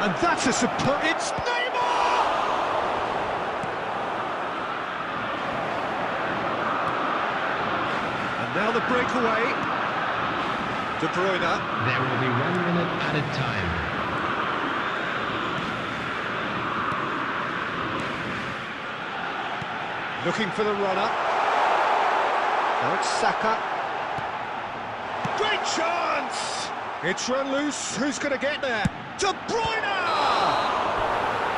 And that's a superb... It's Neymar! And now the breakaway. De Bruyne. There will be 1 minute added time. Looking for the runner. Now it's Saka. Great chance! It's run loose. Who's going to get there? De Bruyne!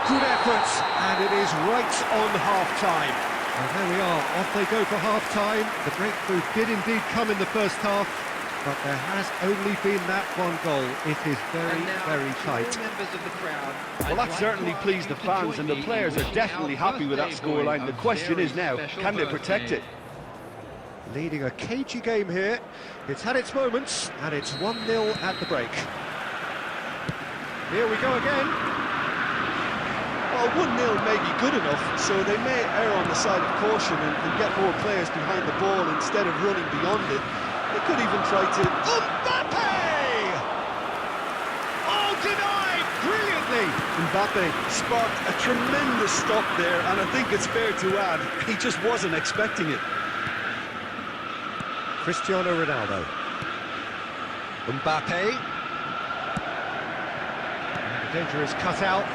Good effort, and it is right on half-time. And there we are, off they go for half-time. The breakthrough did indeed come in the first half, but there has only been that one goal. It is very, very tight. Well, that certainly pleased the fans, and the players are definitely happy with that scoreline. The question is now, can they protect it? Leading a cagey game here. It's had its moments, and it's 1-0 at the break. Here we go again. Well, 1-0 may be good enough, so they may err on the side of caution and get more players behind the ball instead of running beyond it. They could even try to... Mbappe! Oh, denied brilliantly! Mbappe sparked a tremendous stop there, and I think it's fair to add, he just wasn't expecting it. Cristiano Ronaldo. Mbappe. The danger is cut out.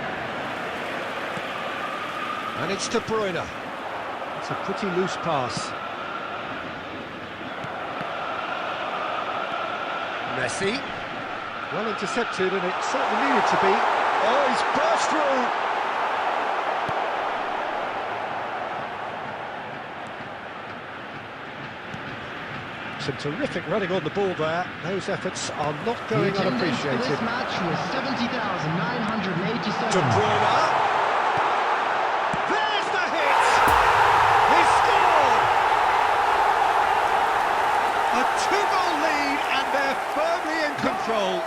And it's De Bruyne. It's a pretty loose pass. Messi. Well intercepted, and it certainly needed to be. Oh, he's burst through! Some terrific running on the ball there. Those efforts are not going unappreciated. This match was 70,987. De Bruyne. There's the hit! He scored! A 2-goal lead, and they're firmly in control.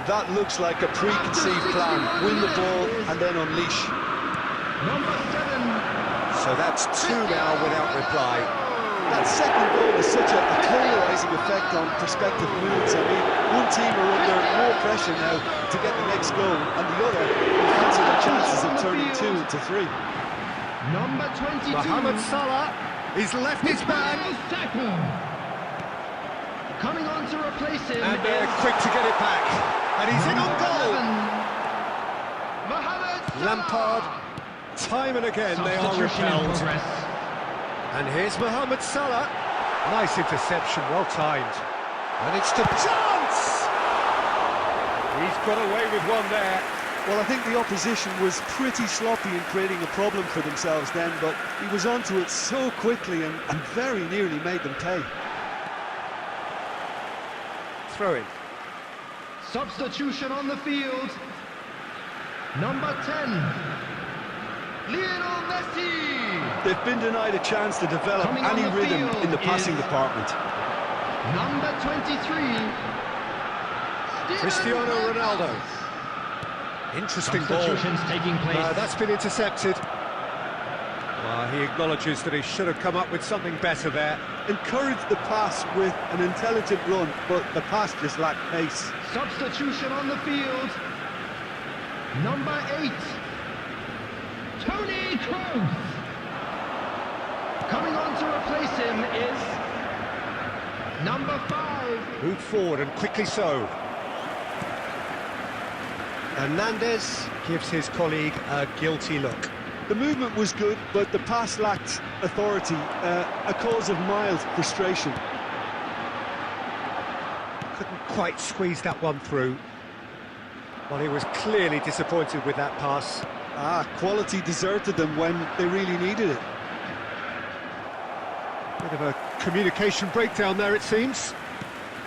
That looks like a preconceived plan. Win the ball and then unleash. Number 7. So that's 2 now without reply. That second goal has such a polarising effect on prospective moods. I mean, one team are under more pressure now to get the next goal, and the other will fancy their chances of turning 2 into 3. Number 22. Mohamed Salah, he's left his man. Coming on to replace him. And they're quick to get it back. And he's in on goal. Mohamed Salah. Lampard, time and again they are Substitution in repelled. progress. And here's Mohamed Salah. Nice interception, well timed. And it's to chance! He's got away with one there. Well, I think the opposition was pretty sloppy in creating a problem for themselves then, but he was onto it so quickly and very nearly made them pay. Throw in. Substitution on the field. Number 10. Lionel Messi. They've been denied a chance to develop Coming on any the rhythm field in the passing is department. Number 23. Cristiano Ronaldo. Interesting ball. Substitutions taking place. That's been intercepted. Well, he acknowledges that he should have come up with something better there. Encouraged the pass with an intelligent run, but the pass just lacked pace. Substitution on the field. Number 8. Toni Kroos. Coming on to replace him is number 5. Moved forward and quickly so. Hernandez gives his colleague a guilty look. The movement was good, but the pass lacked authority, a cause of mild frustration. Couldn't quite squeeze that one through. Well, he was clearly disappointed with that pass. Quality deserted them when they really needed it. Bit of a communication breakdown there, it seems.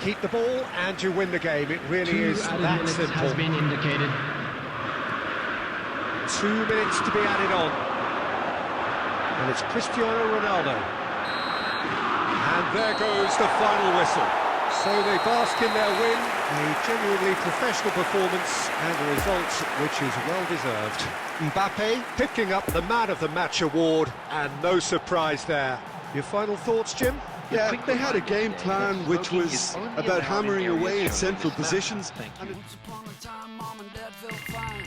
Keep the ball and you win the game. It really 2 is added that minutes simple. has been indicated. 2 minutes to be added on. And it's Cristiano Ronaldo. And there goes the final whistle. So they bask in their win, a genuinely professional performance and a result which is well deserved. Mbappe picking up the Man of the Match award, and no surprise there. Your final thoughts, Jim? Yeah, they had a game plan which was about hammering away at central positions. Once upon a time, Mom and Dad felt fine,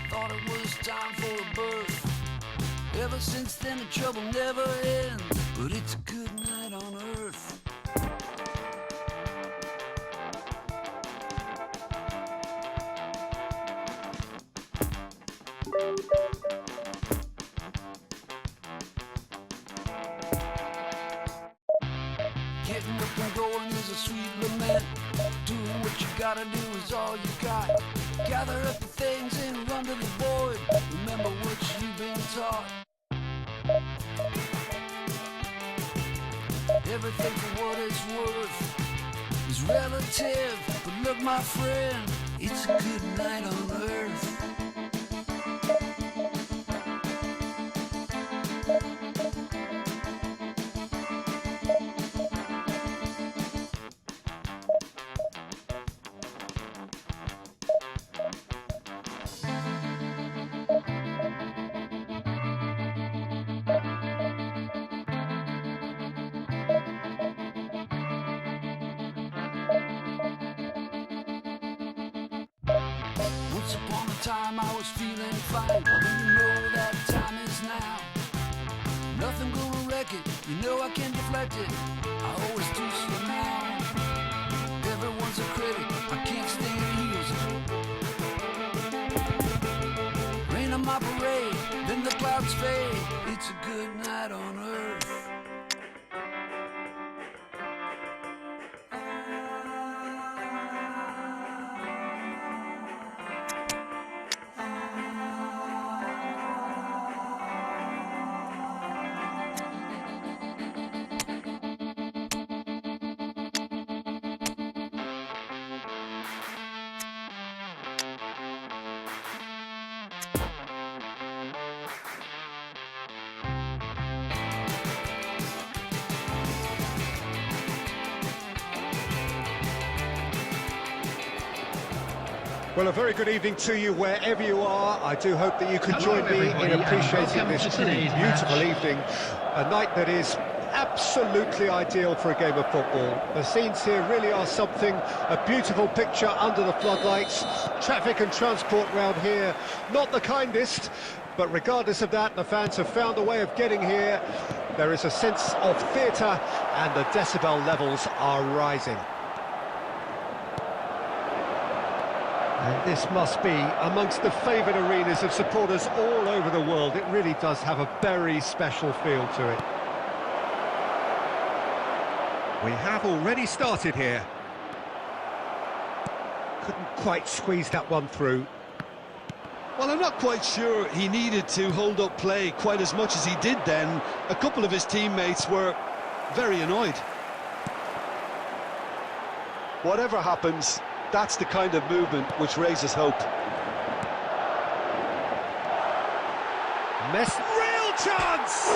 thought it was time for a birth. Ever since then the trouble never ends, but it's a good night on earth. Getting up and going is a sweet lament. Doing what you gotta do is all you got. Gather up the things and run to the void. Remember what you've been taught. Everything for what it's worth is relative. But look, my friend, it's a good night on earth. Once upon a time I was feeling fine, and you know that time is now. Nothing gonna wreck it, you know I can deflect it. I always do so now. Everyone's a critic, I can't stand heels. Rain on my parade, then the clouds fade. It's a good night on earth. Well, a very good evening to you wherever you are. I do hope that you can join me in appreciating this truly beautiful evening. A night that is absolutely ideal for a game of football. The scenes here really are something, a beautiful picture under the floodlights. Traffic and transport round here, not the kindest, but regardless of that, the fans have found a way of getting here. There is a sense of theatre and the decibel levels are rising. And this must be amongst the favoured arenas of supporters all over the world. It really does have a very special feel to it. We have already started here. Couldn't quite squeeze that one through. Well, I'm not quite sure he needed to hold up play quite as much as he did then. A couple of his teammates were very annoyed. Whatever happens, that's the kind of movement which raises hope. Real chance!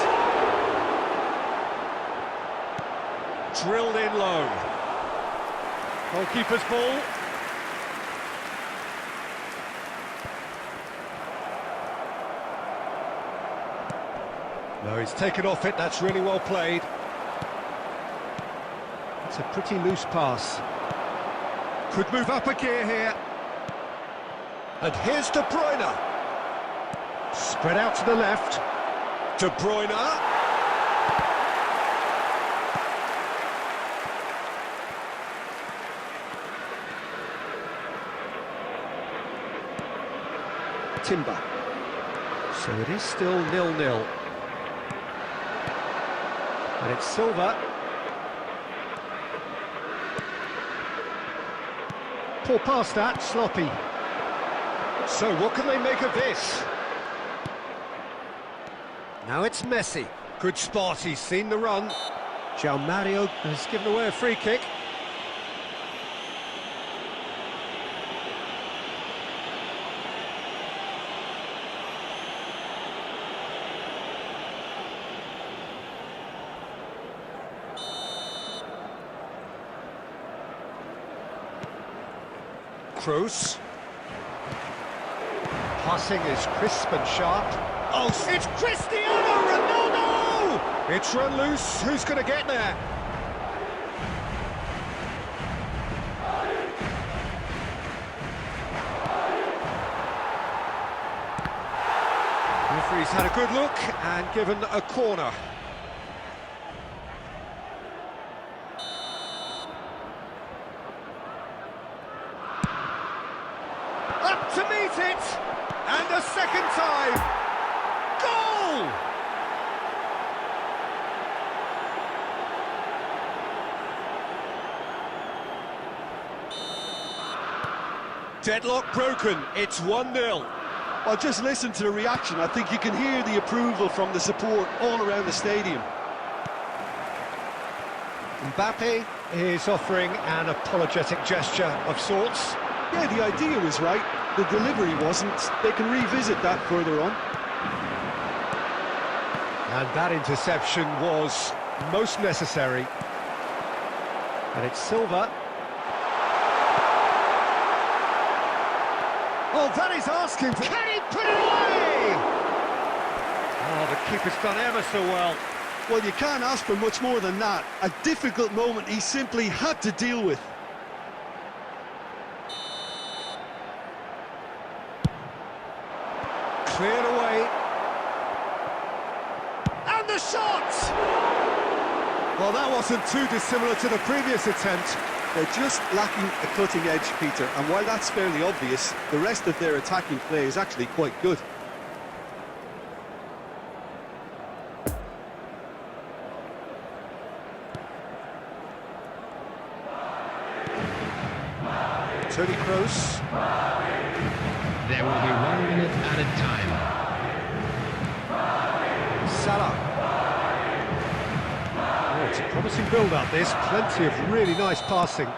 Drilled in low. Goalkeeper's ball. No, he's taken off it, that's really well played. It's a pretty loose pass. Could move up a gear here. And here's De Bruyne. Spread out to the left. De Bruyne. Timber. So it is still 0-0. And it's Silva. Poor pass that, sloppy. So what can they make of this? Now it's Messi. Good spot, he's seen the run. João Mario has given away a free kick. Kroos. Passing is crisp and sharp. Oh, it's Cristiano Ronaldo! It's run loose. Who's going to get there? Referee's had a good look and given a corner. Up to meet it! And a second time! Goal! Deadlock broken, it's 1-0. Well, just listen to the reaction. I think you can hear the approval from the support all around the stadium. Mbappe is offering an apologetic gesture of sorts. Yeah, the idea was right. The delivery wasn't. They can revisit that further on. And that interception was most necessary. And it's Silva. Oh, that is asking for... Can he put it away? Oh, the keeper's done ever so well. Well, you can't ask for much more than that. A difficult moment he simply had to deal with. Cleared away. And the shot! Well, that wasn't too dissimilar to the previous attempt. They're just lacking a cutting edge, Peter, and while that's fairly obvious, the rest of their attacking play is actually quite good. Toni Kroos. There will be 1 minute added time. Salah. Oh, it's a promising build-up, this. Plenty of really nice passing.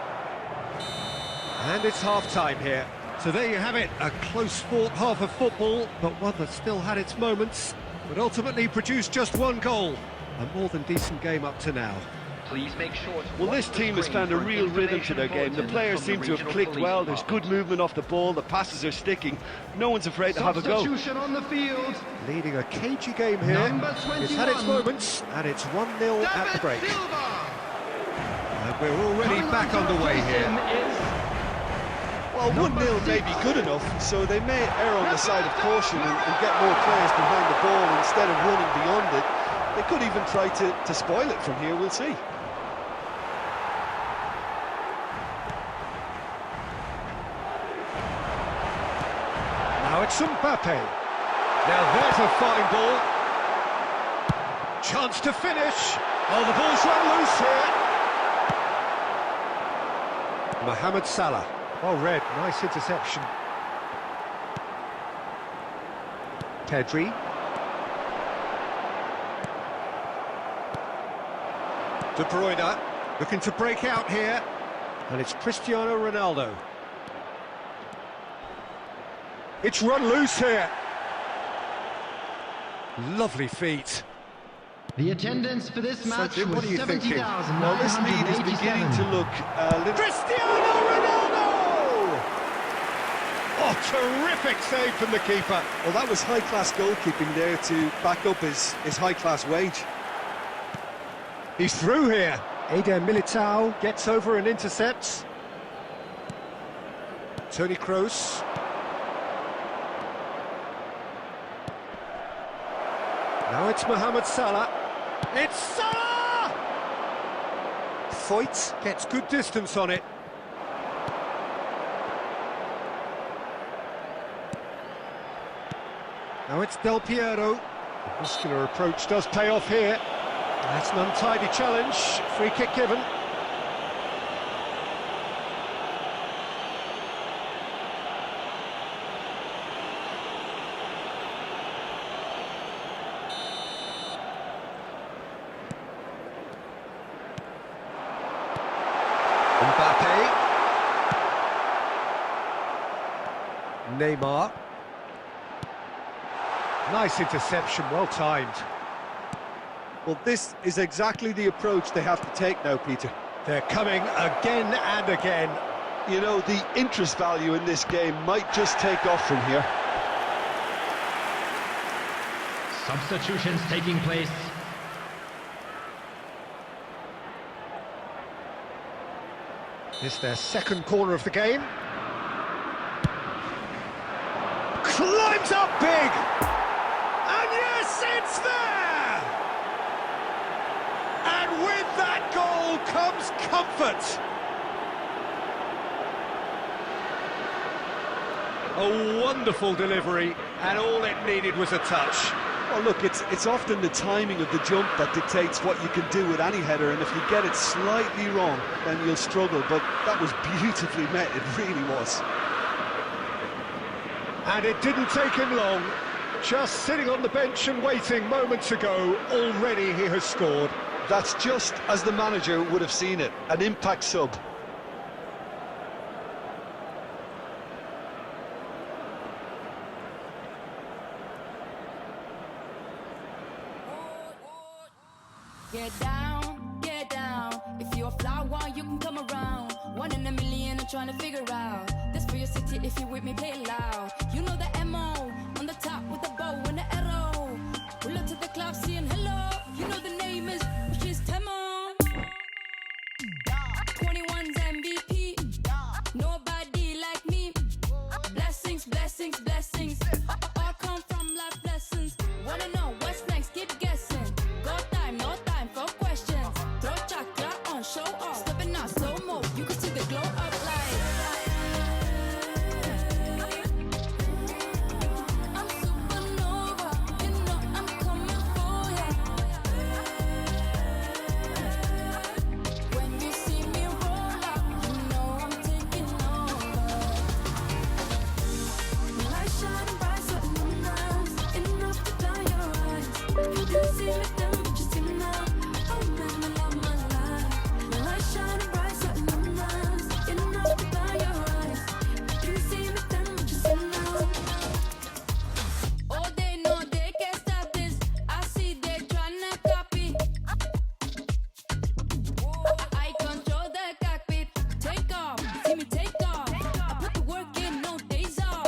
And it's half-time here. So there you have it, a close-fought half of football, but one that still had its moments, but ultimately produced just 1 goal. A more than decent game up to now. Please make sure to Well, this team has found a real rhythm to their game. The players seem to have clicked well. There's good movement off the ball. The passes are sticking. No one's afraid to have a go. Substitution on the field. Leading a cagey game here. Number It's had its 21. moments, and it's 1-0 at the break. Silva. And we're already Coming back onto the underway pitch here. is Well, 1-0 may be good enough, so they may err on the side of caution and get more players behind the ball instead of running beyond it. They could even try to spoil it from here, we'll see. Now it's Mbappe. Now there's a fine ball. Chance to finish. Oh, the ball's run loose here. Mohamed Salah. Well read, nice interception. Pedri. De Bruyne looking to break out here. And it's Cristiano Ronaldo. It's run loose here. Lovely feet. the attendance for this match Jim, what was are you thinking? 70,987. Well, this lead is beginning to look a little... Cristiano Ronaldo! Oh, terrific save from the keeper. Well, that was high-class goalkeeping there to back up his high-class wage. He's through here. Eder Militao gets over and intercepts. Toni Kroos. Now it's Mohamed Salah. It's Salah! Foyt gets good distance on it. Now it's Del Piero. The muscular approach does pay off here. That's an untidy challenge. Free kick given. Mbappe. Neymar. Nice interception, well timed. Well, this is exactly the approach they have to take now, Peter. They're coming again and again. You know, the interest value in this game might just take off from here. Substitutions taking place. It's their second corner of the game. Climbs up big! And yes, it's there! And with that goal comes comfort. A wonderful delivery, and all it needed was a touch. Well, look, it's often the timing of the jump that dictates what you can do with any header, and if you get it slightly wrong, then you'll struggle. But that was beautifully met, it really was. And it didn't take him long. Just sitting on the bench and waiting moments ago, already he has scored. That's just as the manager would have seen it, an impact sub. Get down. If you're a flower, you can come around. 1 in a million, I'm trying to figure out. This for your city, if you with me, play it loud. You know the MO, on the top with the bow and the arrow. Pull up to the club, saying hello. You know the name is, which is Temo. 21's MVP, nobody like me. Blessings, blessings, blessings. All come from life lessons. Wanna know what's next, keep guessing. Go time, no time for questions. Throw chakra on, show off. Stepping out slow-mo, you can see the glow up light. I'm supernova, you know I'm coming for ya. When you see me roll up, you know I'm taking over. Light shining bright, so nice, enough to blind your eyes. You didn't see me then, but you see me now. Oh man, I love my life. My light shining bright, so nice, enough to blind your eyes. You didn't see me then, but you see me now. Oh, they know they can't stop this. I see they tryna copy. I control the cockpit. Take off, see me take off. I put the work in, no days off.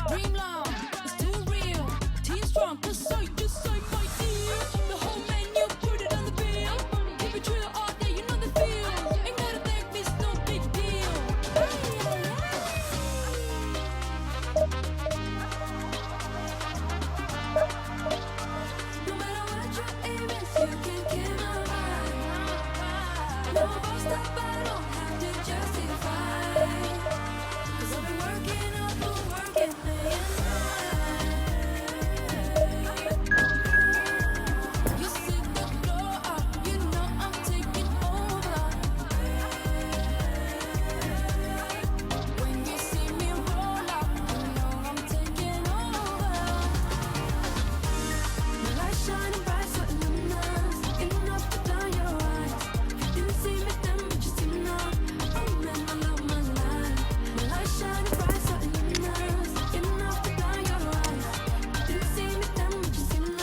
Dream long, it's too real. Team strong, cause I just say my deal. The whole menu, put it on the bill. Keep it real all day, you know the feel. Ain't gotta thank me, it's no big deal. No matter what your aim is, you can kill my vibe. No boss stop, I don't have to justify. Cause I've been working up, working day and night. You see the glow up, you know I'm taking over. When you see me roll up, you know I'm taking over. My light shining bright, so nice, enough to blind your eyes. Didn't see me then, but you see me now. Oh man, I love my life. My light shining bright, so nice, enough to blind your eyes. Didn't see me then, but you see me now.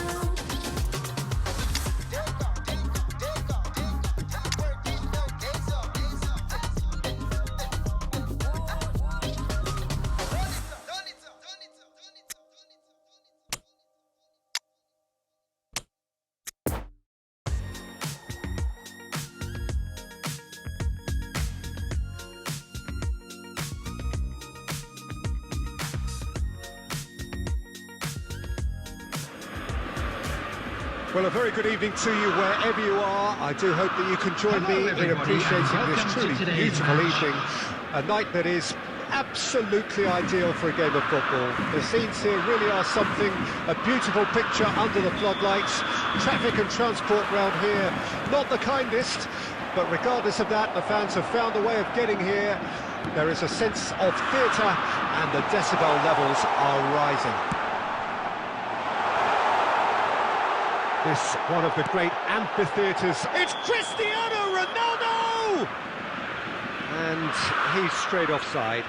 Well, a very good evening to you wherever you are. I do hope that you can join Hello, me in everybody, appreciating and this welcome to truly today's beautiful match. evening. A night that is absolutely ideal for a game of football. The scenes here really are something, a beautiful picture under the floodlights. Traffic and transport round here, not the kindest, but regardless of that, the fans have found a way of getting here. There is a sense of theatre and the decibel levels are rising. This one of the great amphitheatres. It's Cristiano Ronaldo! And he's straight offside.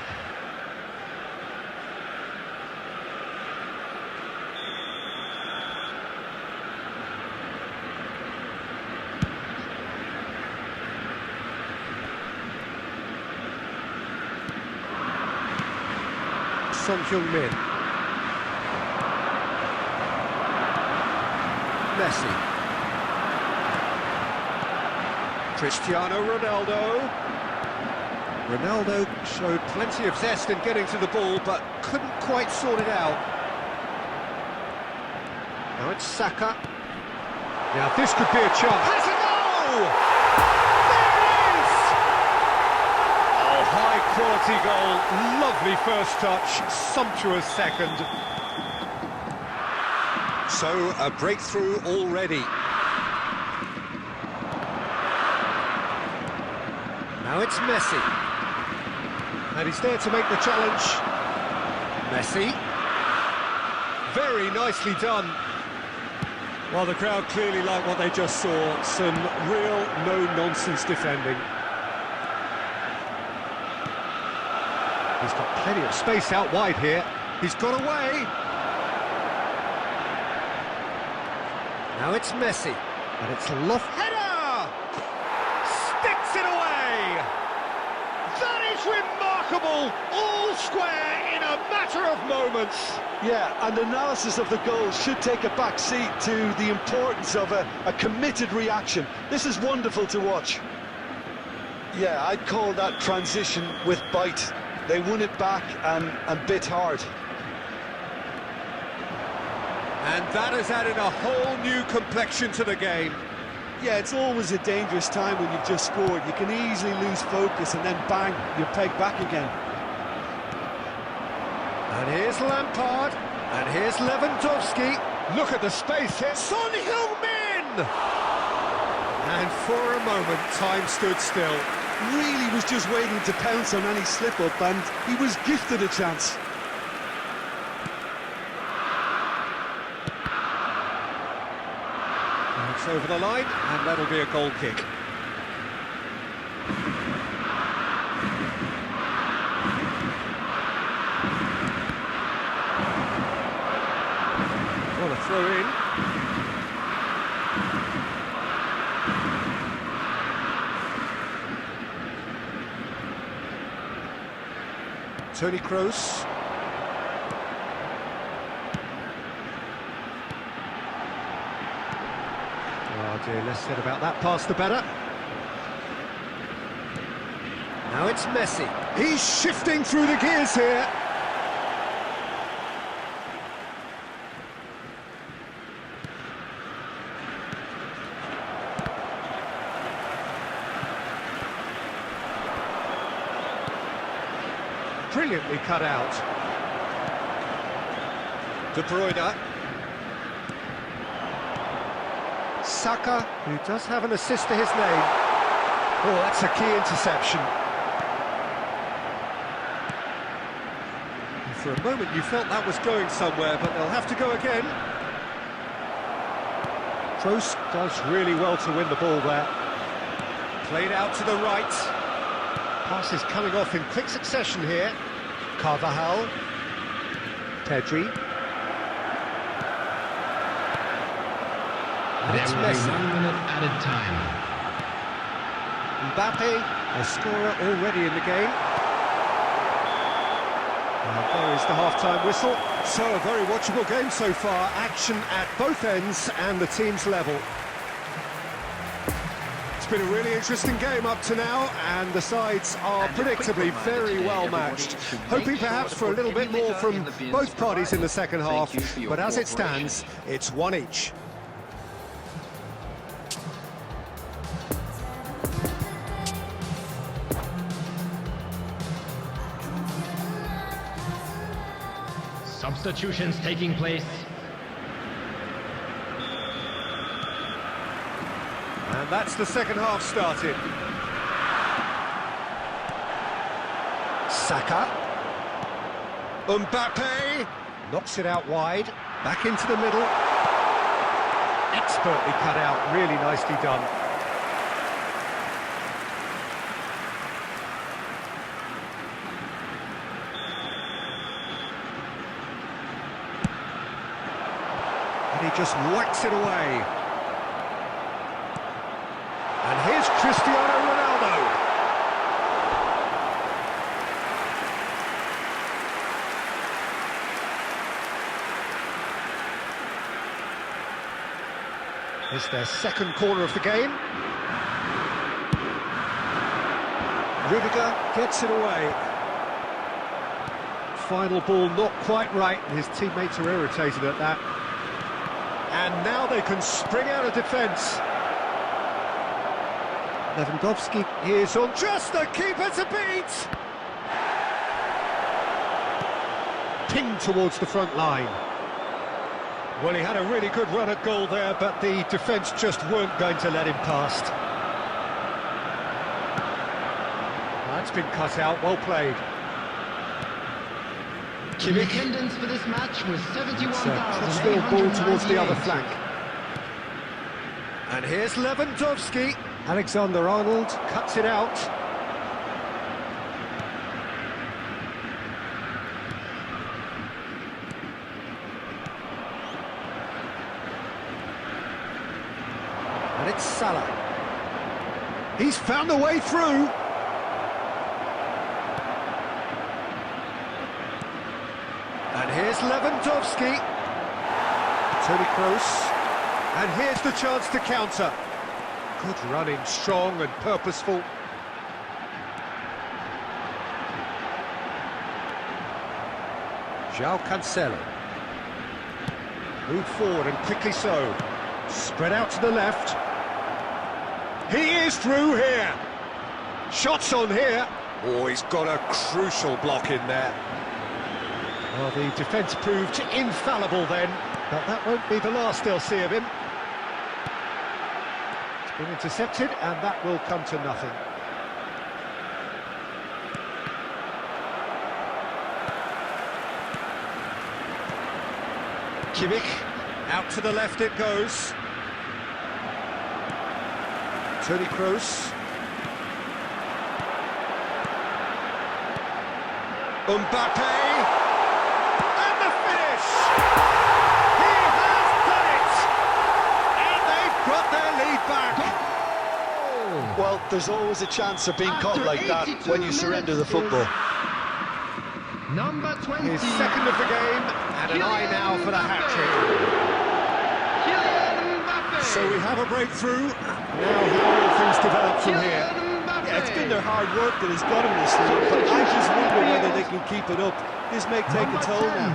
Son Heung-min. Messi. Cristiano Ronaldo. Ronaldo showed plenty of zest in getting to the ball, but couldn't quite sort it out. Now it's Saka. Now this could be a chance. Has a goal! There it is! Oh, high-quality goal. Lovely first touch, sumptuous second. So, a breakthrough already. Now it's Messi. And he's there to make the challenge. Messi. Very nicely done. Well, the crowd clearly like what they just saw. Some real no-nonsense defending. He's got plenty of space out wide here. He's got away. Now it's Messi. And it's Loft. Header! Sticks it away! That is remarkable! All square in a matter of moments. Yeah, and analysis of the goal should take a back seat to the importance of a committed reaction. This is wonderful to watch. Yeah, I'd call that transition with bite. They won it back and bit hard. And that has added a whole new complexion to the game. Yeah, it's always a dangerous time when you've just scored. You can easily lose focus and then bang, you're pegged back again. And here's Lampard, and here's Lewandowski. Look at the space here. Son Heung-min! And for a moment, time stood still. Really was just waiting to pounce on any slip-up, and he was gifted a chance. And it's over the line, and that'll be a goal kick. What a throw in. Toni Kroos. Oh dear, less said about that pass the better. Now it's Messi. He's shifting through the gears here. Brilliantly cut out. De Bruyne. Saka, who does have an assist to his name. Oh, that's a key interception. And for a moment you felt that was going somewhere, but they'll have to go again. Kroos does really well to win the ball there. Played out to the right. Passes coming off in quick succession here. Carvajal. Pedri. And There it's will be Messi. 1 minute added time. Mbappe, a scorer already in the game. And there is the half-time whistle. So, a very watchable game so far. Action at both ends and the team's level. It's been a really interesting game up to now, and the sides are predictably very well matched. Hoping perhaps for a little bit more from both parties in the second half, but as it stands, it's one each. Substitutions taking place. And that's the second half started. Saka. Mbappe. Knocks it out wide. Back into the middle. Expertly cut out. Really nicely done. And he just whacks it away. And here's Cristiano Ronaldo. It's their second corner of the game. Rudiger gets it away. Final ball not quite right, and his teammates are irritated at that. And now they can spring out of defence. Lewandowski is on just the keeper to beat. Pinged towards the front line. Well, he had a really good run at goal there, but the defence just weren't going to let him past. That's been cut out, well played. The attendance for this match was Crossfield ball towards the other 71,898. flank. And here's Lewandowski. Alexander-Arnold cuts it out. And it's Salah. He's found a way through. And here's Lewandowski. Toni Kroos. And here's the chance to counter. Good running, strong and purposeful. João Cancelo. Move forward and quickly so. Spread out to the left. He is through here. Shots on here. Oh, he's got a crucial block in there. Well, the defence proved infallible then, but that won't be the last they'll see of him. It's been intercepted, and that will come to nothing. Kimmich, out to the left it goes. Toni Kroos. Mbappe. And the finish! He has done it! And they've got their lead back. Well, there's always a chance of being caught After like that 82 when you surrender the minutes. football. Number 20. His second of the game, and an eye now for the hat-trick. Kylian Mbappe. So we have a breakthrough. Now how will things develop from here? Kylian Mbappe. Yeah, it's been their hard work that has got them this league, but I just wonder whether they can keep it up. This may take a toll now.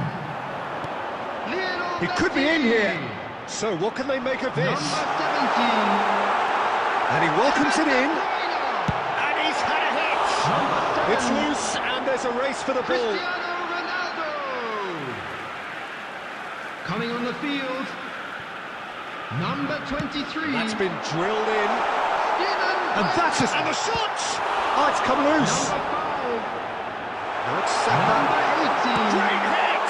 Lionel He could be in Messi. here. So what can they make of this? Number 17. And he welcomes it in. Cristiano And he's had a hit. It's loose, and there's a race for the ball. Ronaldo. Coming on the field. Number 23. That's been drilled in. Steven And that's just... And the shot! Oh, it's come loose. Number 5. Now it's Saka. Number 18. Great hit!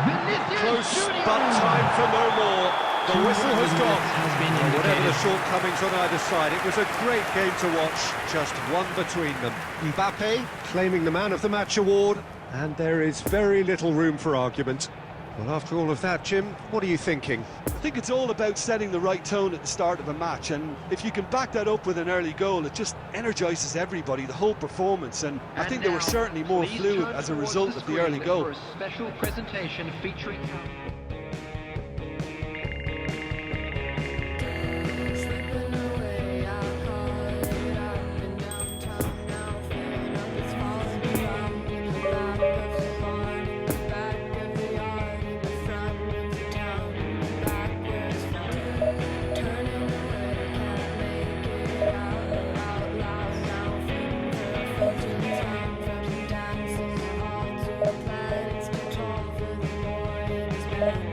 Vinicius Close, Junior. but time for no more. The whistle has gone. Has been Whatever the indicated. shortcomings on either side, it was a great game to watch. Just one between them. Mbappe claiming the Man of the Match award, and there is very little room for argument. Well, after all of that, Jim, what are you thinking? I think it's all about setting the right tone at the start of a match, and if you can back that up with an early goal, it just energises everybody, the whole performance, and I think they were certainly more fluid as a result of the early goal. For a special presentation featuring... Slipping away, I call it. I've been downtown now, filling up its falls around in the back of the barn, in the back of the yard, in the front of the town, in the back where it's fun. Turning away, can't make it out loud now, feeding the frozen time from dancing all to the planets, control for the boy and his band.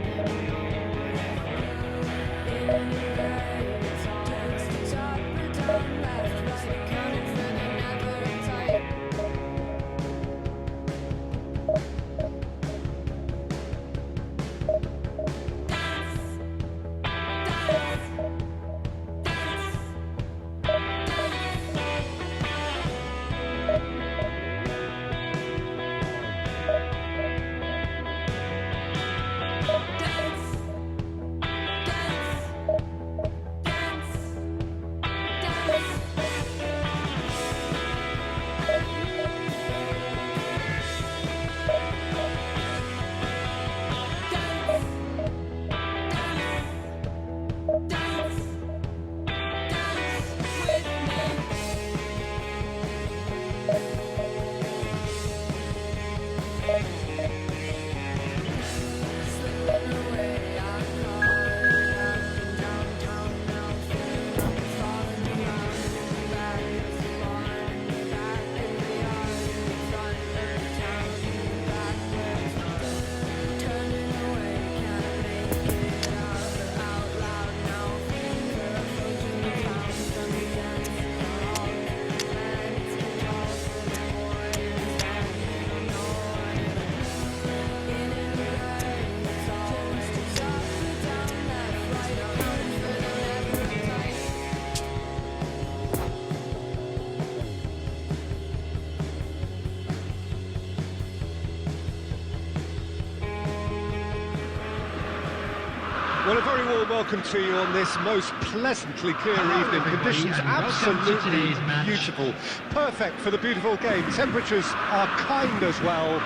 Well, a very warm welcome to you on this most pleasantly clear evening. everybody, Conditions and welcome to absolutely today's match. beautiful. Perfect for the beautiful game. Temperatures are kind as well.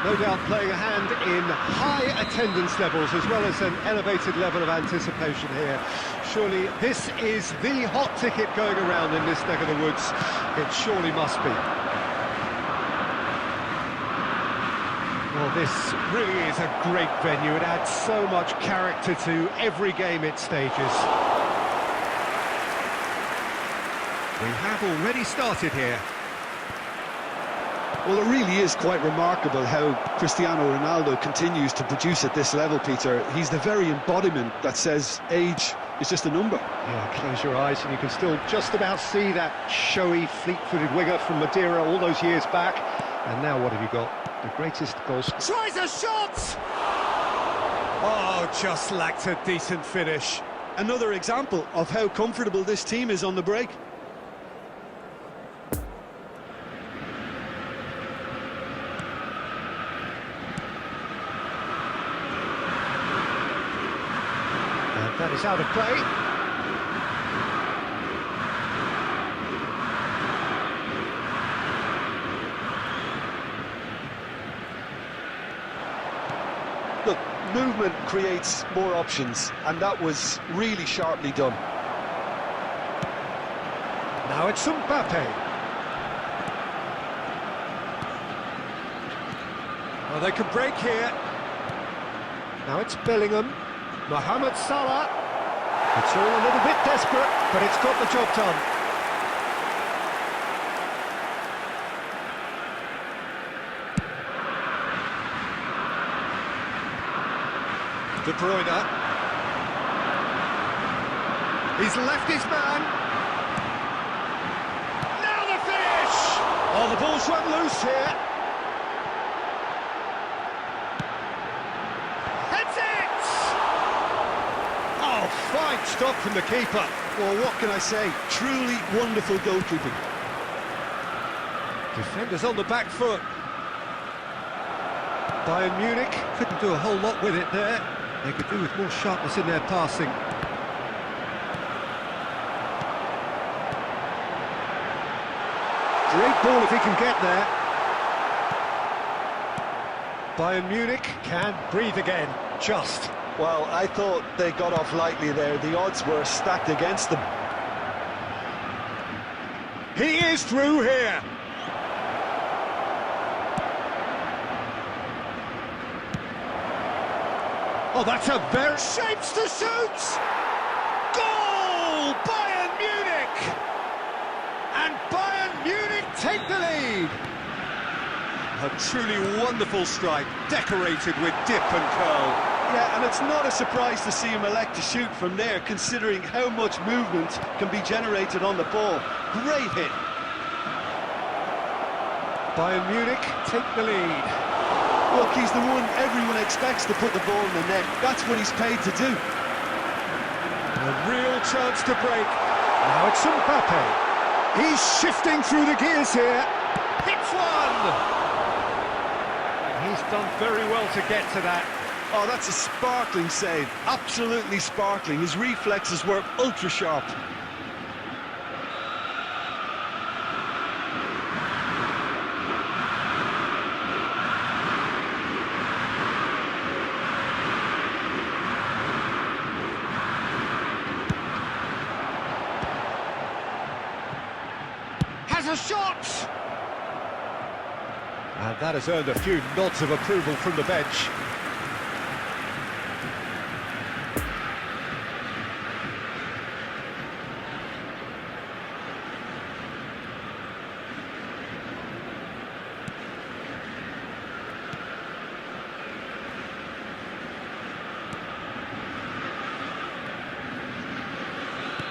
No doubt playing a hand in high attendance levels as well as an elevated level of anticipation here. Surely this is the hot ticket going around in this neck of the woods. It surely must be. Well, this really is a great venue. It adds so much character to every game it stages. We have already started here. Well, it really is quite remarkable how Cristiano Ronaldo continues to produce at this level, Peter. He's the very embodiment that says age is just a number. Yeah, close your eyes and you can still just about see that showy, fleet-footed winger from Madeira all those years back. And now what have you got? The greatest goal... Tries a shot! Oh, just lacked a decent finish. Another example of how comfortable this team is on the break. And that is out of play. Look, movement creates more options, and that was really sharply done. Now it's Mbappe. Oh, they can break here. Now it's Bellingham. Mohamed Salah. It's all a little bit desperate, but it's got the job done. De Bruyne. He's left his man. Now the finish! Oh, the ball's run loose here. Heads it! Oh, fine stop from the keeper. Well, what can I say? Truly wonderful goalkeeping. Defenders on the back foot. Bayern Munich couldn't do a whole lot with it there. They could do with more sharpness in their passing. Great ball if he can get there. Bayern Munich can breathe again, just. Well, I thought they got off lightly there. The odds were stacked against them. He is through here. Oh, that's a very... Shapes to shoot! Goal! Bayern Munich! And Bayern Munich take the lead! A truly wonderful strike, decorated with dip and curl. Yeah, and it's not a surprise to see him elect to shoot from there, considering how much movement can be generated on the ball. Great hit. Bayern Munich take the lead. Look, he's the one everyone expects to put the ball in the net. That's what he's paid to do. A real chance to break. Now it's Mbappe. He's shifting through the gears here. Hits one! He's done very well to get to that. Oh, that's a sparkling save. Absolutely sparkling. His reflexes were ultra sharp. Has a shot! And that has earned a few nods of approval from the bench.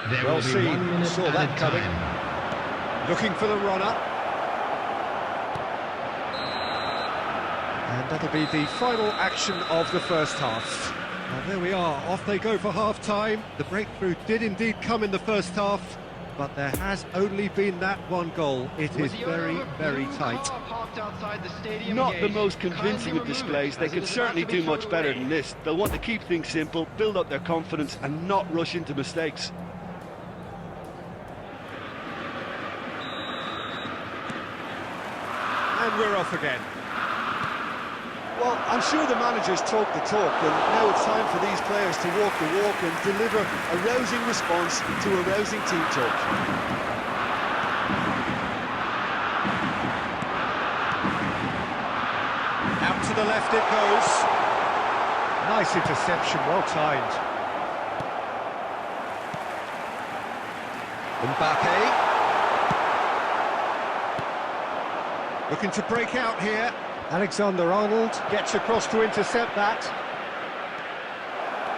There Well will be seen, 1 minute saw at that a coming. time. Looking for the runner. And that'll be the final action of the first half. Well, there we are, off they go for half-time. The breakthrough did indeed come in the first half. but there has only been that one goal. It is With the owner very, of a very blue tight. car parked outside the stadium Not the gate, most convincing kindly of remove displays. it, They as it can is certainly about to do be much thrown better away. than this. They'll want to keep things simple, build up their confidence and not rush into mistakes. And we're off again. Well, I'm sure the managers talk the talk, and now it's time for these players to walk the walk and deliver a rousing response to a rousing team talk. Out to the left it goes. Nice interception, well timed. Mbappe. Looking to break out here. Alexander-Arnold gets across to intercept that.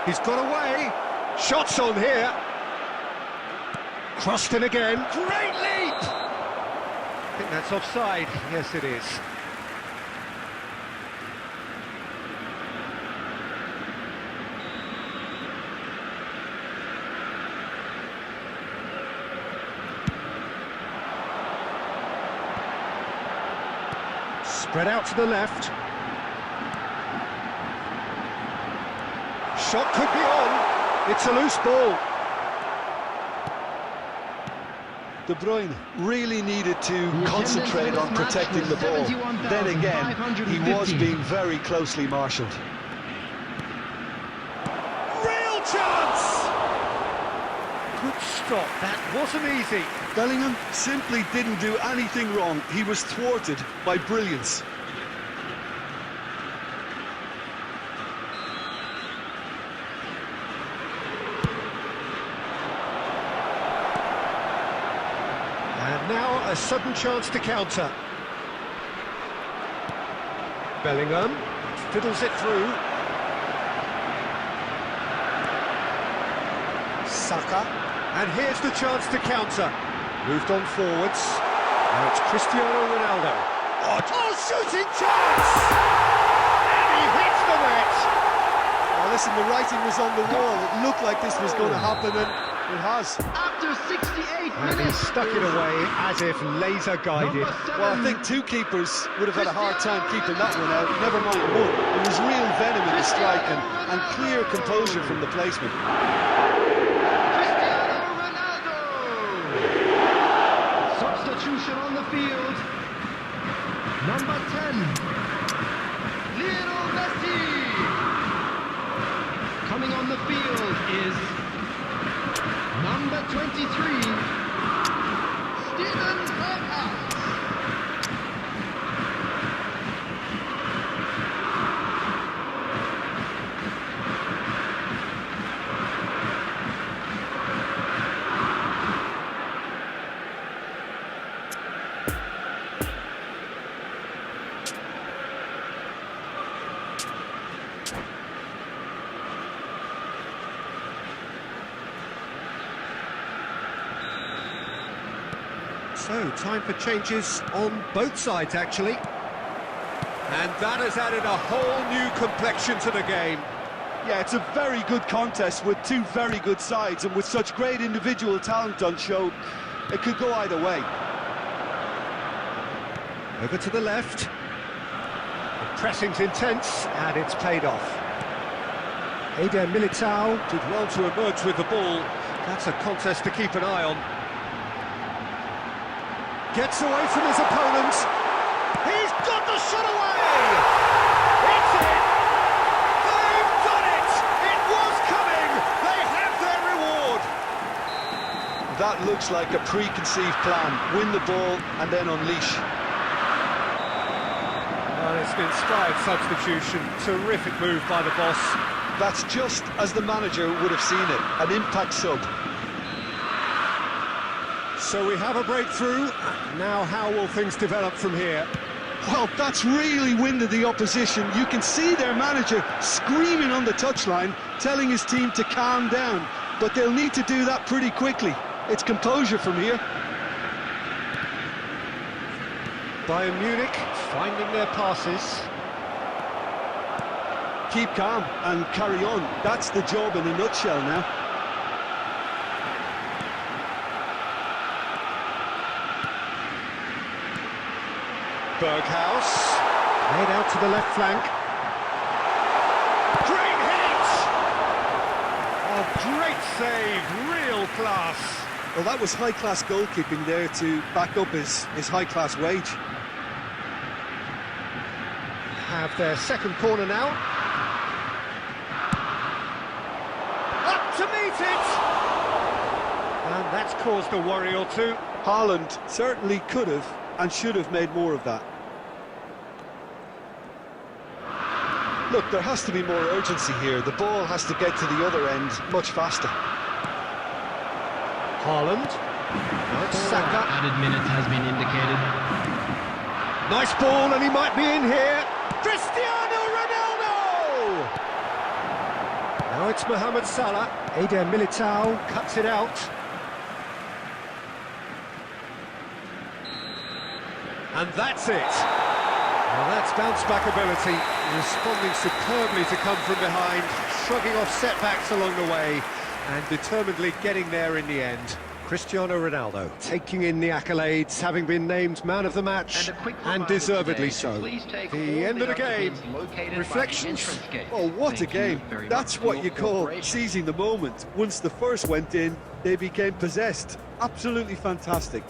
He's got away. Shots on here. Crossed in again. Great leap! I think that's offside. Yes, it is. Spread out to the left. Shot could be on. It's a loose ball. De Bruyne really needed to concentrate attendance on for this match protecting the was ball. Then again, he was 71,550. being very closely marshalled. Real chance! Good stop. That wasn't easy. Bellingham simply didn't do anything wrong. He was thwarted by brilliance. And now a sudden chance to counter. Bellingham fiddles it through. Saka. And here's the chance to counter. Moved on forwards. Now it's Cristiano Ronaldo. Oh, shooting chance! And he hits the net! Now listen, the writing was on the wall. It looked like this was going to happen, and it has. After 68 And he minutes, stuck it away as if laser guided. number 7, Well, I think two keepers would have had a hard time keeping that one out, never mind one. There was real venom in the strike and clear composure from the placement. Cristiano Ronaldo. Substitution on the field. Number 10, Lionel Messi. Coming on the field is number 23, Steven Berghuis. So, time for changes on both sides, actually. And that has added a whole new complexion to the game. Yeah, it's a very good contest with two very good sides, and with such great individual talent on show, it could go either way. Over to the left. The pressing's intense, and it's paid off. Eder Militao did well to emerge with the ball. That's a contest to keep an eye on. Gets away from his opponent. He's got the shot away! It's in! They've done it! It was coming! They have their reward! That looks like a preconceived plan. Win the ball and then unleash. Well, it's an inspired substitution. Terrific move by the boss. That's just as the manager would have seen it, an impact sub. So we have a breakthrough. Now how will things develop from here? Well, that's really winded the opposition. You can see their manager screaming on the touchline, telling his team to calm down. But they'll need to do that pretty quickly. It's composure from here. Bayern Munich finding their passes. Keep calm and carry on. That's the job in a nutshell now. Berghaus, made out to the left flank. Great hit! Oh, great save, real class. Well, that was high-class goalkeeping there to back up his high-class wage. Have their second corner now. Up to meet it! And that's caused a worry or two. Haaland certainly could have and should have made more of that. Look, there has to be more urgency here. The ball has to get to the other end much faster. Haaland. Now it's Saka. Added minute has been indicated. Nice ball, and he might be in here. Cristiano Ronaldo! Now it's Mohamed Salah. Eder Militao cuts it out. And that's it. Well, that's bounce-back ability, responding superbly to come from behind, shrugging off setbacks along the way, and determinedly getting there in the end. Cristiano Ronaldo taking in the accolades, having been named man of the match, and deservedly so. The end of the game. Reflections? Oh, what a game. That's what you call seizing the moment. Once the first went in, they became possessed. Absolutely fantastic.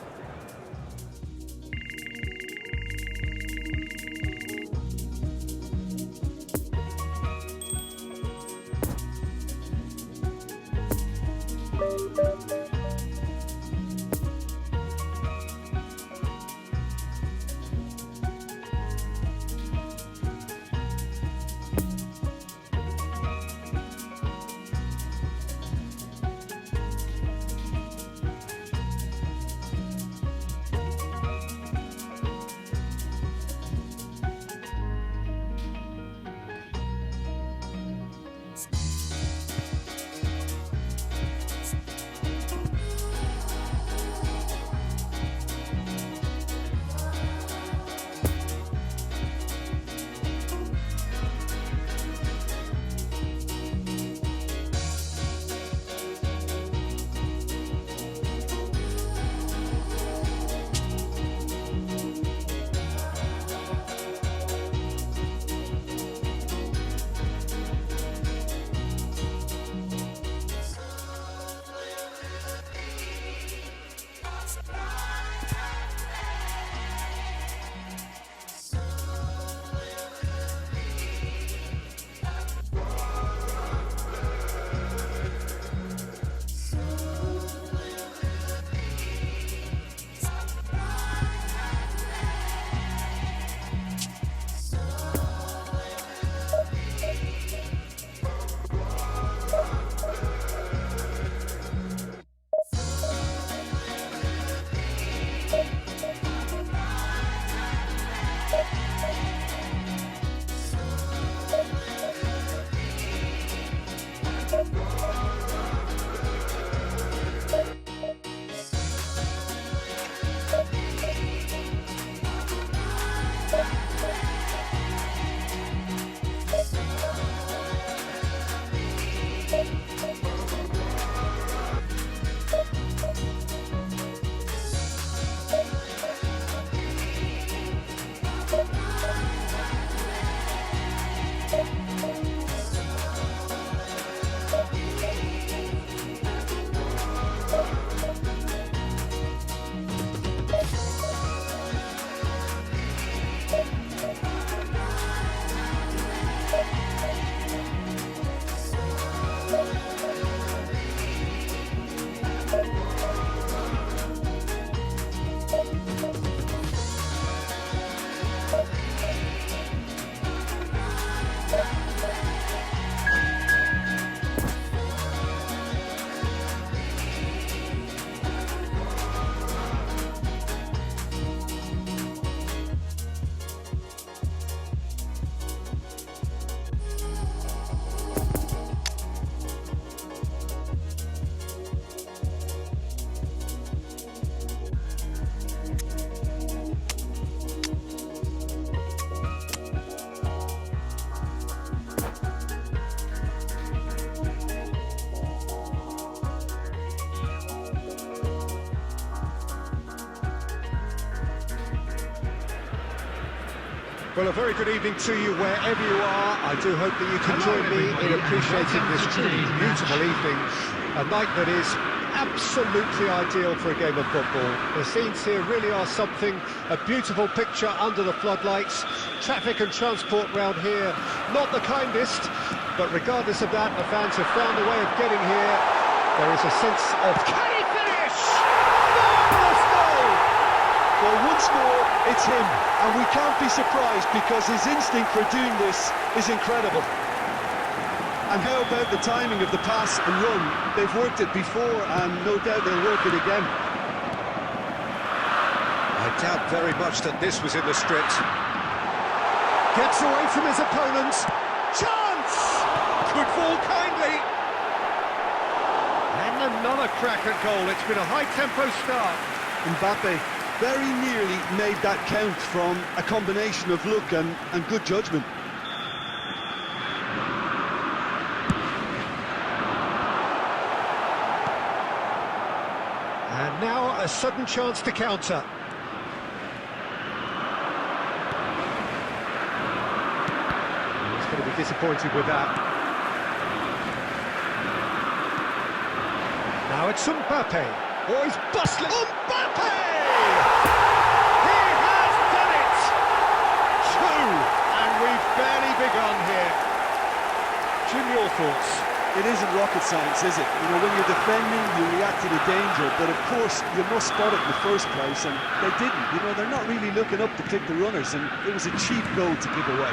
Well, a very good evening to you wherever you are. I do hope that you can Hello, join me everybody, in and appreciating welcome this to truly today's beautiful match. evening. A night that is absolutely ideal for a game of football. The scenes here really are something, a beautiful picture under the floodlights. Traffic and transport round here, not the kindest, but regardless of that, the fans have found a way of getting here. There is a sense of... Can he finish? Marvellous goal! Well, once more, it's him, and we can't be surprised because his instinct for doing this is incredible. And how about the timing of the pass and run? They've worked it before, and no doubt they'll work it again. I doubt very much that this was in the script. Gets away from his opponent. Chance! Good ball kindly. And another cracker goal. It's been a high-tempo start. Mbappe very nearly made that count from a combination of luck and good judgment. And now a sudden chance to counter. He's going to be disappointed with that. Now it's Mbappe. Oh, he's bustling. Mbappe! He has done it! Two! And we've barely begun here. Jim, your thoughts? It isn't rocket science, is it? You know, when you're defending, you react to the danger, but of course, you must spot it in the first place, and they didn't. You know, they're not really looking up to pick the runners, and it was a cheap goal to give away.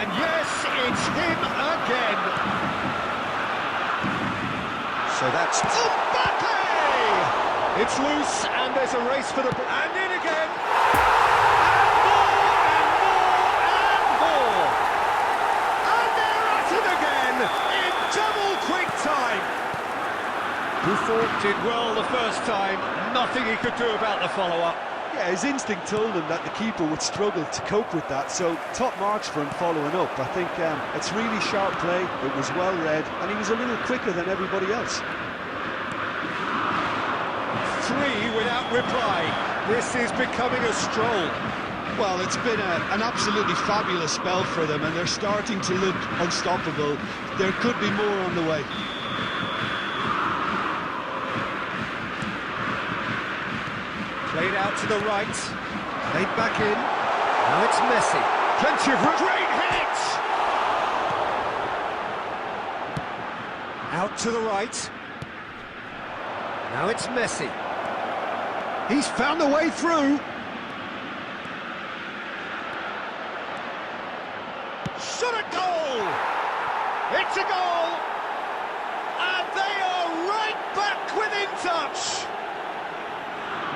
And yes, it's him again. So that's Mbappe! It's loose, and there's a race for the... And in again! And more, and more, and more! And they're at it again, in double quick time! Buffon did well the first time, nothing he could do about the follow-up. Yeah, his instinct told him that the keeper would struggle to cope with that, so top marks for him following up. I think it's really sharp play, it was well read, and he was a little quicker than everybody else. 3 without reply. This is becoming a stroll. Well, it's been an absolutely fabulous spell for them, and they're starting to look unstoppable. There could be more on the way. Played out to the right, played back in. Now it's Messi. Plenty of room. Great hit! Out to the right. Now it's Messi. He's found a way through. Shot a goal! It's a goal! And they are right back within touch!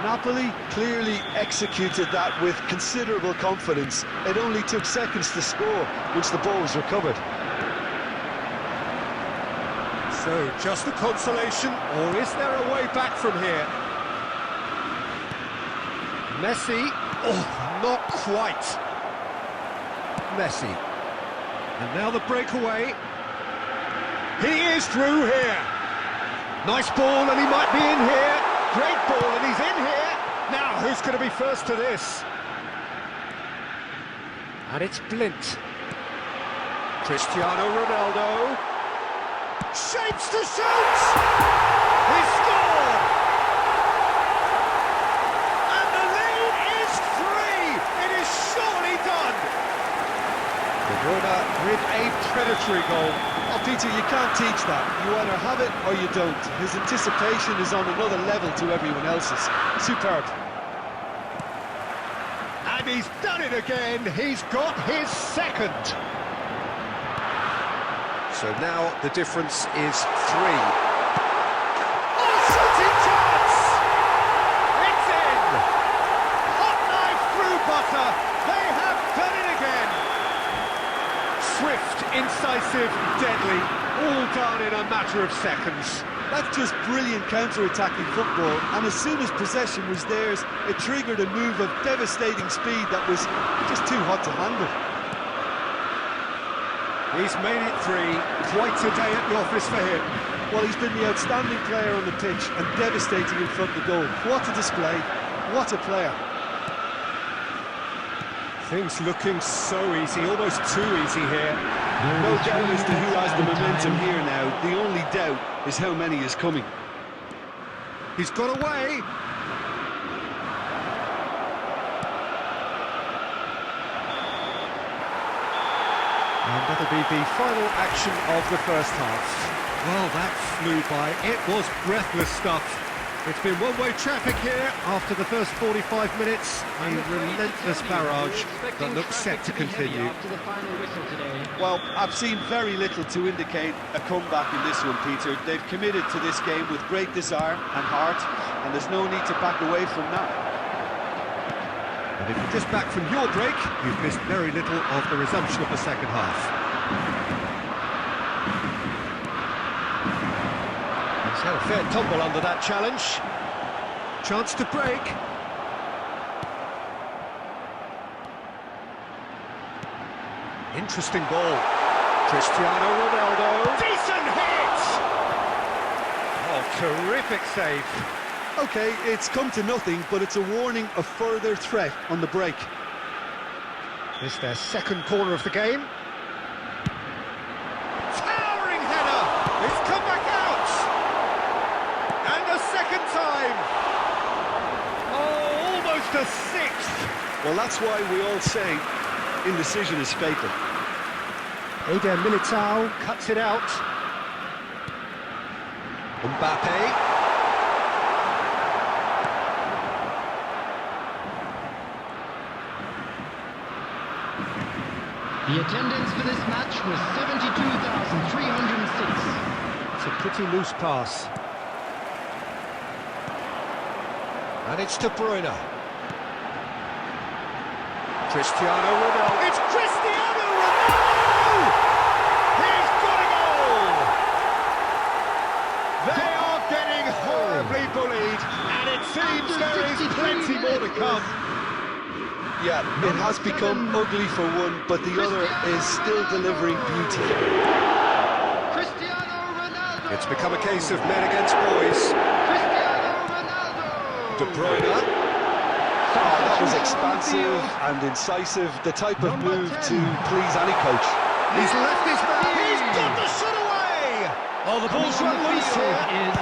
Napoli clearly executed that with considerable confidence. It only took seconds to score once the ball was recovered. So, just a consolation, or is there a way back from here? Messi, oh, not quite. Messi. And now the breakaway. He is through here. Nice ball, and he might be in here. Great ball, and he's in here. Now, who's going to be first to this? And it's Blint. Cristiano Ronaldo. Shapes to shoot! He scored! And the lead is 3! It is surely done! De Bruyne with a predatory goal. Oh, Peter, you can't teach that. You either have it or you don't. His anticipation is on another level to everyone else's. Superb. And he's done it again. He's got his second. So now the difference is 3. Oh, shooting chance! It's in! Hot knife through butter. They have done it again. Swift, incisive, deadly, all done in a matter of seconds. That's just brilliant counter-attacking football, and as soon as possession was theirs, it triggered a move of devastating speed that was just too hot to handle. He's made it 3. Quite a day at the office for him. Well, he's been the outstanding player on the pitch and devastating in front of the goal. What a display, what a player. Things looking so easy, almost too easy here. No doubt as to who has the momentum here now. The only doubt is how many is coming. He's got away. And that'll be the final action of the first half. Well, that flew by. It was breathless stuff. It's been one-way traffic here after the first 45 minutes. A relentless barrage that looks set to continue. After the final whistle today. Well, I've seen very little to indicate a comeback in this one, Peter. They've committed to this game with great desire and heart, and there's no need to back away from that. And if you're just back from your break, you've missed very little of the resumption of the second half. He's had a fair tumble under that challenge. Chance to break. Interesting ball. Cristiano Ronaldo. Decent hit! Oh, terrific save. Okay, it's come to nothing, but it's a warning of further threat on the break. This their second corner of the game. Towering header! It's come back out! And a second time! Oh, almost a sixth! Well, that's why we all say indecision is fatal. Eder Militao cuts it out. Mbappe. The attendance for this match was 72,306. It's a pretty loose pass. And it's De Bruyne. Cristiano Ronaldo. It's Cristiano Ronaldo! He's got a goal! They are getting horribly bullied, and it seems there is plenty more to come. Yeah, it has become ugly for one, but the other is still delivering beauty. Cristiano Ronaldo! It's become a case of men against boys. Cristiano Ronaldo! De Bruyne. That was expansive and incisive, the type of move to please any coach. He's left his man. He's got the shot away. Oh, the ball's run loose here. Is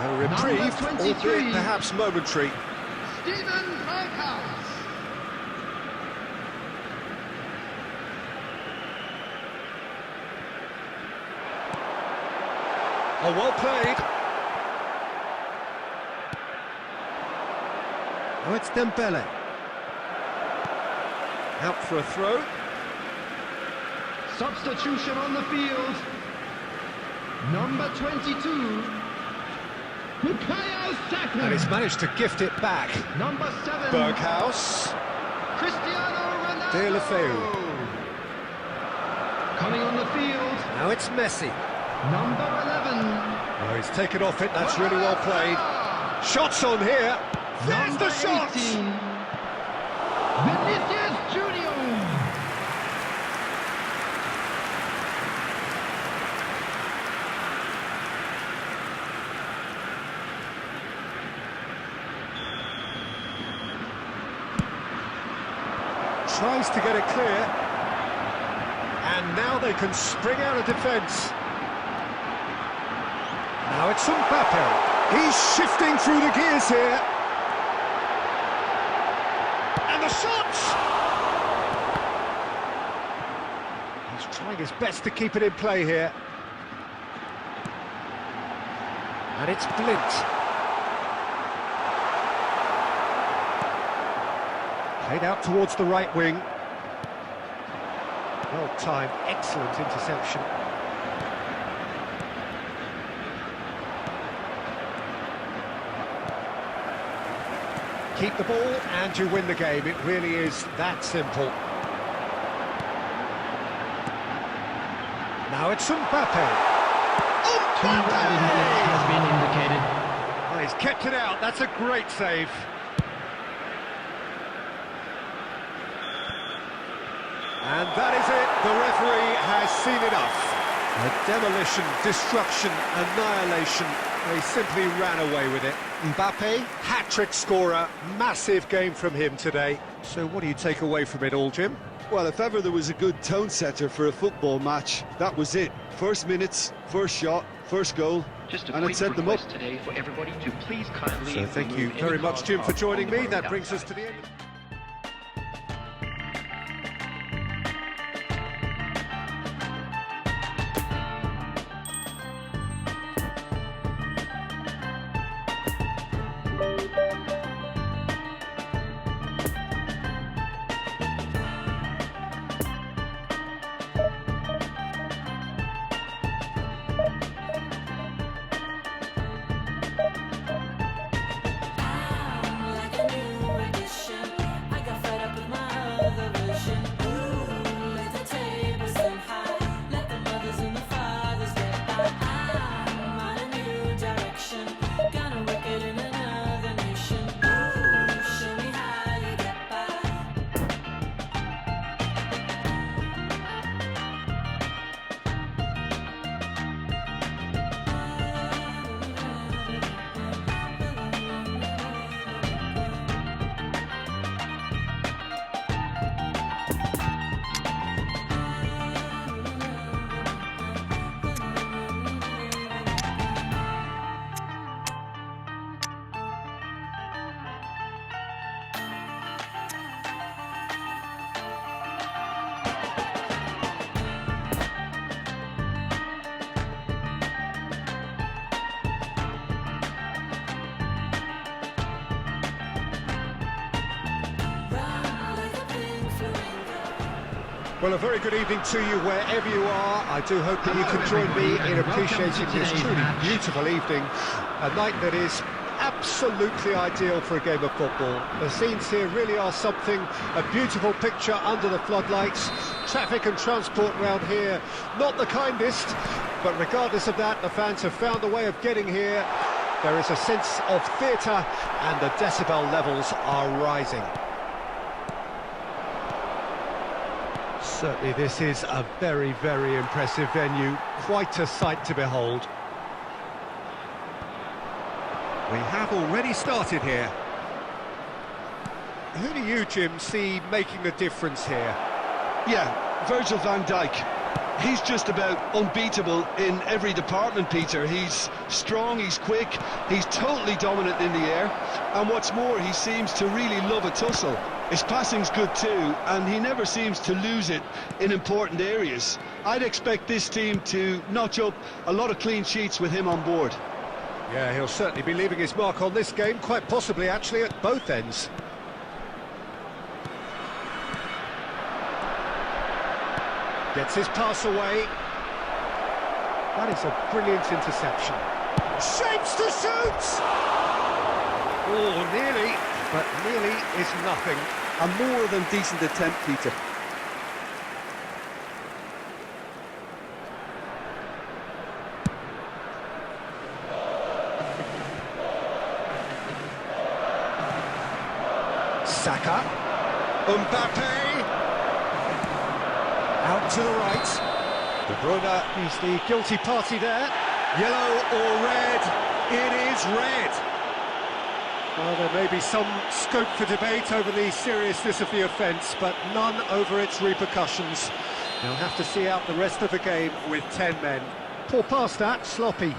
A reprieve, Number 23. albeit perhaps momentary. Steven Berghuis. Oh, well played. Oh, it's Dembele. Out for a throw. Substitution on the field. Number 22. Bukayo Saka. And he's managed to gift it back. Number 7. Berghuis. Cristiano Ronaldo. Deulofeu. Coming on the field. Now it's Messi. Number 11. Oh, he's taken off it. That's really well played. Shots on here. There's Number the shot. 18. Vinicius Junior. Tries to get it clear. And now they can spring out of defence. Now it's Mbappe. He's shifting through the gears here. And the shot! He's trying his best to keep it in play here. And it's Blind. Played out towards the right wing. Well timed, excellent interception. Keep the ball and you win the game. It really is that simple. Now it's Mbappe. Has been indicated. Oh, he's kept it out. That's a great save. And that is it. The referee has seen enough. A demolition, destruction, annihilation. They simply ran away with it. Mbappe, hat-trick scorer. Massive game from him today. So what do you take away from it all, Jim? Well, if ever there was a good tone setter for a football match, that was it. First minutes, first shot, first goal, Just a and it quick set them up. request today for everybody to please kindly. So thank you remove any very much, cars Jim, for parked joining on the me. road That brings us outside. to the end. I'm like a new edition. I got fed up with my other version. Ooh, let the tables turn high. Let the mothers and the fathers get by. I'm on a new direction. Gonna work it in another nation. Ooh, show me how you get by. Run like a pink flamingo. Well, a very good evening to you wherever you are. I do hope that you can join me in appreciating this truly beautiful evening. A night that is absolutely ideal for a game of football. The scenes here really are something, a beautiful picture under the floodlights. Traffic and transport round here, not the kindest, but regardless of that, the fans have found a way of getting here. There is a sense of theatre and the decibel levels are rising. Certainly this is a very, very impressive venue, quite a sight to behold. We have already started here. Who do you, Jim, see making a difference here? Yeah, Virgil van Dijk. He's just about unbeatable in every department, Peter. He's strong, he's quick, he's totally dominant in the air, and what's more, he seems to really love a tussle. His passing's good too, and he never seems to lose it in important areas. I'd expect this team to notch up a lot of clean sheets with him on board. Yeah, he'll certainly be leaving his mark on this game, quite possibly actually at both ends. Gets his pass away. That is a brilliant interception. Shapes to shoot! Oh, nearly, but nearly is nothing. A more than decent attempt, Peter. Saka. Mbappe. Out to the right. De Bruyne, he's the guilty party there. Yellow or red? It is red. Well, there may be some scope for debate over the seriousness of the offence, but none over its repercussions. They'll have to see out the rest of the game with 10 men. Poor pass that, sloppy.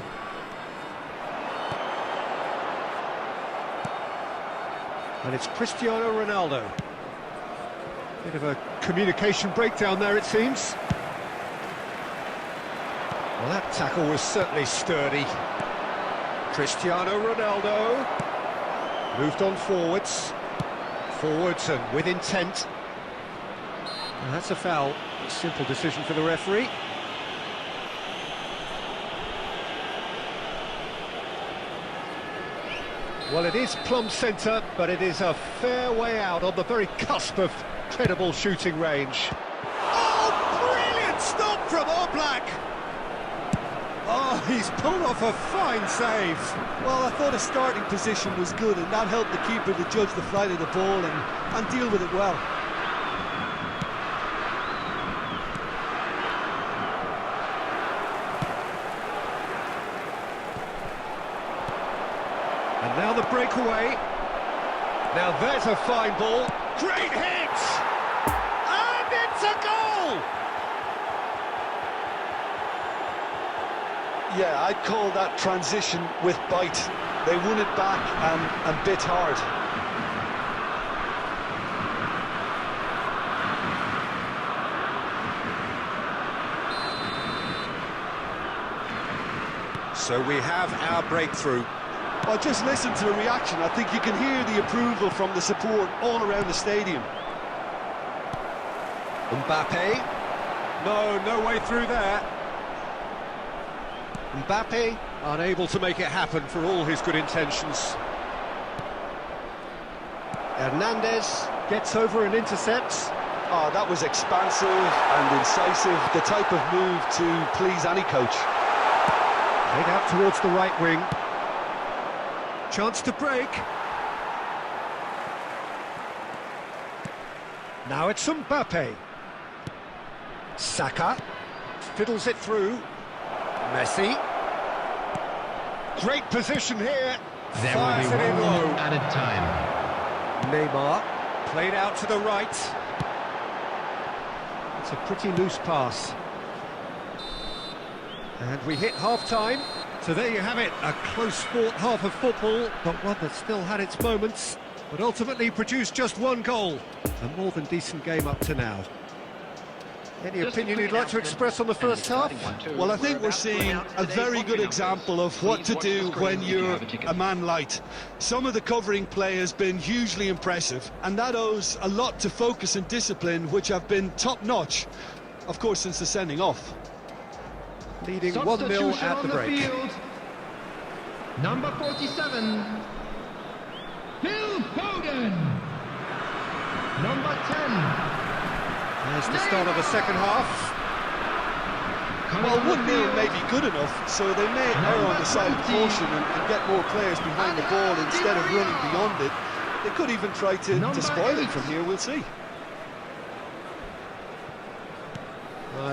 And it's Cristiano Ronaldo. Bit of a communication breakdown there, it seems. Well, that tackle was certainly sturdy. Cristiano Ronaldo moved on forwards. Forwards and with intent. And that's a foul. A simple decision for the referee. Well, it is plumb centre, but it is a fair way out on the very cusp of credible shooting range. Oh, brilliant stop from Oblak! Oh, he's pulled off a fine save. Well, I thought his starting position was good, and that helped the keeper to judge the flight of the ball and deal with it well. And now the breakaway. Now there's a fine ball. Great hit! And it's a goal! Yeah, I'd call that transition with bite. They won it back and bit hard. So we have our breakthrough. Well, just listen to the reaction. I think you can hear the approval from the support all around the stadium. Mbappe. No way through there. Mbappe unable to make it happen for all his good intentions. Hernandez gets over and intercepts. Oh, that was expansive and incisive, the type of move to please any coach. Played out towards the right wing. Chance to break. Now it's Mbappe. Saka fiddles it through. Messi. Great position here. There Fires will be it in 1 low. minute added time. Neymar played out to the right. It's a pretty loose pass. And we hit half-time. So there you have it, a close-fought half of football, but one that still had its moments, but ultimately produced just one goal. A more than decent game up to now. Any opinion you'd like to express on the first half? Well, I think we're seeing a very good example of what to do when you're a man light. Some of the covering play has been hugely impressive, and that owes a lot to focus and discipline, which have been top-notch, of course, since the sending off. Leading 1-0 Substitution at on the break. field. Number 47, Phil Foden. Number 10. There's the start of the second half. Coming Well, on the 1-0 field. may be good enough, so they may err on the side of caution and get more players behind the ball instead of running beyond it. They could even try to spoil it from here, we'll see.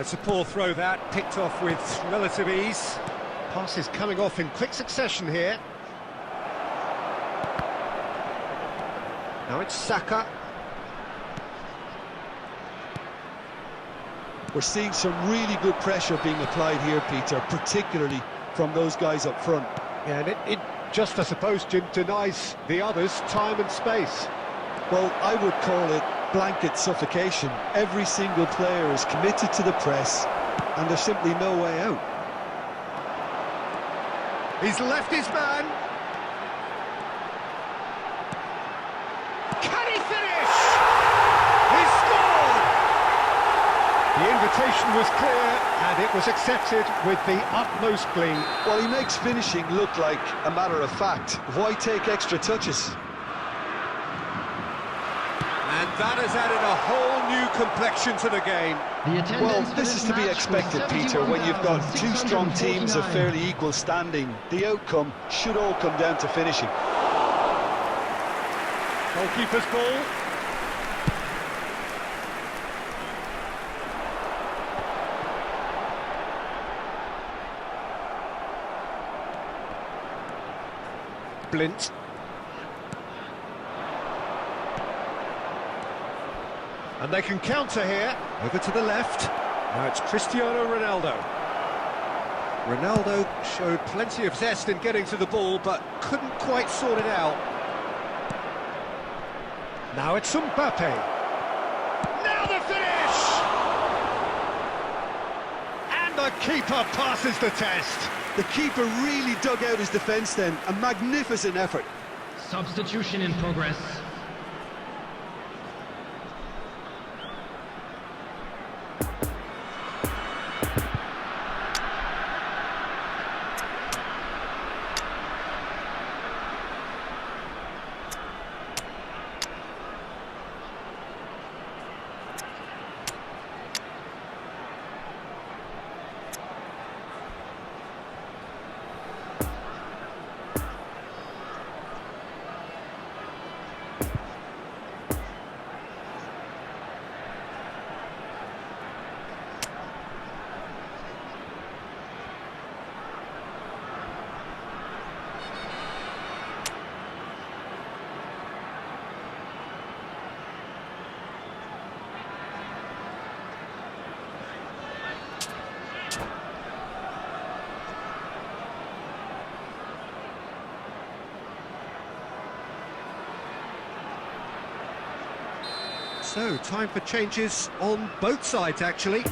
It's a poor throw that, picked off with relative ease. Passes coming off in quick succession here. Now it's Saka. We're seeing some really good pressure being applied here, Peter, particularly from those guys up front. Yeah, and it just, I suppose, denies the others time and space. Well, I would call it blanket suffocation. Every single player is committed to the press, and there's simply no way out. He's left his man. Can he finish? He scored! The invitation was clear, and it was accepted with the utmost glee. Well, he makes finishing look like a matter of fact. Why take extra touches? And that has added a whole new complexion to the game. The attendance Well, for this is to be match was expected, Peter, when you've got two strong teams of 71,649. fairly equal standing. The outcome should all come down to finishing. Goalkeeper's ball. Blint. And they can counter here. Over to the left. Now it's Cristiano Ronaldo. Ronaldo showed plenty of zest in getting to the ball, but couldn't quite sort it out. Now it's Mbappe. Now the finish! And the keeper passes the test. The keeper really dug out his defence then. A magnificent effort. Substitution in progress. So, time for changes on both sides, actually.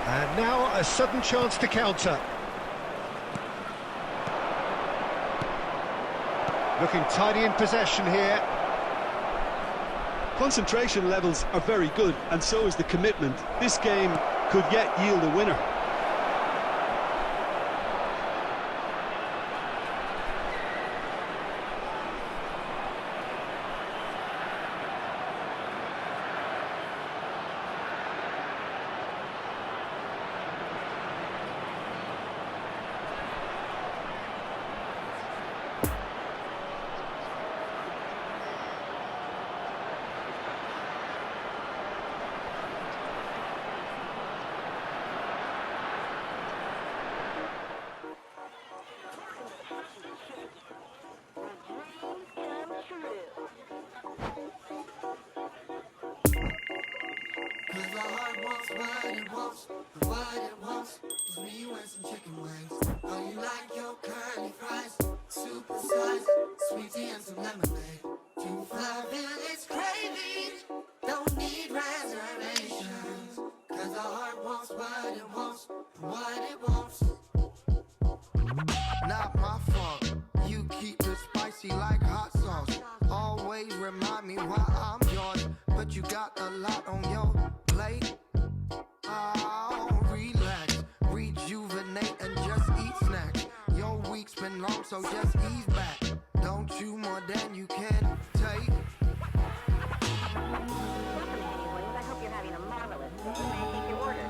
And now a sudden chance to counter. Looking tidy in possession here. Concentration levels are very good, and so is the commitment. This game could yet yield a winner. Cause my heart wants what it wants, and what it wants is me and some chicken wings. Oh, you like your curly fries, super size, sweet tea and some lemonade. 2-5 it's crazy, don't need reservations. Cause our heart wants what it wants, and what it wants. Not my fault, you keep it spicy like hot sauce. Always remind me why I'm yours, but you got a lot on your plate. Oh, relax, rejuvenate and just eat snacks. Your week's been long, so just ease back. Don't chew more than you can take. I hope you're having a marvelous day. May I take your order?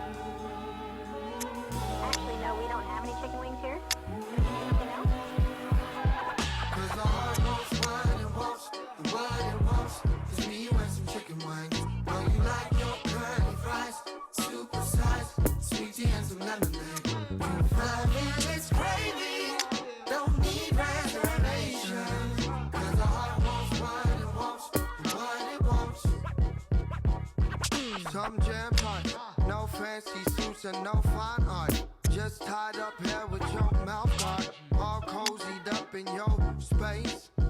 Actually, no, we don't have any chicken wings here. Anything else? Cause our heart wants what it wants, and what it wants is me and some chicken wings. Oh, you like your curly fries, super size, sweet tea and some lemonade. 2-5 it's crazy, don't need reservations. Cause our heart wants what it wants, and what it wants. Some jam part, no fancy suits and no fine art. Just tied up here with your mouth guard, all cozied up in your space. How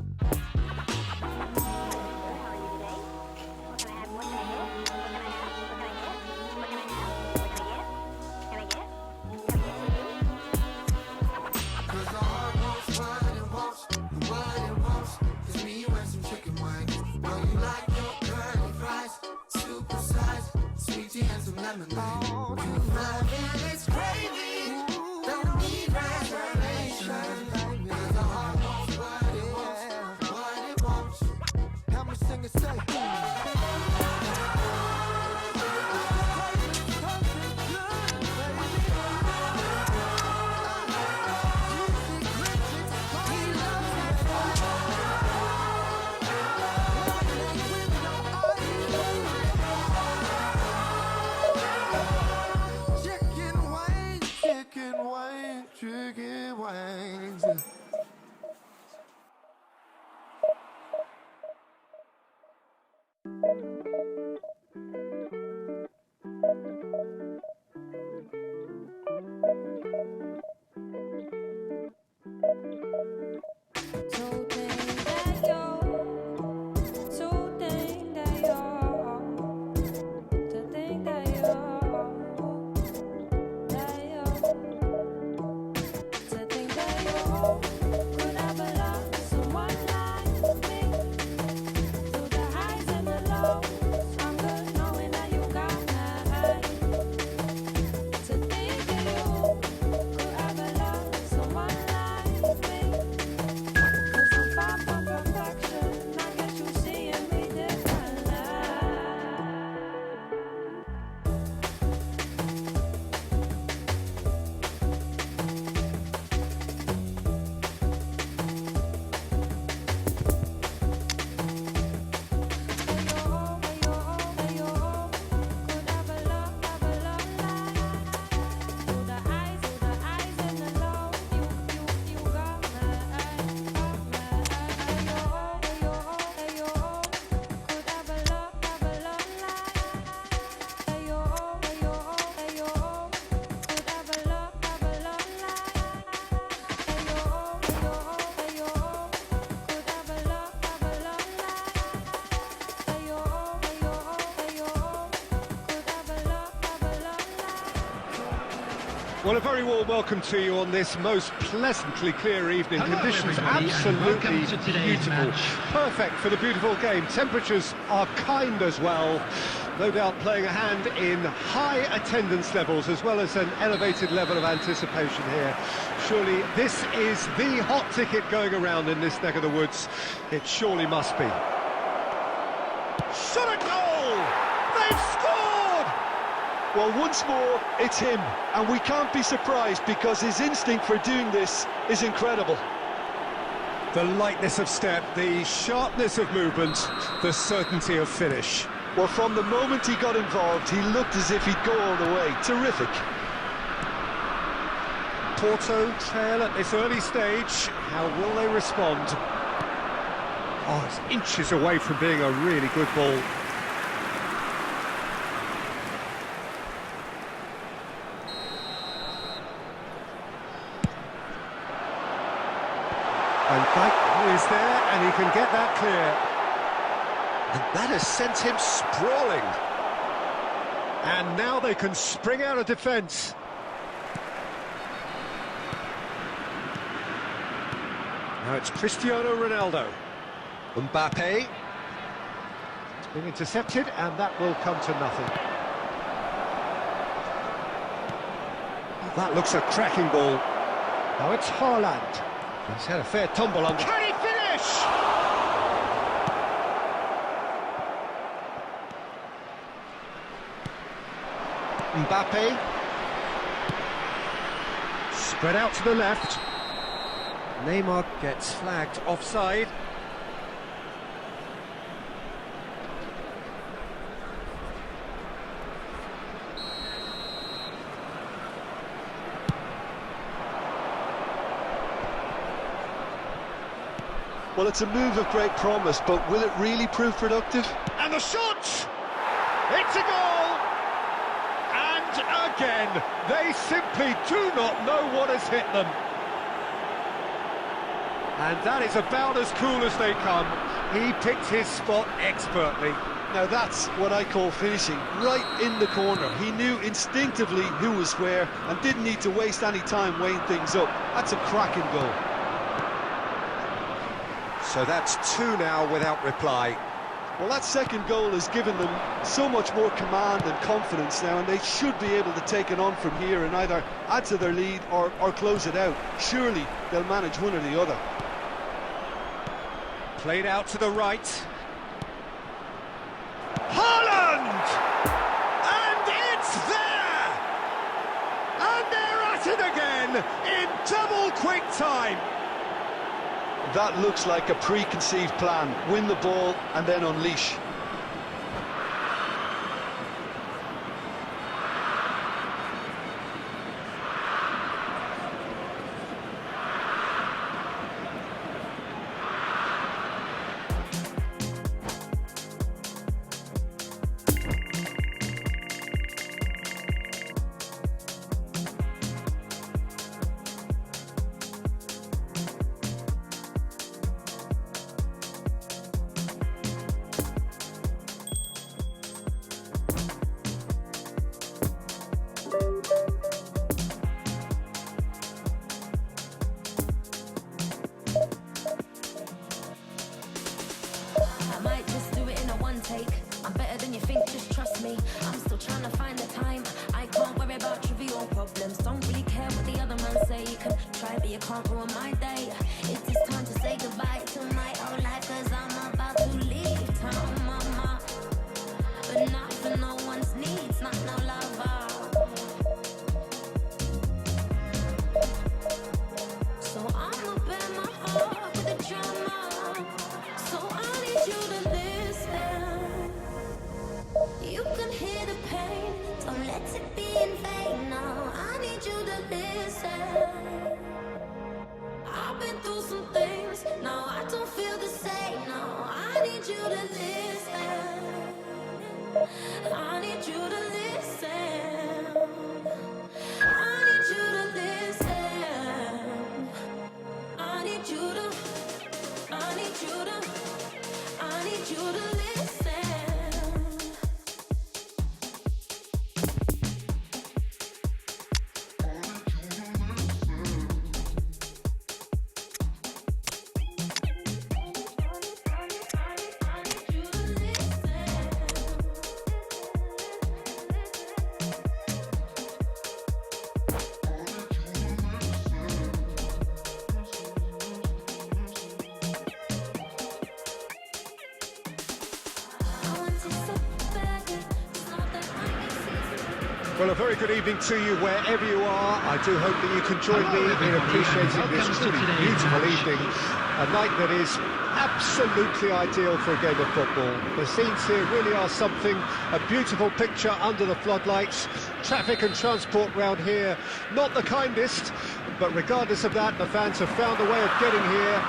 are you today? What can I have? What can I get? What can I have? What can I get? What can I have? What can I get? Can I get? Can I get? Cause our heart wants what it wants, and what it wants is me and some chicken wings. Oh, you like your curly fries, super size, sweet tea and some lemonade. 2-5 it's crazy, don't need reservations. Cause our heart wants what it wants, Well, a very warm welcome to you on this most pleasantly clear evening. Hello, Conditions everybody, and absolutely welcome to today's beautiful. match. Perfect for the beautiful game. Temperatures are kind as well. No doubt playing a hand in high attendance levels as well as an elevated level of anticipation here. Surely this is the hot ticket going around in this neck of the woods. It surely must be. Shot at goal! They've scored! Well, once more, it's him, and we can't be surprised because his instinct for doing this is incredible. The lightness of step, the sharpness of movement, the certainty of finish. Well, from the moment he got involved, he looked as if he'd go all the way. Terrific. Porto trail at this early stage. How will they respond? Oh, it's inches away from being a really good ball. And Dyke is there, and he can get that clear. And that has sent him sprawling. And now they can spring out of defence. Now it's Cristiano Ronaldo. Mbappe. It's been intercepted, and that will come to nothing. That looks a cracking ball. Now it's Haaland. He's had a fair tumble on. Can he finish? Mbappe. Spread out to the left. Neymar gets flagged offside. Well, it's a move of great promise, but will it really prove productive? And the shot! It's a goal! And again, they simply do not know what has hit them. And that is about as cool as they come. He picked his spot expertly. Now that's what I call finishing, right in the corner. He knew instinctively who was where and didn't need to waste any time weighing things up. That's a cracking goal. So that's two now without reply. Well, that second goal has given them so much more command and confidence now, and they should be able to take it on from here and either add to their lead or close it out. Surely they'll manage one or the other. Played out to the right. Haaland! And it's there! And they're at it again in double quick time. That looks like a preconceived plan. Win the ball and then unleash. I might just do it in a one take. I'm better than you think, just trust me. I'm still trying to find the time. I can't worry about trivial problems. Don't really care what the other man say. You can try, but you can't ruin my day. It is time to say goodbye to my old life, cause I'm about to leave town, mama. But not for no one's needs, not no lover. So I'ma bear my heart with the drama. So I need you to listen. You can hear the pain, don't let it be in vain. No, I need you to listen. I've been through Well, a very good evening to you wherever you are. I do hope that you can join me in appreciating this truly beautiful evening. A night that is absolutely ideal for a game of football. The scenes here really are something, a beautiful picture under the floodlights. Traffic and transport round here, not the kindest, but regardless of that, the fans have found a way of getting here.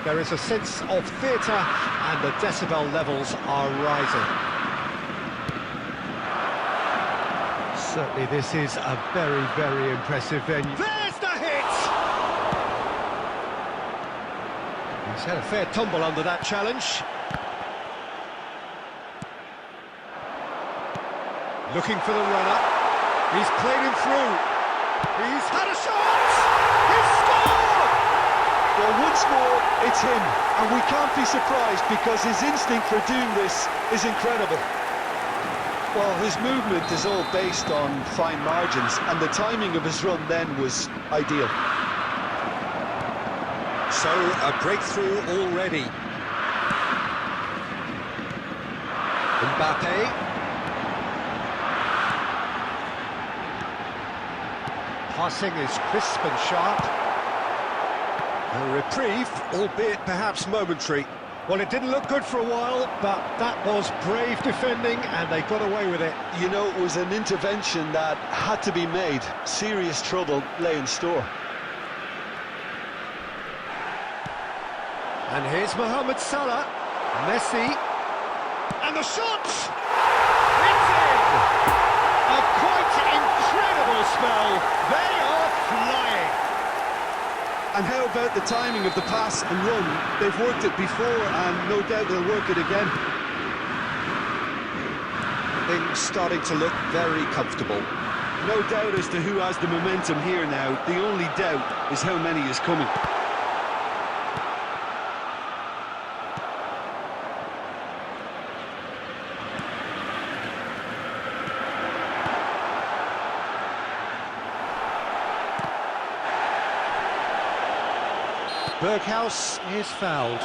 There is a sense of theatre and the decibel levels are rising. Certainly this is a very, very impressive venue. There's the hit! He's had a fair tumble under that challenge. Looking for the runner. He's played him through. He's had a shot! He's scored! Well, once more, it's him. And we can't be surprised because his instinct for doing this is incredible. Well, his movement is all based on fine margins, and the timing of his run then was ideal. So, a breakthrough already. Mbappe. Passing is crisp and sharp. A reprieve, albeit perhaps momentary. Well, it didn't look good for a while, but that was brave defending, and they got away with it. You know, it was an intervention that had to be made. Serious trouble lay in store. And here's Mohamed Salah, Messi, and the shot! It's in! A quite incredible spell. They are flying. And how about the timing of the pass and run? They've worked it before, and no doubt they'll work it again. Things starting to look very comfortable. No doubt as to who has the momentum here now. The only doubt is how many is coming. Berghaus is fouled.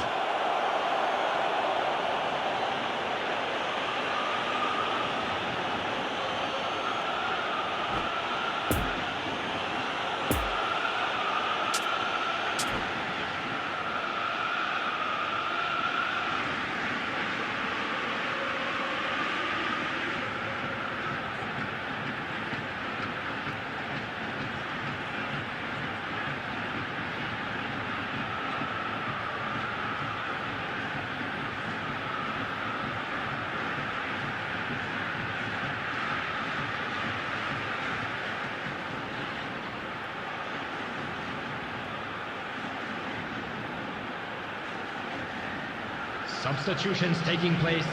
Substitutions taking place.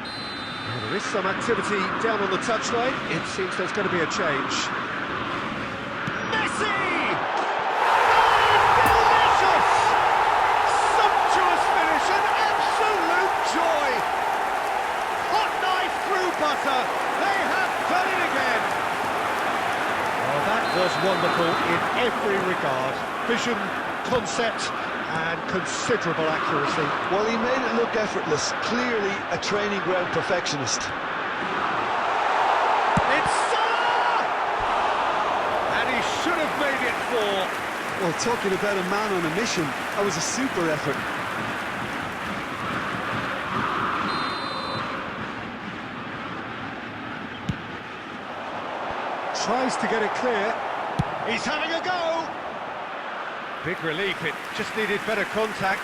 Well, there is some activity down on the touchline. It seems there's going to be a change. Messi! Delicious! Sumptuous finish, an absolute joy! Hot knife through butter. They have done it again. Oh, that was wonderful in every regard. Vision, concept, and considerable accuracy. Well, he made it look effortless. Clearly a training ground perfectionist. It's Salah! And he should have made it 4. Well, talking about a man on a mission, that was a super effort. Tries to get it clear. He's having a go! Big relief, it just needed better contact.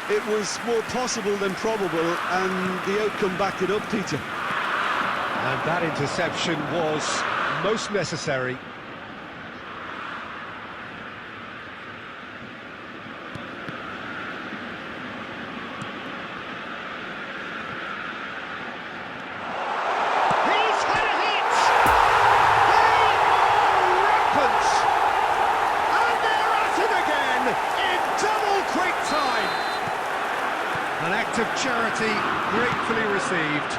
It was more possible than probable, and the outcome backed it up, Peter. And that interception was most necessary. He's had a hit! They are rampant! And they're at it again in double quick time. An act of charity gratefully received.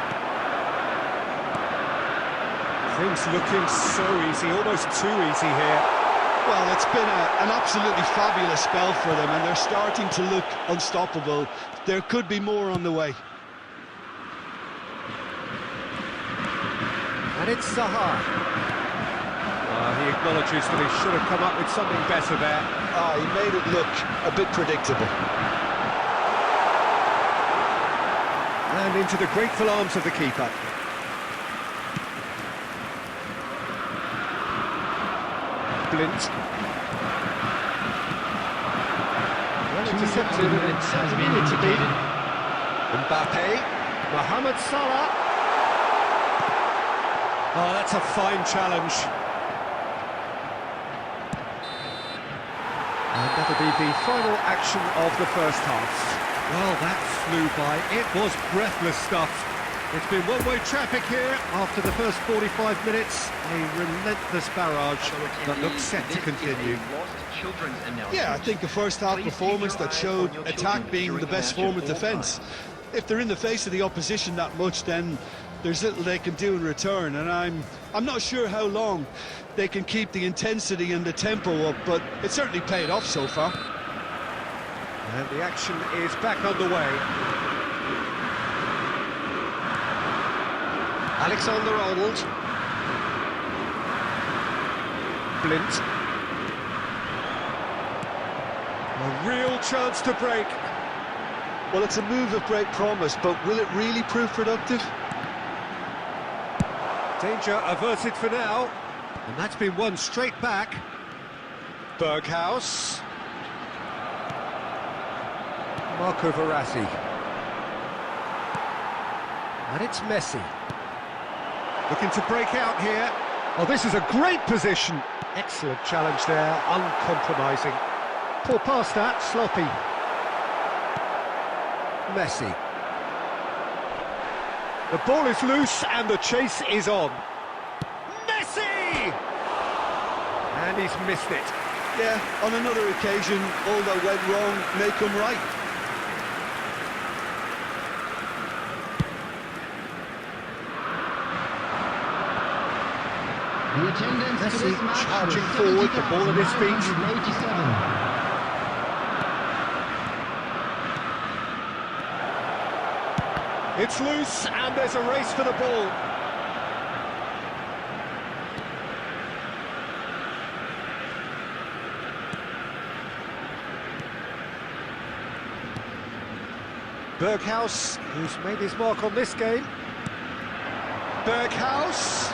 Things looking so easy, almost too easy here. Well, it's been an absolutely fabulous spell for them, and they're starting to look unstoppable. There could be more on the way. And it's Zaha. He acknowledges that he should have come up with something better there. He made it look a bit predictable. And into the grateful arms of the keeper. Blint. Well intercepted, and it has needed to be. Mbappe. Mohamed Salah. Oh, that's a fine challenge. And that'll be the final action of the first half. Well, that flew by. It was breathless stuff. It's been one-way traffic here after the first 45 minutes. A relentless barrage that looks set to continue. Yeah, I think a first-half performance that showed attack being the best form of defence. If they're in the face of the opposition that much, then there's little they can do in return, and I'm not sure how long they can keep the intensity and the tempo up, but it certainly paid off so far. And the action is back underway. Alexander-Arnold. Blint. A real chance to break. Well, it's a move of great promise, but will it really prove productive? Danger averted for now. And that's been won straight back. Berghaus. Marco Verratti. And it's Messi. Looking to break out here. Oh, this is a great position. Excellent challenge there, uncompromising. Poor pass that, sloppy. Messi. The ball is loose and the chase is on. Messi! And he's missed it. Yeah, on another occasion, all that went wrong may come right. The attendance to Messi this match charging was forward, the ball at his feet. 70,987. It's loose and there's a race for the ball. Berghaus, who's made his mark on this game. Berghaus.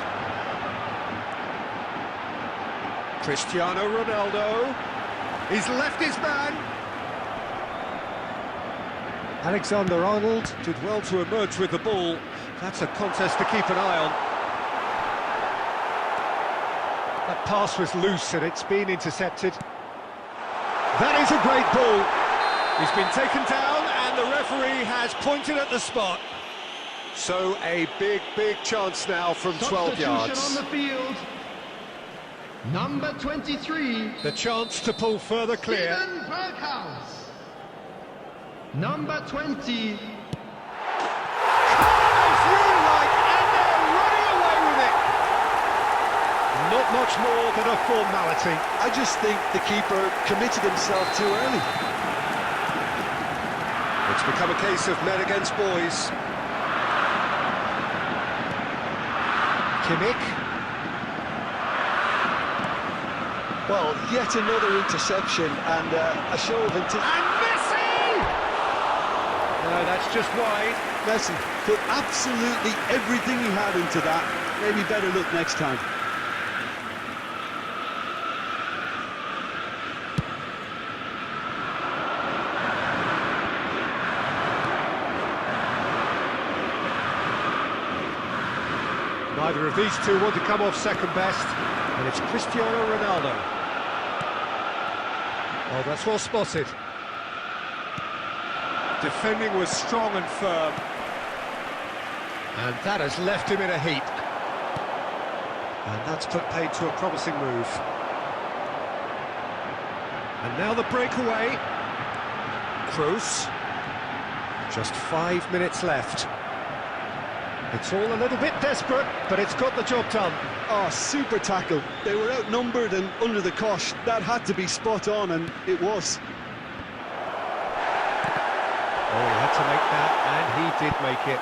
Cristiano Ronaldo. He's left his man. Alexander-Arnold did well to emerge with the ball. That's a contest to keep an eye on. That pass was loose and it's been intercepted. That is a great ball. He's been taken down and the referee has pointed at the spot. So a big chance now from 12 yards. Substitution on the field. Number 23. The chance to pull further clear. Steven Berghaus. Number 20. Through like, and they're running away with it. Not much more than a formality. I just think the keeper committed himself too early. It's become a case of men against boys. Kimmich. Well, yet another interception and a show of intent. And Messi! No, that's just wide. Messi put absolutely everything he had into that. Maybe better look next time. Neither of these two want to come off second best, and it's Cristiano Ronaldo. Oh, that's well spotted. Defending was strong and firm, and that has left him in a heap. And that's put paid to a promising move. And now the breakaway. Kroos. Just 5 minutes left. It's all a little bit desperate, but it's got the job done. Oh, super tackle. They were outnumbered and under the cosh. That had to be spot on, and it was. Oh, he had to make that, and he did make it.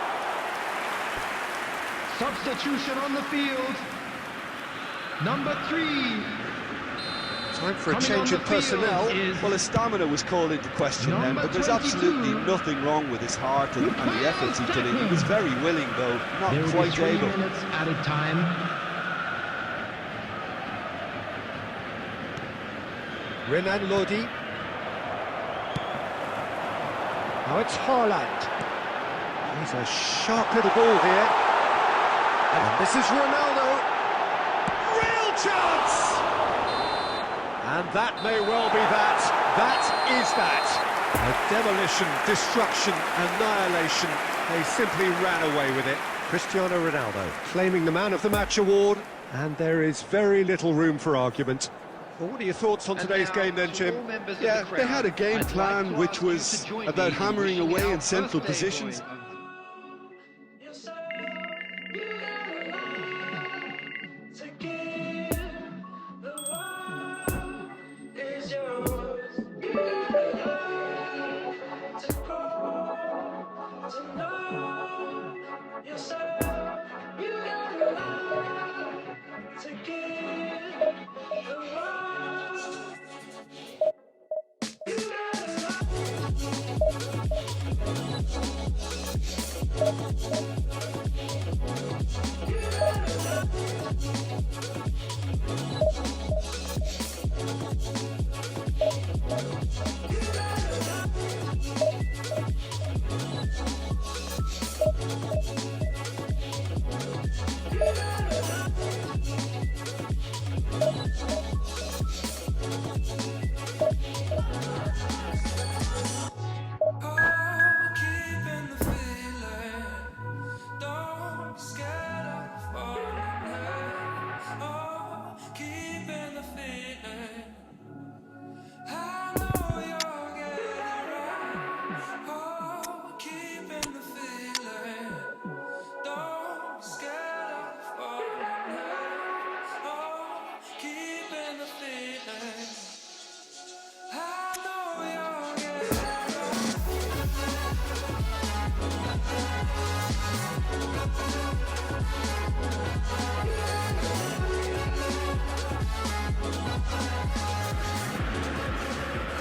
Substitution on the field. Number 3. Time for a Coming change on in the field personnel. is Well, his stamina was called into question then, number but there's 22. absolutely nothing wrong with his heart and the efforts he put in. He was very willing, though, not There will be quite 3 able. minutes added time. Renan Lodi. Now it's Haaland. He's a sharp little ball here. And this is Ronaldo. Real chance! And that may well be that. That is that. A demolition, destruction, annihilation. They simply ran away with it. Cristiano Ronaldo claiming the Man of the Match award. And there is very little room for argument. Well, what are your thoughts on today's game then, Jim? Yeah, they had a game plan which was about hammering away in central positions.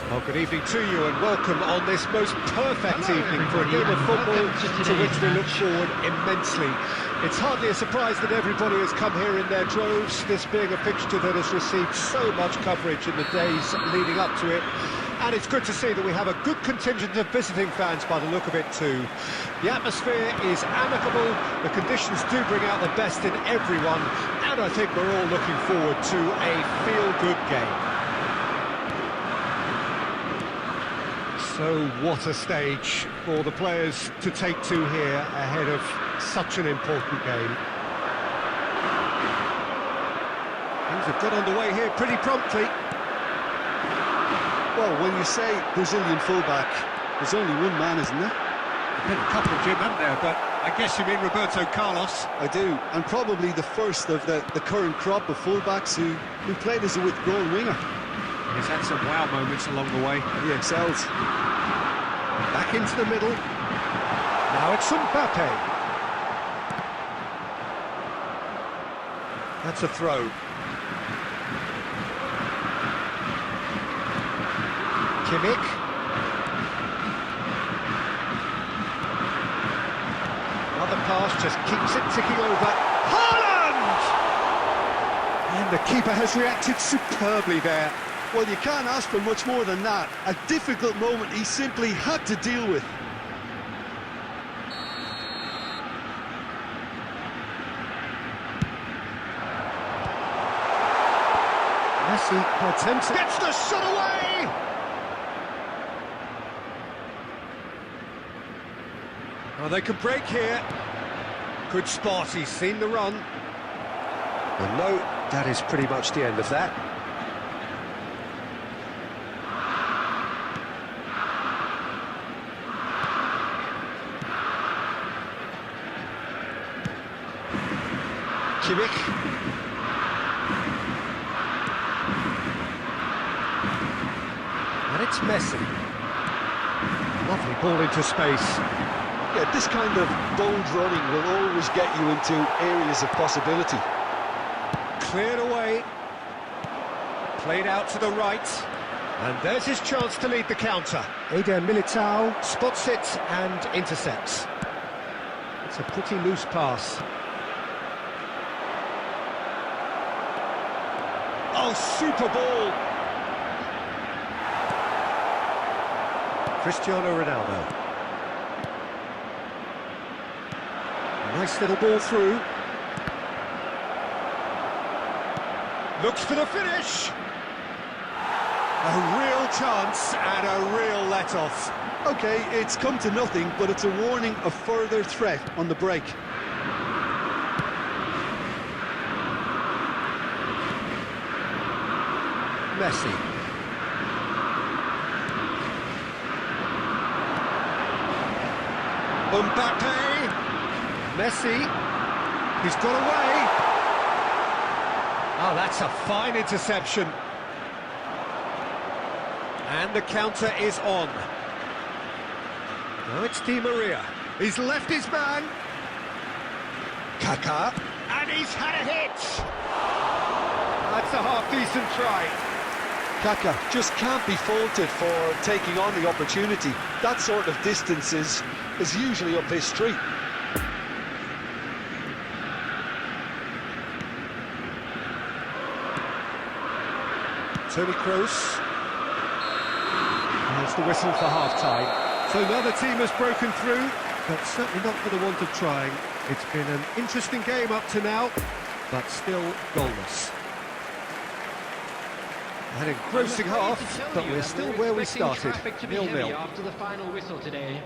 Well, good evening to you and welcome on this most perfect evening for a game of football to which we look forward immensely. It's hardly a surprise that everybody has come here in their droves, this being a fixture that has received so much coverage in the days leading up to it. And it's good to see that we have a good contingent of visiting fans by the look of it too. The atmosphere is amicable, the conditions do bring out the best in everyone, and I think we're all looking forward to a feel-good game. So what a stage for the players to take to here ahead of such an important game. Things have got underway here pretty promptly. Well, when you say Brazilian fullback, there's only one man, isn't there? There's been a couple, Jim, haven't there? But I guess you mean Roberto Carlos. I do, and probably the first of the current crop of fullbacks who played as a withdrawn winger. He's had some wow moments along the way. He excels. Back into the middle. Now it's Mbappe. That's a throw. Kimmich. Another pass just keeps it ticking over. Haaland! And the keeper has reacted superbly there. Well, you can't ask for much more than that. A difficult moment he simply had to deal with. Messi attempts, gets the shot away! Oh, they could break here. Good spot, he's seen the run. And no, that is pretty much the end of that. Kimmich. And it's Messi. Lovely ball into space. Yeah, this kind of bold running will always get you into areas of possibility. Cleared away. Played out to the right. And there's his chance to lead the counter. Eder Militao spots it and intercepts. It's a pretty loose pass. Oh, super ball! Cristiano Ronaldo. Nice little ball through. Looks for the finish! A real chance and a real let-off. Okay, it's come to nothing, but it's a warning of further threat on the break. Messi. Mbappe. Messi. He's got away. Oh, that's a fine interception. And the counter is on. Now it's Di Maria. He's left his man. Kaká. And he's had a hit. That's a half-decent try. Kaká just can't be faulted for taking on the opportunity. That sort of distance is usually up his street. Toni Kroos. There's the whistle for half-time. So another team has broken through, but certainly not for the want of trying. It's been an interesting game up to now, but still goalless. An engrossing half, but we're still where we started, 0-0. After the final whistle today.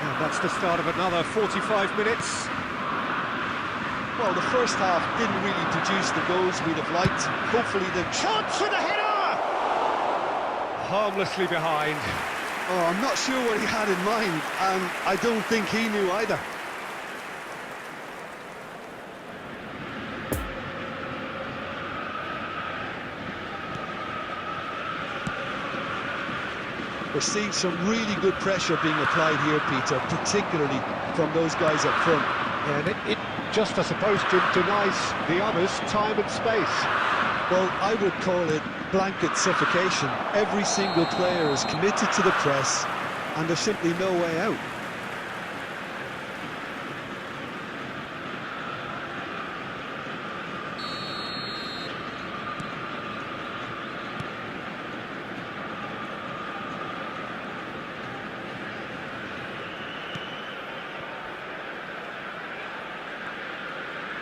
And that's the start of another 45 minutes. Well, the first half didn't really produce the goals we'd have liked. Hopefully the Chance for the header! Harmlessly behind. Oh, I'm not sure what he had in mind, and I don't think he knew either. We're seeing some really good pressure being applied here, Peter, particularly from those guys up front. And it just, I suppose, denies the others time and space. Well, I would call it blanket suffocation. Every single player is committed to the press, and there's simply no way out.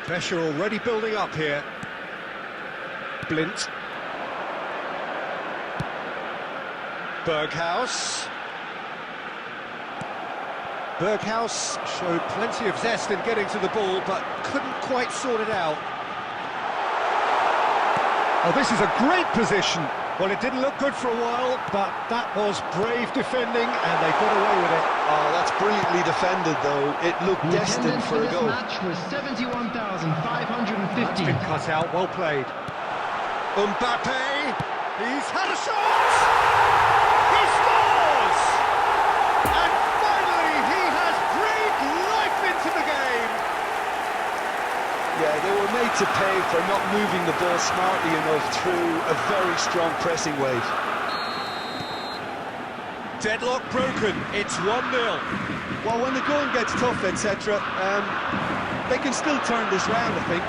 Pressure already building up here. Blint. Berghaus. Berghaus showed plenty of zest in getting to the ball, but couldn't quite sort it out. Oh, this is a great position. Well, it didn't look good for a while, but that was brave defending, and they got away with it. Oh, that's brilliantly defended, though. It looked The destined attendance for a this goal. match was 71,550. That's been cut out, well played. Mbappe, he's had a shot! He scores! And finally, he has breathed life into the game! Yeah, they were made to pay for not moving the ball smartly enough through a very strong pressing wave. Deadlock broken, it's 1-0. Well, when the going gets tough, etc., they can still turn this round, I think.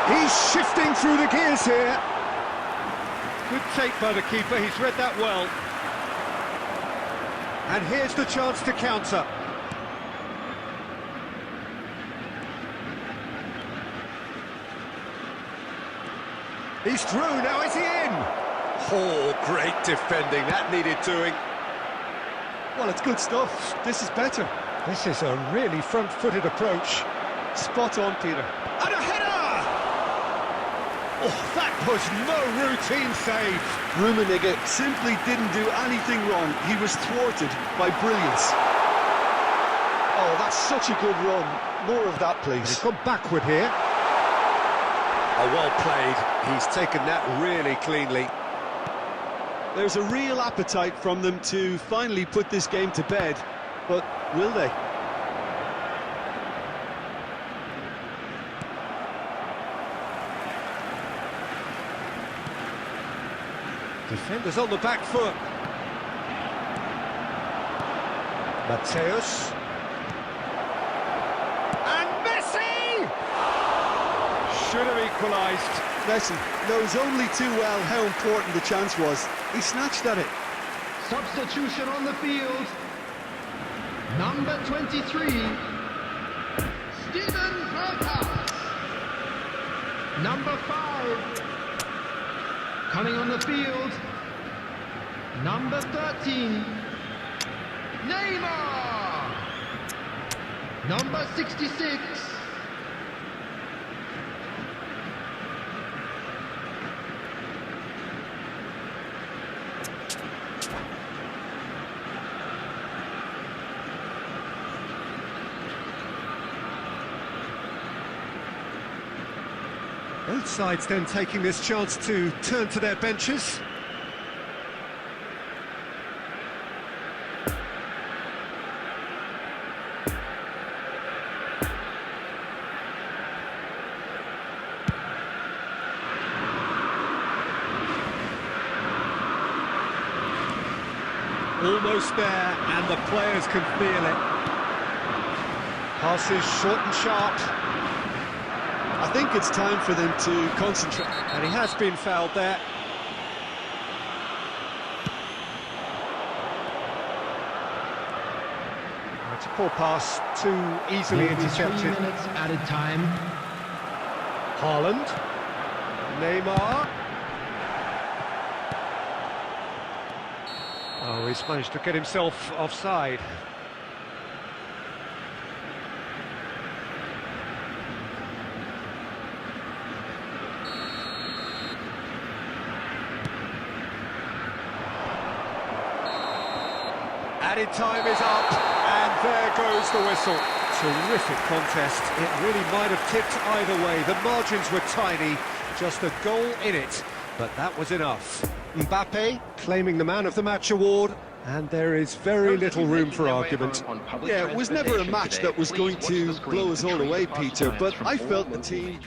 He's shifting through the gears here. Good take by the keeper, he's read that well. And here's the chance to counter. He's through, now is he in? Oh, great defending, that needed doing. Well, it's good stuff. This is better. This is a really front-footed approach. Spot on, Peter. And a header! Oh, that was no routine save. Rummenigge simply didn't do anything wrong. He was thwarted by brilliance. Oh, that's such a good run. More of that, please. He's gone backward here. Oh, well played. He's taken that really cleanly. There's a real appetite from them to finally put this game to bed, but will they? Defenders on the back foot. Mateus. And Messi! Should have equalised. Messi knows only too well how important the chance was. He snatched at it. Substitution on the field. Number 23, Steven Berghuis. Number 5, coming on the field. Number 13, Neymar. Number 66. Both sides then taking this chance to turn to their benches. Almost there, and the players can feel it. Passes short and sharp. I think it's time for them to concentrate. And he has been fouled there. It's a poor pass, too easily intercepted. 3 minutes added time. Haaland. Neymar. Oh, he's managed to get himself offside. Added time is up, and there goes the whistle. Terrific contest. It really might have tipped either way. The margins were tiny, just a goal in it, but that was enough. Mbappe claiming the Man of the Match award, and there is very little room for argument. Yeah, it was never a match that was going to blow us all away, Peter, but I felt the team...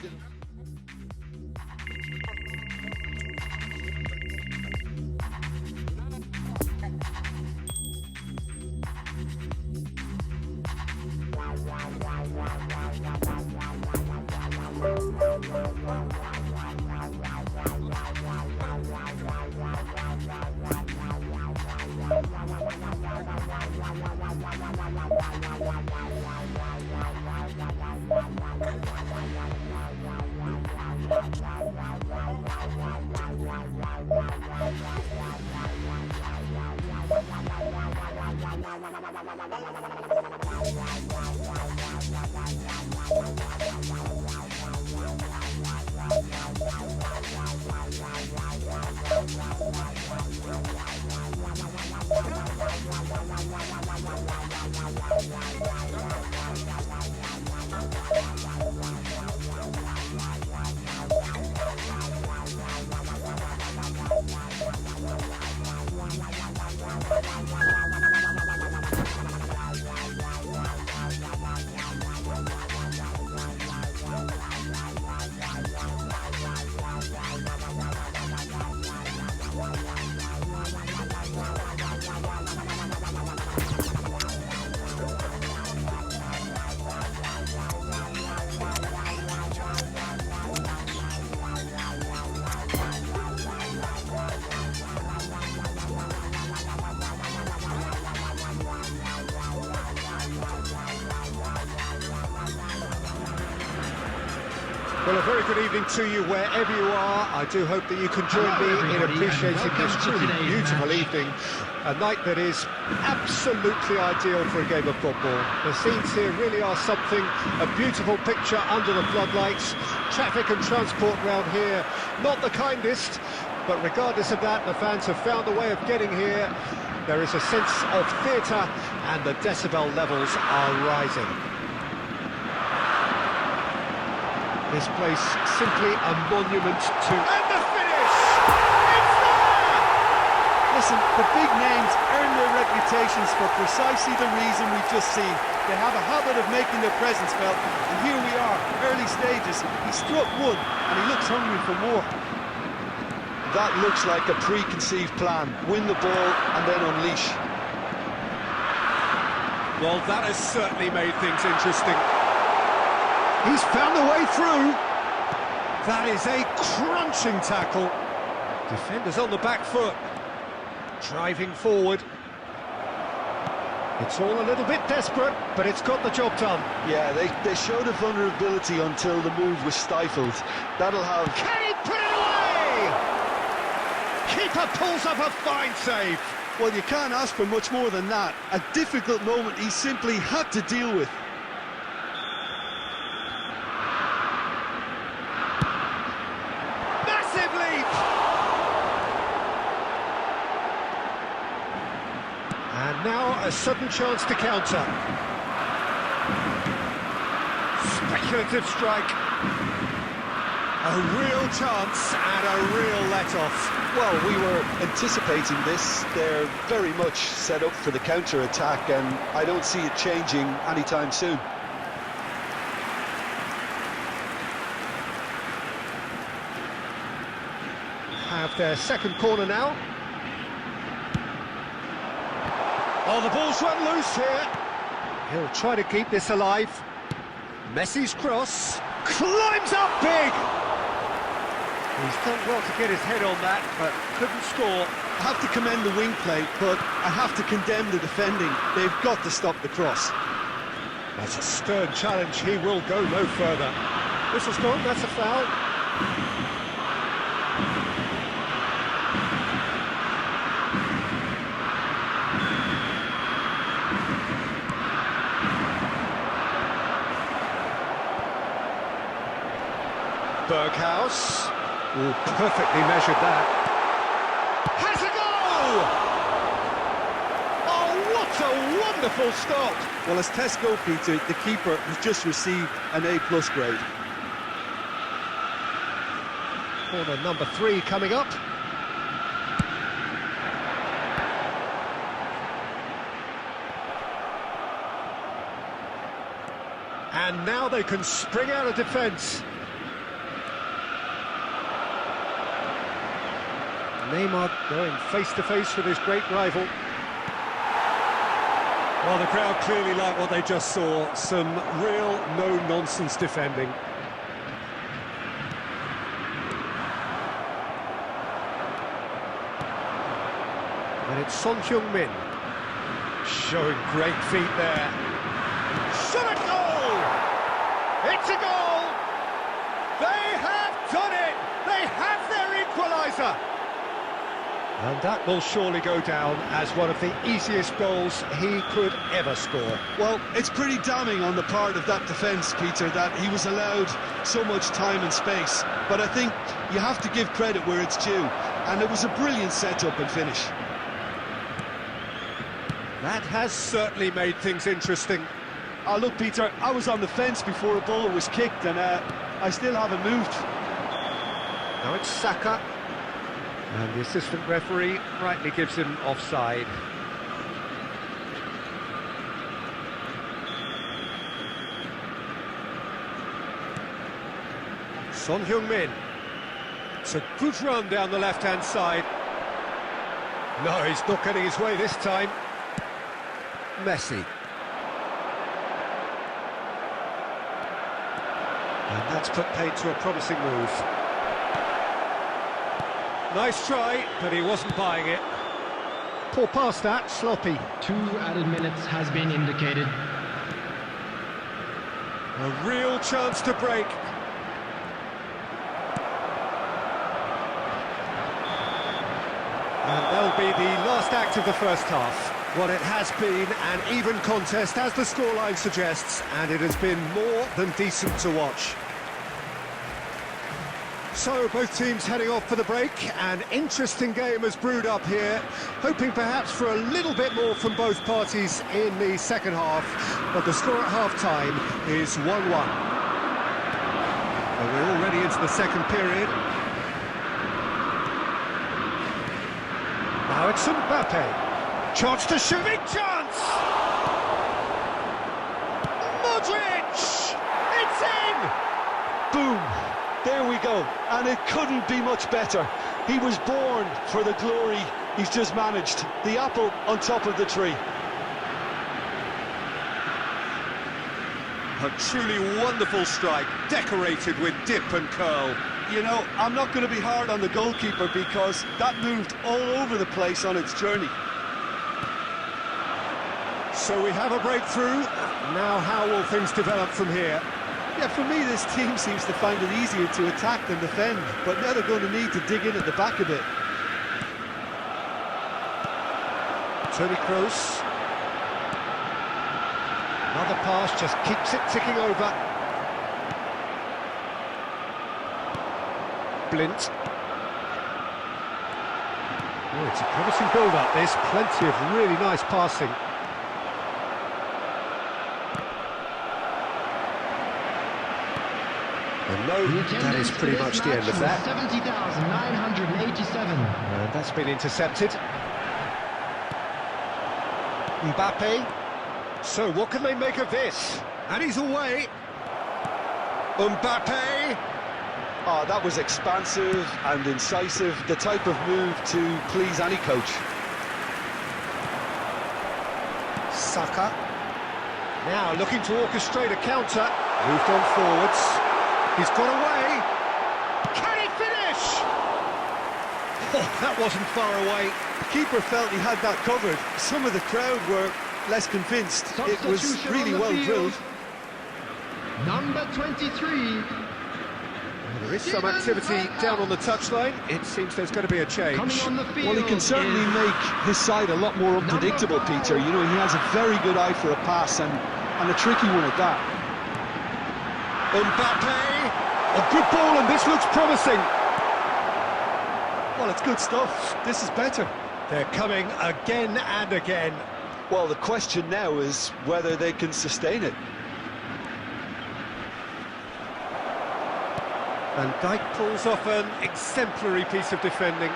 Well, a very good evening to you wherever you are. I do hope that you can join me in appreciating this truly beautiful evening. A night that is absolutely ideal for a game of football. The scenes here really are something, a beautiful picture under the floodlights. Traffic and transport round here, not the kindest, but regardless of that, the fans have found a way of getting here. There is a sense of theatre and the decibel levels are rising. This place simply a monument to... And the finish! It's there! listen, the big names earn their reputations for precisely the reason we've just seen. They have a habit of making their presence felt, and here we are, early stages. He struck one, and he looks hungry for more. That looks like a preconceived plan. Win the ball and then unleash. Well, that has certainly made things interesting. He's found a way through. That is a crunching tackle. Defenders on the back foot. Driving forward. It's all a little bit desperate, but it's got the job done. Yeah, they showed a vulnerability until the move was stifled. That'll have... Can he put it away? Keeper pulls up a fine save. Well, you can't ask for much more than that. A difficult moment he simply had to deal with. Massive leap! And now a sudden chance to counter. Speculative strike. A real chance and a real let-off. Well, we were anticipating this. They're very much set up for the counter-attack, and I don't see it changing anytime soon. Have their second corner now. Oh, the ball's run loose here. He'll try to keep this alive. Messi's cross. Climbs up big! He's done well to get his head on that, but couldn't score. I have to commend the wing play, but I have to condemn the defending. They've got to stop the cross. That's a stern challenge. He will go no further. Whistle's gone, that's a foul. Berghaus. Ooh, perfectly measured that. Has a goal! Oh, what a wonderful stop! Well, as tests go, Peter, the keeper has just received an A+ grade. Corner number 3 coming up. And now they can spring out of defence. Neymar going face-to-face with his great rival. Well, the crowd clearly like what they just saw. Some real no-nonsense defending. And it's Son Heung-min showing great feet there. Shot a goal! It's a goal! They have done it! They have their equaliser! And that will surely go down as one of the easiest goals he could ever score. Well, it's pretty damning on the part of that defence, Peter, that he was allowed so much time and space. But I think you have to give credit where it's due. And it was a brilliant set-up and finish. That has certainly made things interesting. Oh, look, Peter, I was on the fence before a ball was kicked, and I still haven't moved. Now it's Saka. And the assistant referee rightly gives him offside. Son Heung-min. It's a good run down the left-hand side. No, he's not getting his way this time. Messi. And that's put paid to a promising move. Nice try, but he wasn't buying it. Poor pass that, sloppy. 2 added minutes has been indicated. A real chance to break. And that'll be the last act of the first half. Well, it has been an even contest, as the scoreline suggests, and it has been more than decent to watch. So, both teams heading off for the break. An interesting game has brewed up here, hoping perhaps for a little bit more from both parties in the second half, but the score at half-time is 1-1. Well, we're already into the second period. Now Now it's Mbappe. Chance to shoot, big chance! Modric! It's in! Boom! There we go. And it couldn't be much better. He was born for the glory he's just managed. The apple on top of the tree. A truly wonderful strike, decorated with dip and curl. You know, I'm not going to be hard on the goalkeeper because that moved all over the place on its journey. So we have a breakthrough. Now how will things develop from here? Yeah, for me, this team seems to find it easier to attack than defend, but now they're going to need to dig in at the back a bit. Toni Kroos. Another pass, just keeps it ticking over. Blint. Oh, it's a promising build-up, this. Plenty of really nice passing. And no, that is pretty much the end of that. 70,987. And that's been intercepted. Mbappe. So what can they make of this? And he's away. Mbappe. Oh, that was expansive and incisive, the type of move to please any coach. Saka. Now looking to orchestrate a counter. Moved on forwards. He's got away. Can he finish? Oh, that wasn't far away. The keeper felt he had that covered. Some of the crowd were less convinced. It was Substitution really on the well field. drilled. Number 23. There is some activity down on the touchline. It seems there's going to be a change. Coming on the field. Well, he can certainly is make his side a lot more unpredictable, Number 5. Peter. You know, he has a very good eye for a pass and a tricky one at that. Mbappe. A good ball, and this looks promising. Well, it's good stuff. This is better. They're coming again and again. Well, the question now is whether they can sustain it. Van Dijk pulls off an exemplary piece of defending.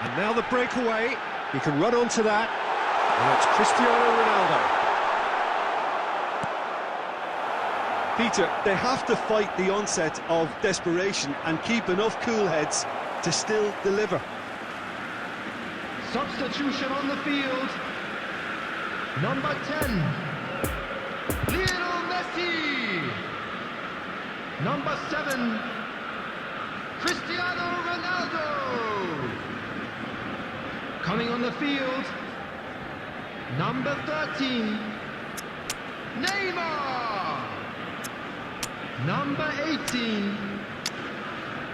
And now the breakaway. He can run onto that. And it's Cristiano Ronaldo. Peter, they have to fight the onset of desperation and keep enough cool heads to still deliver. Substitution on the field. Number 10. Lionel Messi. Number 7. Cristiano Ronaldo. Coming on the field. Number 13. Neymar. Number 18.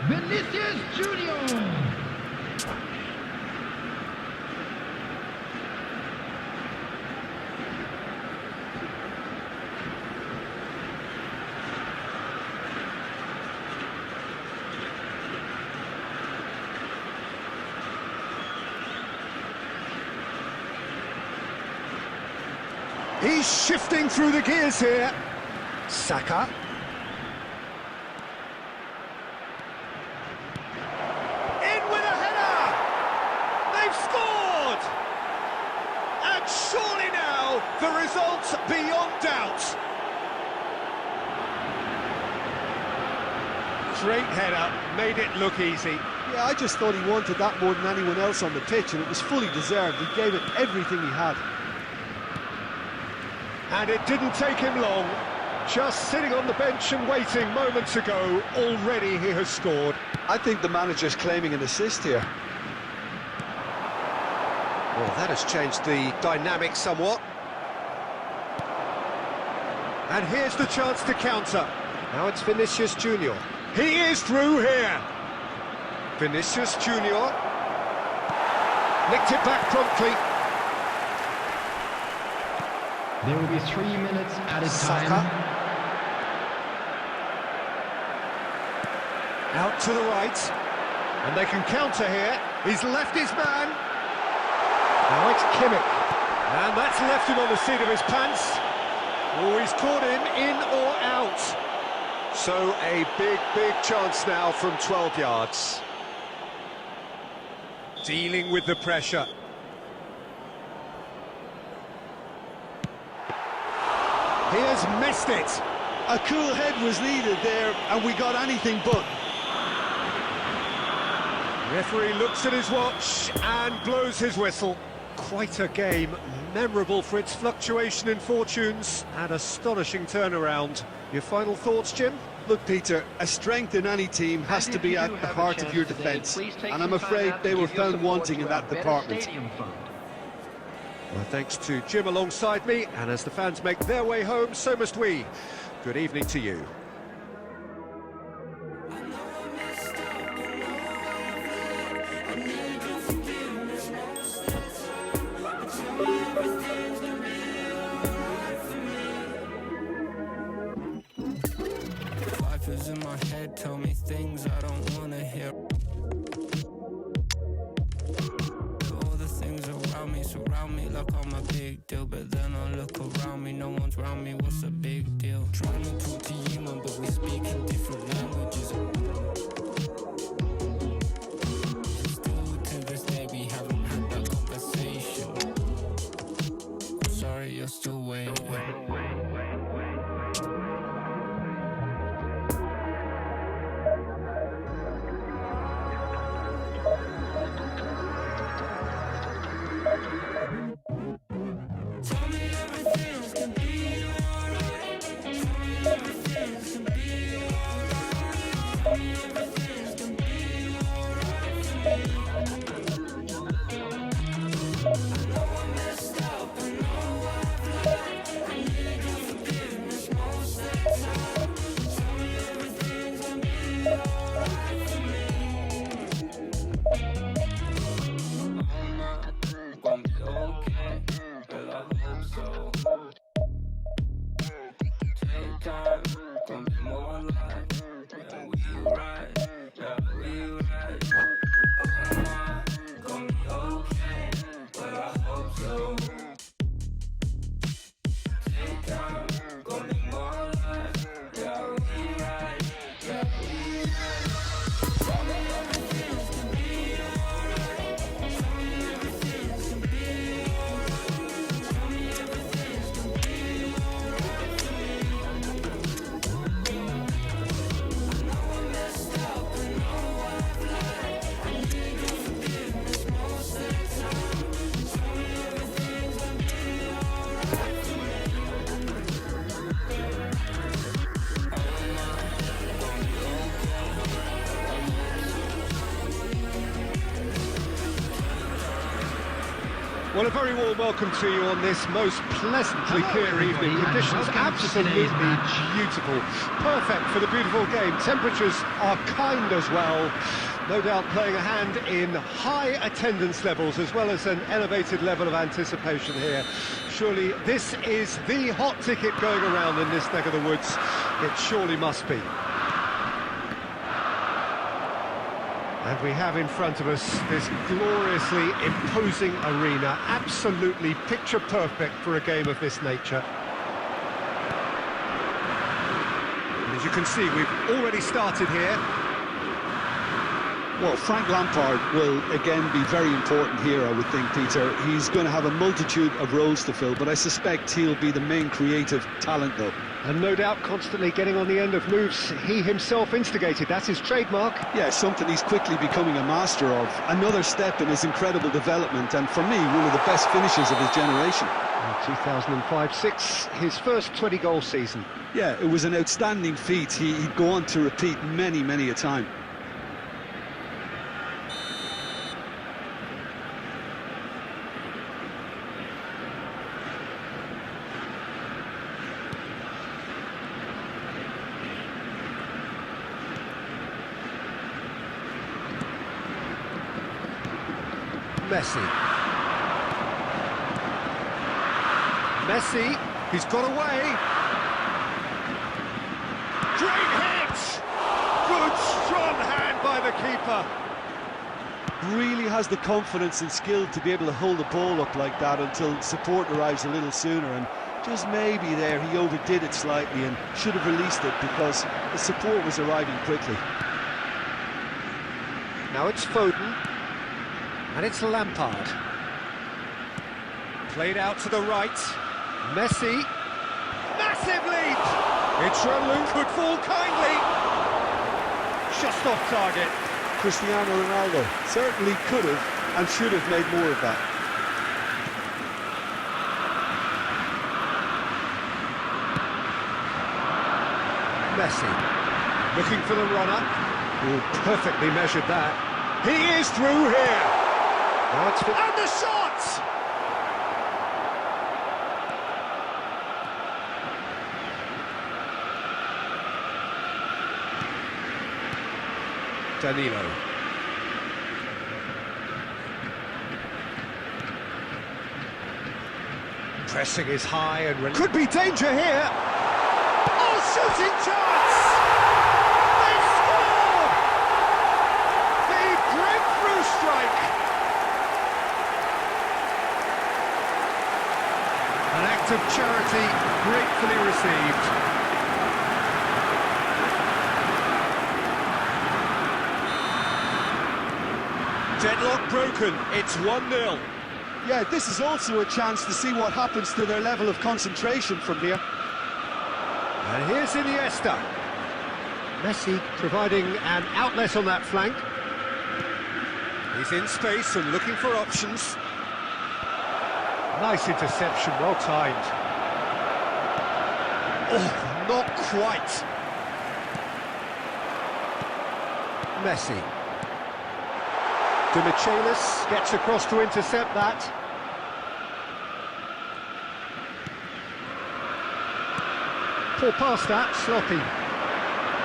Vinicius Junior. He's shifting through the gears here. Saka. In with a header! They've scored! And surely now, the result's beyond doubt. Great header, made it look easy. Yeah, I just thought he wanted that more than anyone else on the pitch, and it was fully deserved. He gave it everything he had. And it didn't take him long. Just sitting on the bench and waiting moments ago, already he has scored. I think the manager's claiming an assist here. Well, that has changed the dynamic somewhat. And here's the chance to counter. Now it's Vinicius Junior. He is through here. Vinicius Junior. Nicked it back promptly. There will be 3 minutes added Saka. time. Out to the right. And they can counter here. He's left his man. Now it's Kimmich. And that's left him on the seat of his pants. Oh, he's caught him in or out. So a big, big chance now from 12 yards. dealing with the pressure. He has missed it. A cool head was needed there, and we got anything but. Referee looks at his watch and blows his whistle. Quite a game, memorable for its fluctuation in fortunes and astonishing turnaround. Your final thoughts, Jim? Look, Peter, a strength in any team has to be at the heart of your defence, and I'm afraid they were found wanting in that department. Well, thanks to Jim alongside me, and as the fans make their way home, so must we. Good evening to you. Voices in my head tell me things I don't wanna hear. All the things around me surround me like I'm a big deal, but then I look around me, no one's around me. What's a big deal? Trying to talk to you, man, but we speak in different languages. Still to this day we haven't had that conversation. I'm sorry, you're still waiting. Well, a very warm welcome to you on this most pleasantly clear evening. Conditions absolutely beautiful. Perfect for the beautiful game. Temperatures are kind as well. No doubt playing a hand in high attendance levels as well as an elevated level of anticipation here. Surely this is the hot ticket going around in this neck of the woods. It surely must be. And we have in front of us this gloriously imposing arena, absolutely picture perfect for a game of this nature. And as you can see, we've already started here. Well, Frank Lampard will again be very important here, I would think, Peter. He's going to have a multitude of roles to fill, but I suspect he'll be the main creative talent, though. And no doubt constantly getting on the end of moves he himself instigated. That's his trademark. Yeah, something he's quickly becoming a master of. Another step in his incredible development, and for me, one of the best finishes of his generation. 2005-06, his first 20-goal season. Yeah, it was an outstanding feat. He'd go on to repeat many, many a time. Messi, he's got away. Great hit! Good, strong hand by the keeper. Really has the confidence and skill to be able to hold the ball up like that until support arrives a little sooner, and just maybe there he overdid it slightly and should have released it because the support was arriving quickly. Now it's Foden. And it's Lampard. Played out to the right. Messi. Massive lead! It's Romelu, could fall kindly. Just off target. Cristiano Ronaldo certainly could have and should have made more of that. Messi. Looking for the run-up. Oh, perfectly measured that. He is through here. Now it's and the shot! Danilo. Pressing is high and could be danger here. Oh, shooting chance! They score! The breakthrough strike. An act of charity gratefully received. Deadlock broken, it's 1-0. Yeah, this is also a chance to see what happens to their level of concentration from here. And here's Iniesta. Messi providing an outlet on that flank. He's in space and looking for options. Nice interception, well timed. Oh, not quite. Messi. De Michelis gets across to intercept that. Poor pass that, sloppy.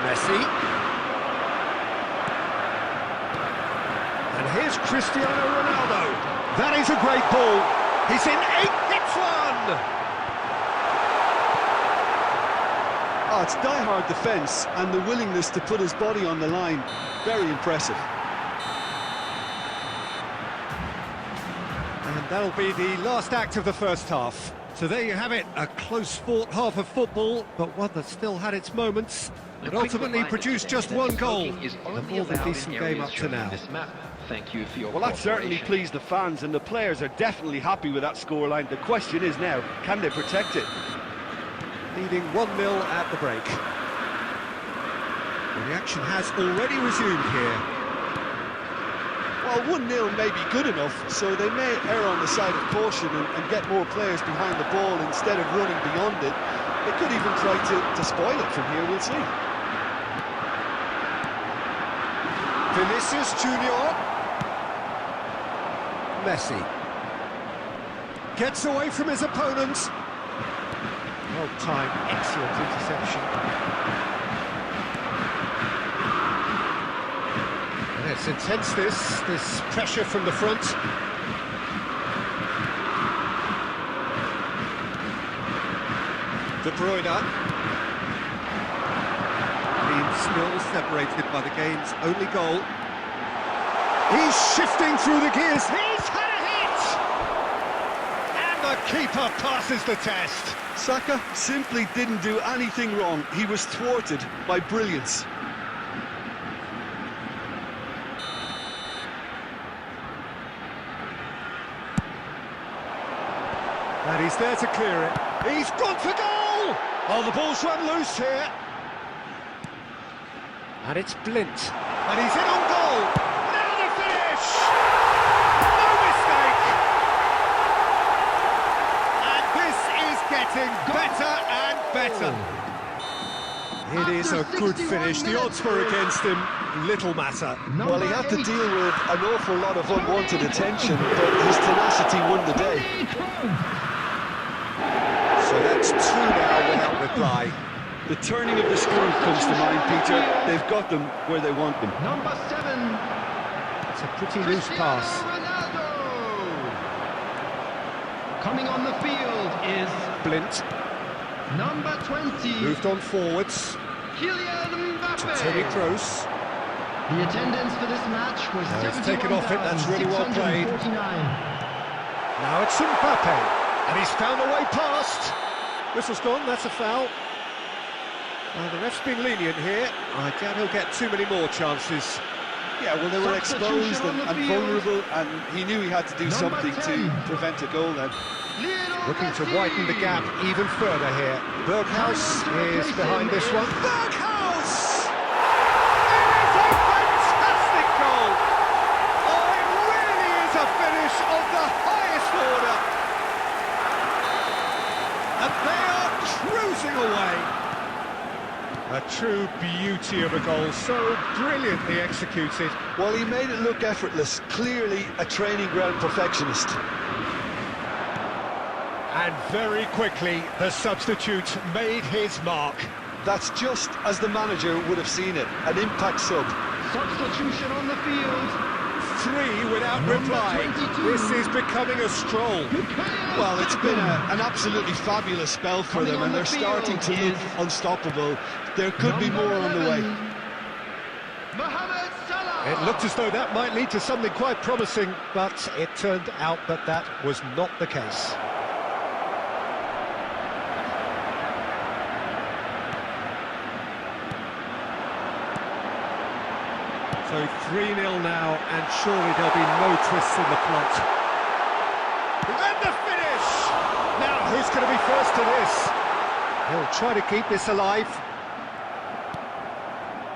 Messi. And here's Cristiano Ronaldo. That is a great ball. He's in 8, hits one! Oh, it's die-hard defence and the willingness to put his body on the line. Very impressive. And that'll be the last act of the first half. So there you have it, a close-fought half of football, but one that still had its moments, but ultimately produced just one goal. A more than decent game up to now. Thank you for your Well, that certainly pleased the fans, and the players are definitely happy with that scoreline. The question is now, can they protect it? Leading 1-0 at the break. Well, the action has already resumed here. Well, 1-0 may be good enough, so they may err on the side of caution and get more players behind the ball instead of running beyond it. They could even try to spoil it from here, we'll see. Vinicius Junior. Messi. Gets away from his opponent. Well timed, excellent interception. And it's intense, this pressure from the front. De Bruyne. Being still separated by the game's only goal. He's shifting through the gears. He's had a hit! And the keeper passes the test. Saka simply didn't do anything wrong. He was thwarted by brilliance. And he's there to clear it. He's gone for goal! Oh, the ball's run loose here. And it's Blint. And he's in on goal. Now the finish! No mistake! And this is getting better and better. It is a good finish. The odds were against him. Little matter. Well, he had to deal with an awful lot of unwanted attention, but his tenacity won the day. So that's 2 now without reply. The turning of the screw comes to mind, Peter. They've got them where they want them. Number 7. It's a pretty loose pass. Ronaldo. Coming on the field is Blint number 20. moved on forwards Kylian to Mbappe. Toni Kroos. The attendance for this match was Now it's taken off it, that's really well played. 71,649. Now it's Mbappe, and he's found a way past. Whistle's gone, that's a foul. The ref's been lenient here. I doubt he'll get too many more chances. Yeah, well, they were exposed and vulnerable, and he knew he had to do something to prevent a goal then. Looking to widen the gap even further here. Berghaus is behind this one. Berghaus! It is a fantastic goal! Oh, it really is a finish of the highest order! And they are cruising away. A true beauty of a goal, so brilliantly executed. Well, he made it look effortless, clearly a training ground perfectionist. And very quickly, the substitute made his mark. That's just as the manager would have seen it, an impact sub. Substitution on the field. 3 without reply. This is becoming a stroll. Well, it's been an absolutely fabulous spell for them, and they're starting to look unstoppable. There could be more on the way. Mohamed Salah. It looked as though that might lead to something quite promising, but it turned out that that was not the case. So 3-0 now, and surely there'll be no twists in the plot. And the finish! Now, who's going to be first to this? He'll try to keep this alive.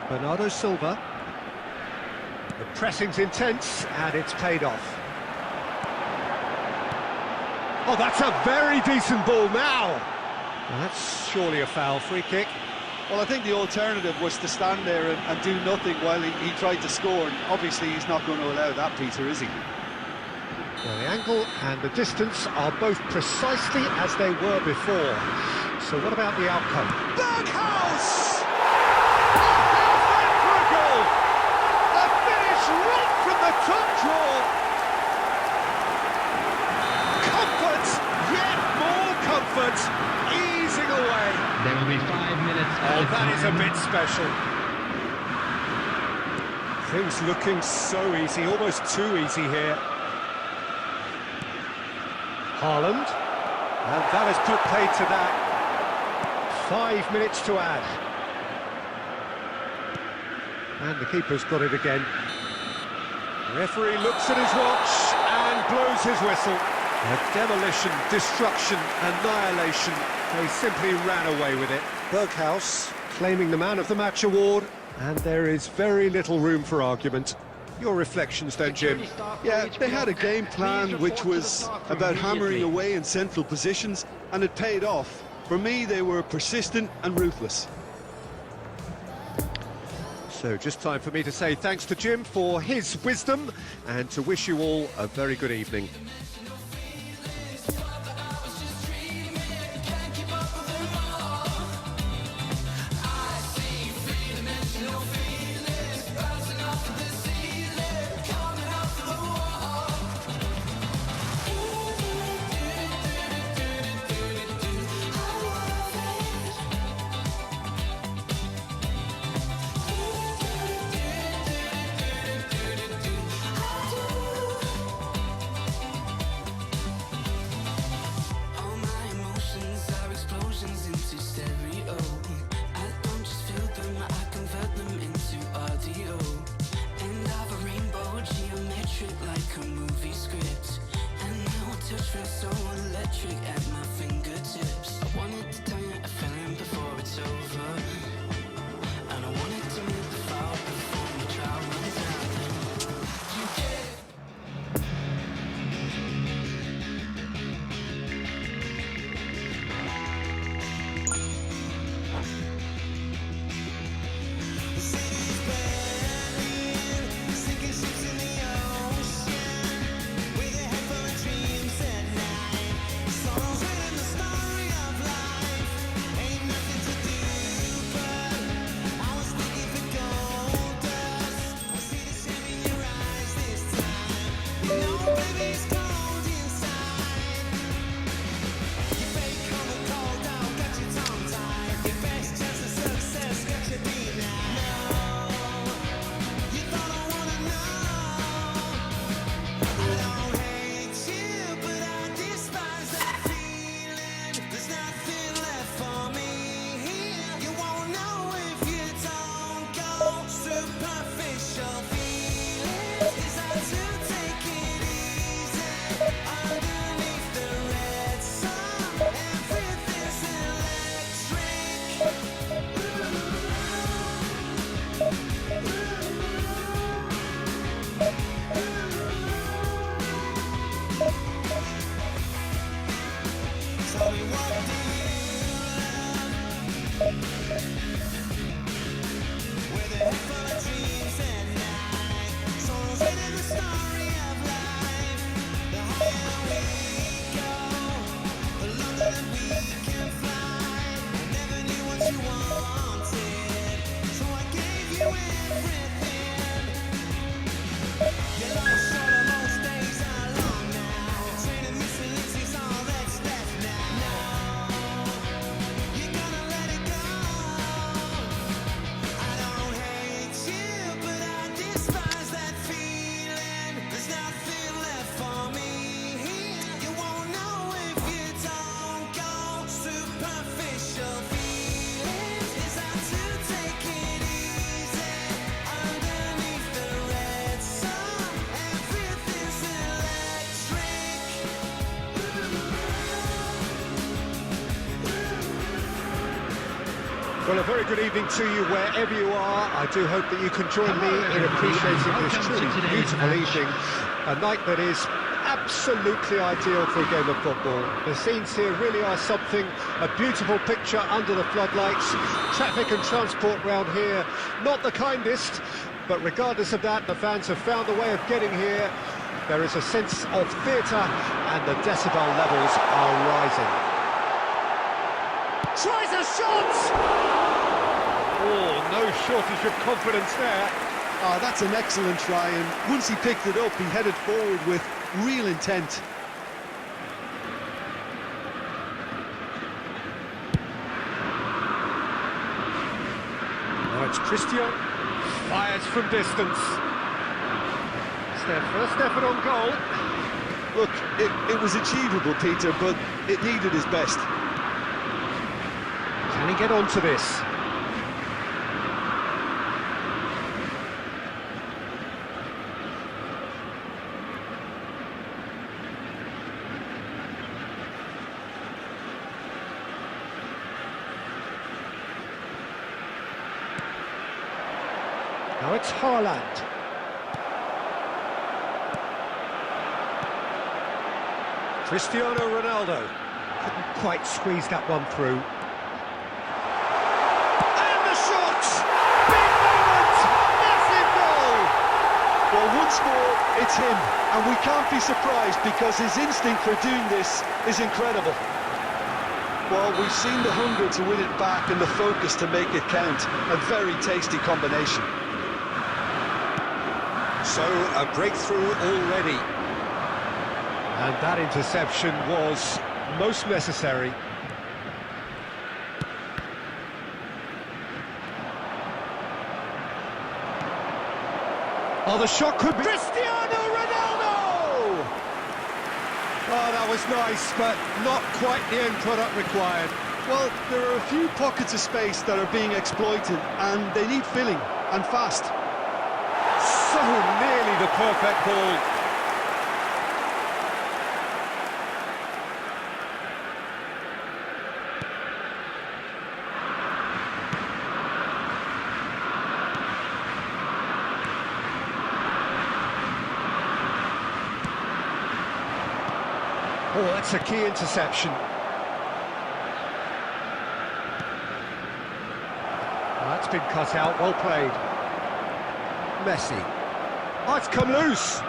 Bernardo Silva. The pressing's intense, and it's paid off. Oh, that's a very decent ball now. Well, that's surely a foul. Free kick. Well, I think the alternative was to stand there and do nothing while he tried to score. And obviously, he's not going to allow that, Peter, is he? Well, the angle and the distance are both precisely as they were before. So what about the outcome? Berghaus! How's that for a goal? A finish right from the top draw. Comfort, yet more comfort, easing away. There will be 5 minutes. Oh, that is a bit special. Things looking so easy, almost too easy here. Haaland, and that has put paid to that. 5 minutes to add. And the keeper's got it again. The referee looks at his watch and blows his whistle. A demolition, destruction, annihilation. They simply ran away with it. Berghaus claiming the Man of the Match award, and there is very little room for argument. Your reflections then, Jim? Yeah, they had a game plan which was about hammering away in central positions, and it paid off. For me, they were persistent and ruthless. So just time for me to say thanks to Jim for his wisdom, and to wish you all a very good evening. Well, a very good evening to you wherever you are. I do hope that you can join me in appreciating this truly beautiful evening. A night that is absolutely ideal for a game of football. The scenes here really are something, a beautiful picture under the floodlights. Traffic and transport round here, not the kindest, but regardless of that, the fans have found a way of getting here. There is a sense of theatre and the decibel levels are rising. Tries a shot! Oh, no shortage of confidence there. Oh, that's an excellent try, and once he picked it up, he headed forward with real intent. Now it's Christian, fires from distance. It's their first effort on goal. Look, it was achievable, Peter, but it needed his best. Can he get onto this? Now it's Haaland. Cristiano Ronaldo couldn't quite squeeze that one through. And the shot! Big moment! Massive goal! Well, once more, it's him, and we can't be surprised because his instinct for doing this is incredible. Well, we've seen the hunger to win it back and the focus to make it count. A very tasty combination. So, a breakthrough already. And that interception was most necessary. Oh, the shot could be... Cristiano Ronaldo! Oh, that was nice, but not quite the end product required. Well, there are a few pockets of space that are being exploited, and they need filling, and fast. So nearly the perfect ball. Oh, that's a key interception. Oh, that's been cut out, well played. Messi. Oh, it's come loose.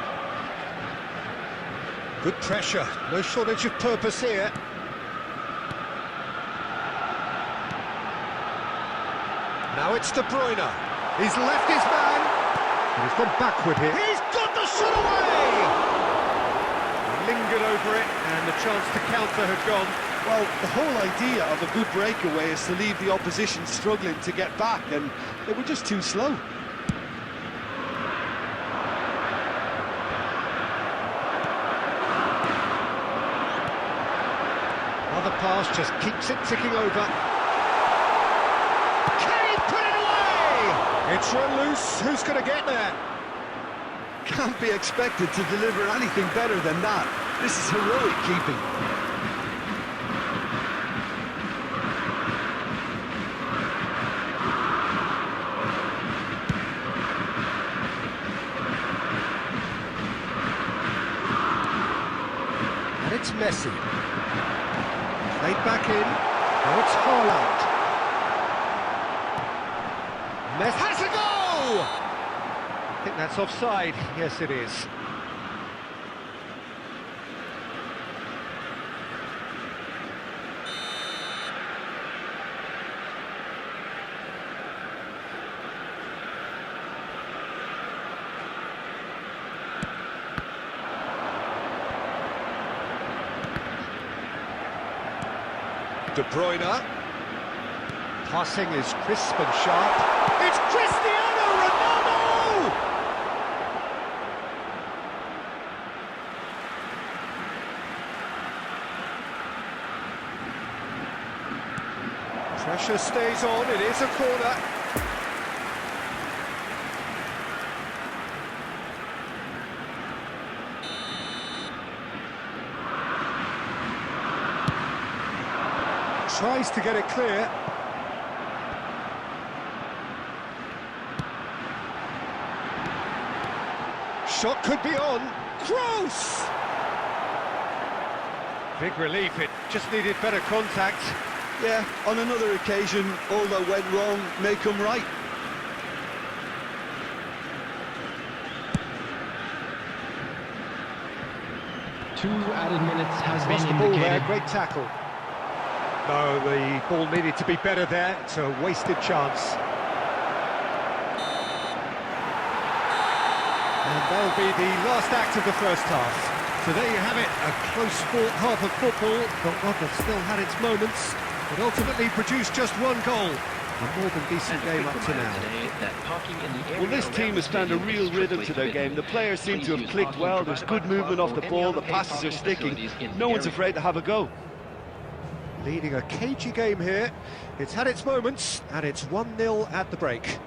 Good pressure, no shortage of purpose here. Now it's De Bruyne. He's left his man. And he's gone backward here. He's got the shot away! He lingered over it, and the chance to counter had gone. Well, the whole idea of a good breakaway is to leave the opposition struggling to get back, and they were just too slow. Another pass just keeps it ticking over. Can he put it away? It's run loose. Who's going to get there? Can't be expected to deliver anything better than that. This is heroic keeping. And it's Messi. Played back in. Now it's Haaland. Messi has a go! I think that's offside. Yes, it is. De Bruyne. Passing is crisp and sharp. It's Cristiano Ronaldo! Pressure stays on, it is a corner. Tries to get it clear. Shot could be on. Kroos! Big relief, it just needed better contact. Yeah, on another occasion, all that went wrong may come right. Two added minutes has Lost the been ball there, indicated. great tackle. No, the ball needed to be better there. It's a wasted chance. And that'll be the last act of the first half. So there you have it, a close-fought half of football, but one that still had its moments, but ultimately produced just one goal. A more than decent game up to now. Well, this team has found a real rhythm to their game. The players seem to have clicked well. There's good movement off the ball. The passes are sticking. No one's afraid to have a go. Leading a cagey game here. It's had its moments, and it's 1-0 at the break.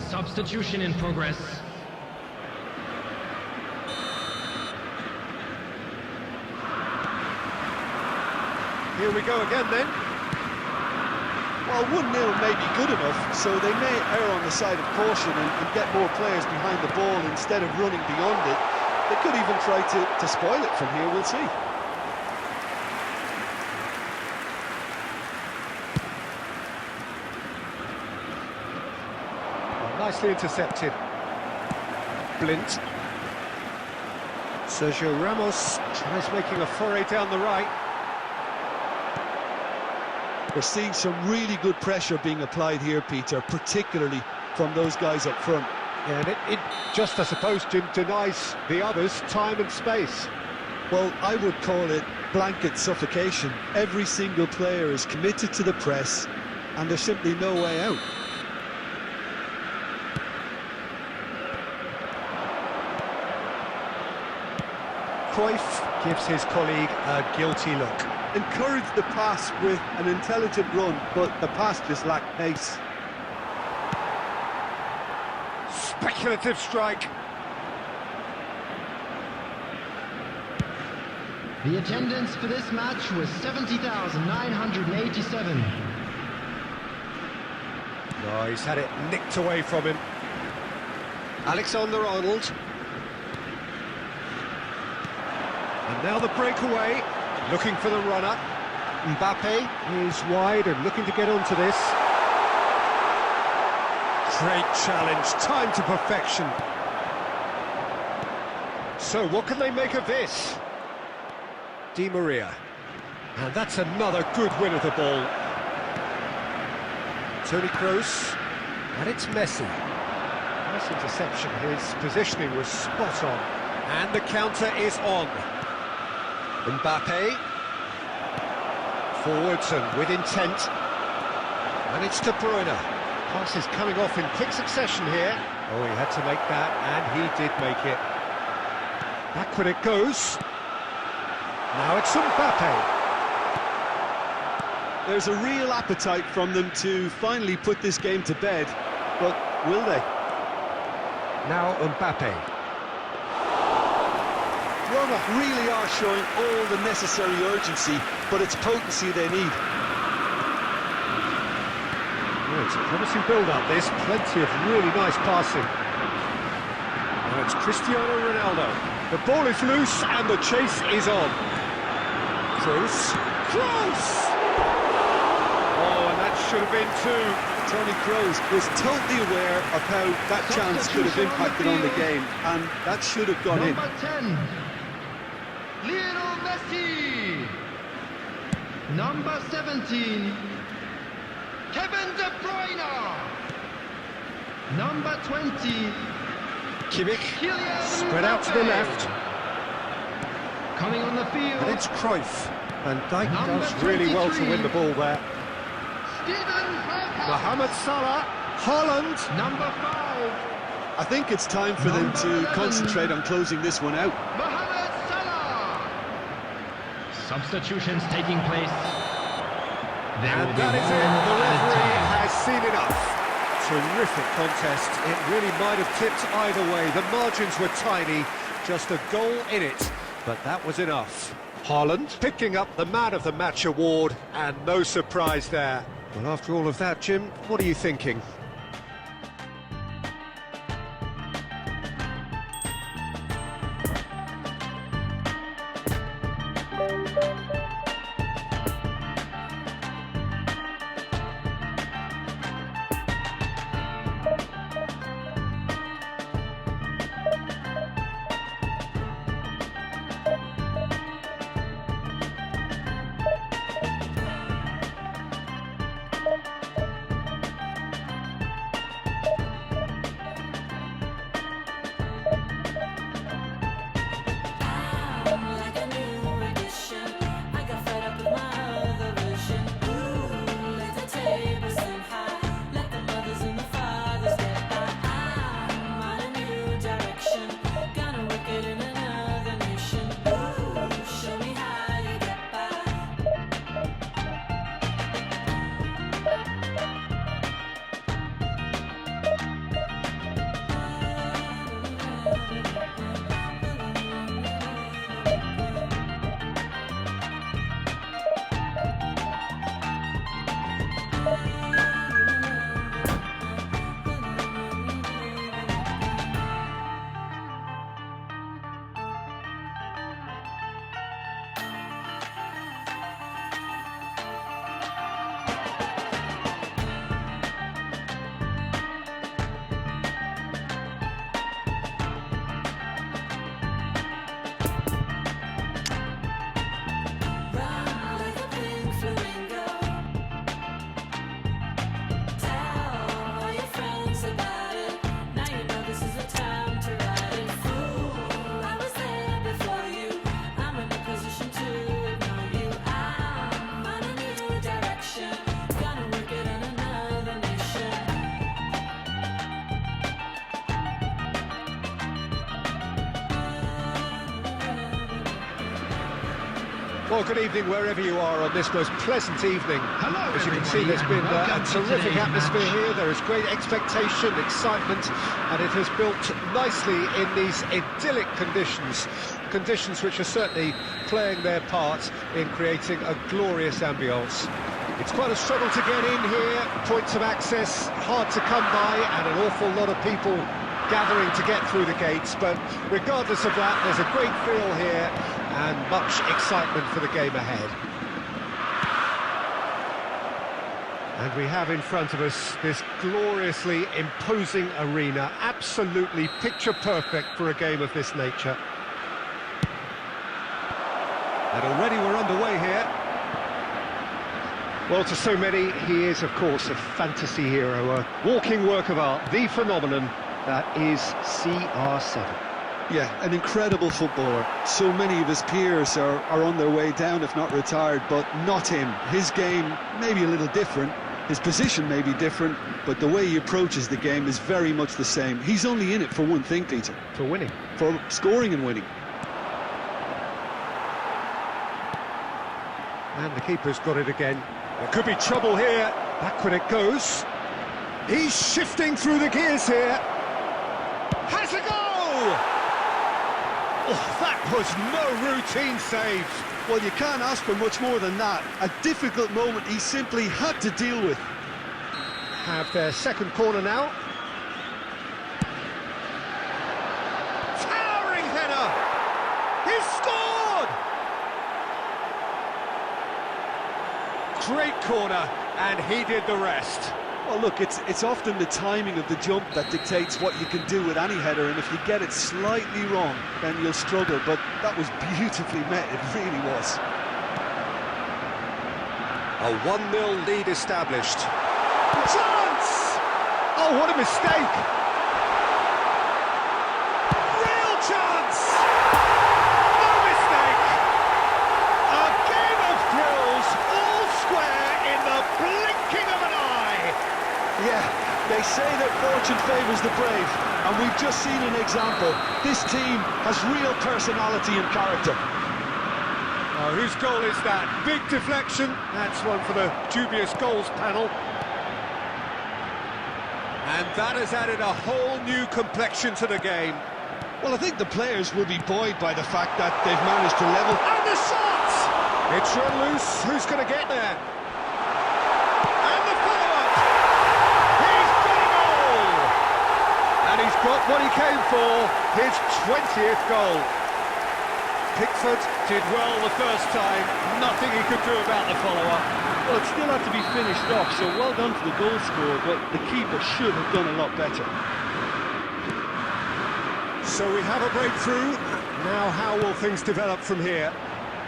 Substitution in progress. Here we go again then. Well, 1-0 may be good enough, so they may err on the side of caution and get more players behind the ball instead of running beyond it. They could even try to spoil it from here, we'll see. Well, nicely intercepted. Blint. Sergio Ramos tries making a foray down the right. We're seeing some really good pressure being applied here, Peter, particularly from those guys up front. Yeah, and it just, I suppose, Jim, denies the others time and space. Well, I would call it blanket suffocation. Every single player is committed to the press, and there's simply no way out. Cruyff gives his colleague a guilty look. Encourage the pass with an intelligent run, but the pass just lacked pace. Speculative strike. The attendance for this match was 70,987. No, he's had it nicked away from him. Alexander-Arnold. And now the breakaway. Looking for the runner. Mbappe is wide and looking to get onto this. Great challenge, time to perfection. So what can they make of this? Di Maria. And that's another good win of the ball. Toni Kroos. And it's Messi. Nice interception, his positioning was spot on. And the counter is on. Mbappe, forwards and with intent, and it's De Bruyne. Pass is coming off in quick succession here. Oh, he had to make that, and he did make it. Backward it goes. Now it's Mbappe. There's a real appetite from them to finally put this game to bed, but will they? Now Mbappe. Roma really are showing all the necessary urgency, but it's potency they need. Well, it's a promising build-up, this. Plenty of really nice passing. Now it's Cristiano Ronaldo. The ball is loose and the chase is on. Kroos. Kroos! Oh, and that should have been two. Toni Kroos was totally aware of how that chance could have impacted on the game, and that should have gone in. Number 10, Lionel Messi. Number 17, Kevin De Bruyne. Number 20, Kimmich. Kylian Spread out to the Mbappe. left. Coming on the field, And it's Cruyff. Van Dijk Number does really well to 23. win the ball there. Steven Bergkamp. Mohamed Salah. Haaland. Number 5, I think it's time for them to concentrate on closing this one out. Mohamed Salah. Substitutions taking place. There will And be that is one it. The added referee time. has seen enough. Terrific contest. It really might have tipped either way. The margins were tiny. Just a goal in it. But that was enough. Haaland picking up the Man of the Match award, and no surprise there. Well, after all of that, Jim, what are you thinking? Like a new edition, I got fed up with my other version. Ooh, let the table stand high, let the mothers and the fathers get by. I'm on a new direction, gonna work it in another nation. Ooh, show me how you get by. Run like a pink flamingo. Tell all your friends about it. Now you know this is the time to ride it. Fool, I was there before you. I'm in a position to ignore you. I'm on a new direction, gonna work it in another nation. Well, good evening wherever you are on this most pleasant evening. Hello, As you can see, everybody, there's been and a welcome to terrific today's atmosphere match. here. There is great expectation, excitement, and it has built nicely in these idyllic conditions. Conditions which are certainly playing their part in creating a glorious ambience. It's quite a struggle to get in here, points of access hard to come by, and an awful lot of people gathering to get through the gates, but regardless of that, there's a great feel here and much excitement for the game ahead. And we have in front of us this gloriously imposing arena, absolutely picture perfect for a game of this nature. And already we're underway here. Well, to so many, he is, of course, a fantasy hero, a walking work of art, the phenomenon that is CR7. Yeah, an incredible footballer. So many of his peers are on their way down, if not retired, but not him. His game may be a little different, his position may be different, but the way he approaches the game is very much the same. He's only in it for one thing, Peter. For winning. For scoring and winning. And the keeper's got it again. There could be trouble here. Back when it goes. He's shifting through the gears here. Has a goal! Oh, that was no routine save. Well, you can't ask for much more than that. A difficult moment he simply had to deal with. Have their second corner now. Towering header! He's scored! Great corner, and he did the rest. Well, look, it's often the timing of the jump that dictates what you can do with any header, and if you get it slightly wrong, then you'll struggle, but that was beautifully met, it really was. A 1-0 lead established. Chance! Oh, what a mistake! Real chance! No mistake! A game of thrills, all square in the blinking of an eye! Yeah, they say that fortune favours the brave, and we've just seen an example. This team has real personality and character. Oh, whose goal is that? Big deflection. That's one for the dubious goals panel. And that has added a whole new complexion to the game. Well, I think the players will be buoyed by the fact that they've managed to level. And the shot! It's run loose. Who's going to get there? And the follow-up! He's got a goal! And he's got what he came for, his 20th goal. Pickford did well the first time, nothing he could do about the follow-up. Well, it still had to be finished off, so well done to the goal scorer, but the keeper should have done a lot better. So we have a breakthrough. Now how will things develop from here?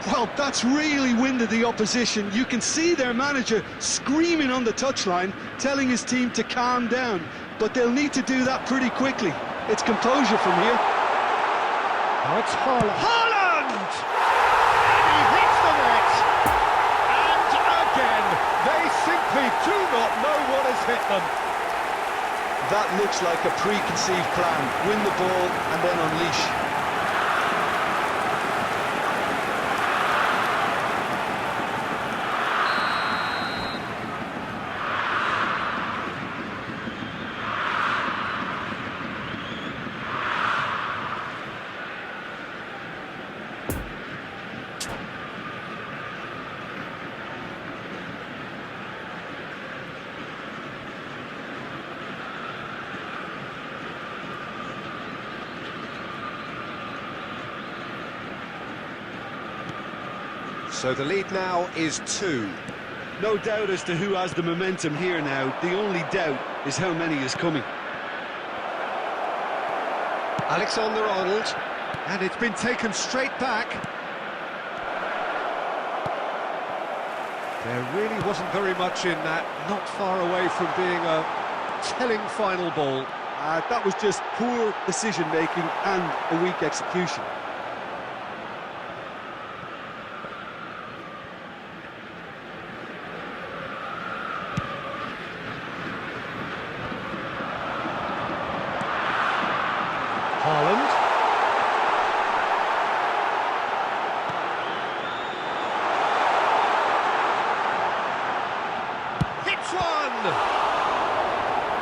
Well, that's really winded the opposition. You can see their manager screaming on the touchline, telling his team to calm down. But they'll need to do that pretty quickly. It's composure from here. Now it's Haaland. Haaland! And he hits the net! And again, they simply do not know what has hit them. That looks like a preconceived plan. Win the ball and then unleash. So the lead now is 2. No doubt as to who has the momentum here now. The only doubt is how many is coming. Alexander-Arnold, and it's been taken straight back. There really wasn't very much in that, not far away from being a telling final ball. That was just poor decision-making and a weak execution. Haaland. Hits one!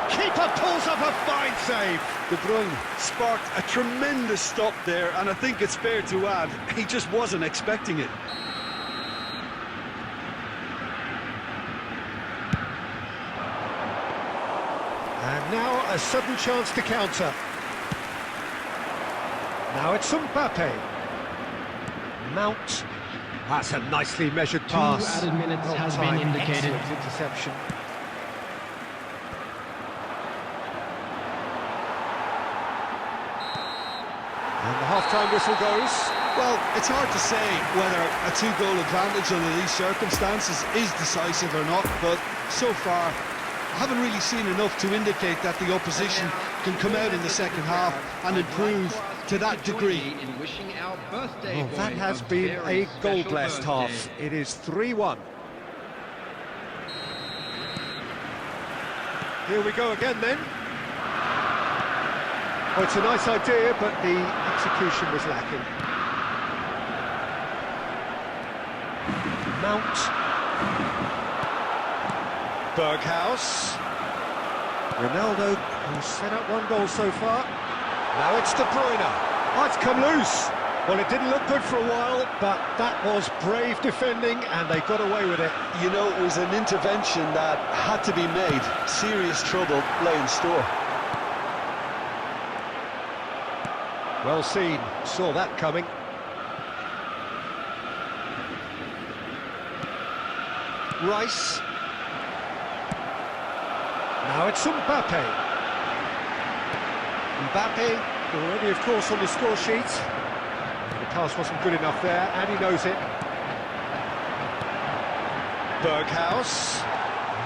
Keeper pulls up a fine save. De Bruyne sparked a tremendous stop there, and I think it's fair to add, he just wasn't expecting it. And now a sudden chance to counter. Now it's Mbappe. Mount. That's a nicely measured pass. 2 added minutes Well has been timed, indicated. excellent interception. And the half-time whistle goes. Well, it's hard to say whether a 2-goal advantage under these circumstances is decisive or not, but so far I haven't really seen enough to indicate that the opposition can come out in the second half and improve to that degree. In wishing our birthday Well, that boy has a been very a goal-blessed special half. birthday. It is 3-1. Here we go again then. Oh, it's a nice idea, but the execution was lacking. Mount. Berghaus. Ronaldo, who's set up 1 goal so far. Now it's De Bruyne. Oh, it's come loose. Well, it didn't look good for a while, but that was brave defending, and they got away with it. You know, it was an intervention that had to be made. Serious trouble lay in store. Well seen, saw that coming. Rice. Now it's Mbappe. Mbappe, already of course on the score sheet. The pass wasn't good enough there, and he knows it. Berghaus.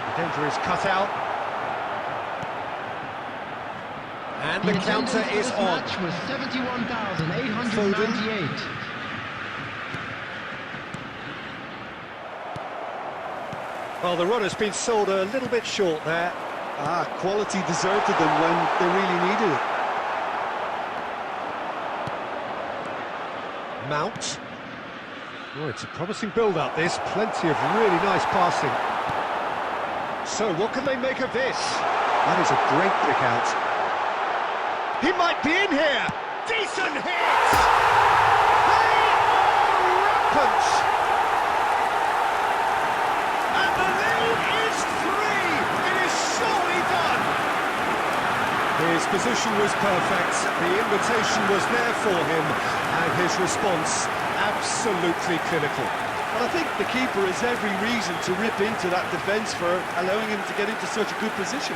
The danger is cut out. And the counter is on. Match was 71,898. Well, the run has been sold a little bit short there. Quality deserted them when they really needed it. Mount. Oh, it's a promising build-up, this. Plenty of really nice passing. So, what can they make of this? That is a great kick out. He might be in here! decent hit! They are rampant! And the lead is 3! It is surely done! His position was perfect, the invitation was there for him, and his response absolutely clinical. And I think the keeper has every reason to rip into that defence for allowing him to get into such a good position.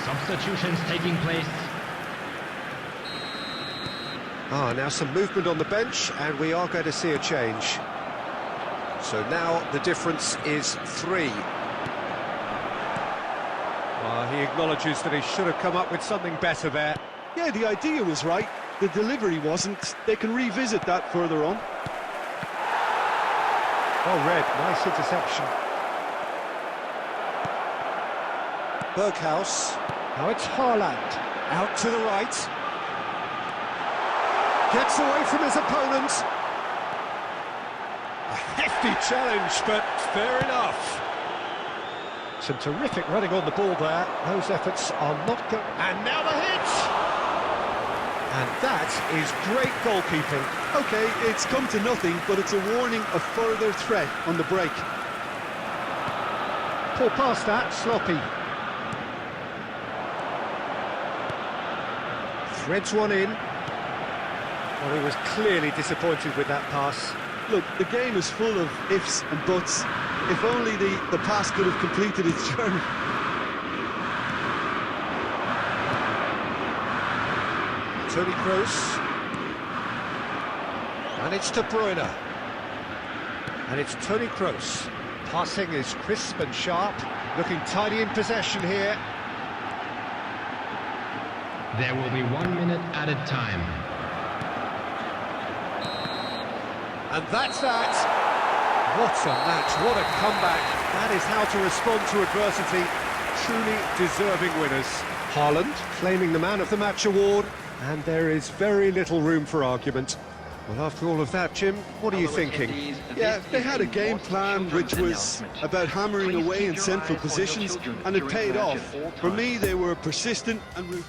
Substitutions taking place. Now some movement on the bench, and we are going to see a change. So now the difference is 3. He acknowledges that he should have come up with something better there. Yeah, the idea was right, the delivery wasn't. They can revisit that further on. Well read, nice interception. Berghaus. Now it's Haaland. Out to the right. Gets away from his opponent. A hefty challenge, but fair enough. Some terrific running on the ball there. Those efforts are not good. And now the hit! And that is great goalkeeping. OK, it's come to nothing, but it's a warning of further threat on the break. Pull past that, sloppy. Threads one in. Well, he was clearly disappointed with that pass. Look, the game is full of ifs and buts. If only the pass could have completed its journey. Toni Kroos. And it's De Bruyne. And it's Toni Kroos. Passing is crisp and sharp. Looking tidy in possession here. There will be 1 minute added time. And that's that. What a match, what a comeback. That is how to respond to adversity. Truly deserving winners. Haaland claiming the Man of the Match award, and there is very little room for argument. Well, after all of that, Jim, what are you thinking? Yeah, they had a game plan which was about hammering away in central positions, and it paid off. For me, they were persistent and...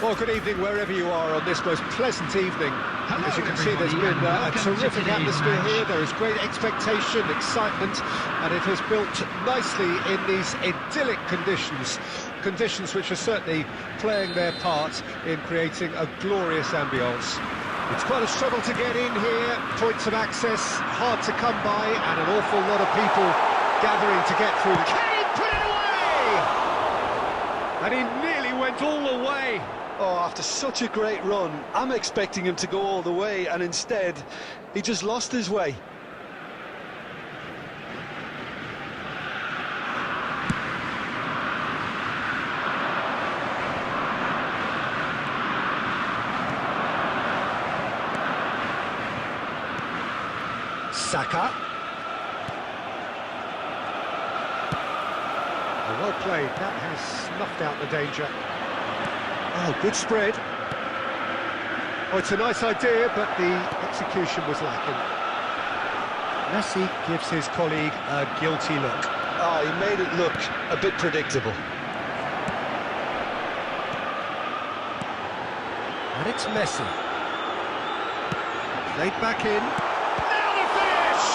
Well, good evening wherever you are on this most pleasant evening. Hello, as you can see, there's been a terrific atmosphere here. There is great expectation, excitement, and it has built nicely in these idyllic conditions. Conditions which are certainly playing their part in creating a glorious ambience. It's quite a struggle to get in here, points of access hard to come by, and an awful lot of people gathering to get through. Kane put it away! And he nearly went all the way. Oh, after such a great run, I'm expecting him to go all the way, and instead, he just lost his way. Saka. Oh, well played, that has snuffed out the danger. Oh, good spread. Oh, it's a nice idea, but the execution was lacking. Messi gives his colleague a guilty look. Oh, he made it look a bit predictable. And it's Messi. Played back in. Now the finish!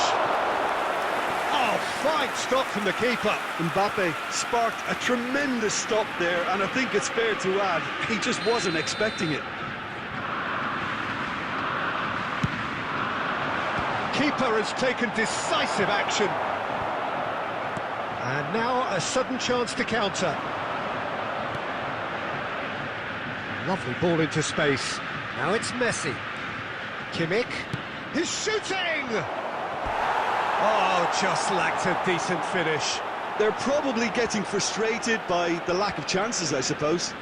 Oh, fine stop from the keeper. Mbappe sparked a tremendous stop there, and I think it's fair to add, he just wasn't expecting it. Keeper has taken decisive action. And now a sudden chance to counter. Lovely ball into space. Now it's Messi. Kimmich. He's shooting! Oh, just lacked a decent finish. They're probably getting frustrated by the lack of chances, I suppose.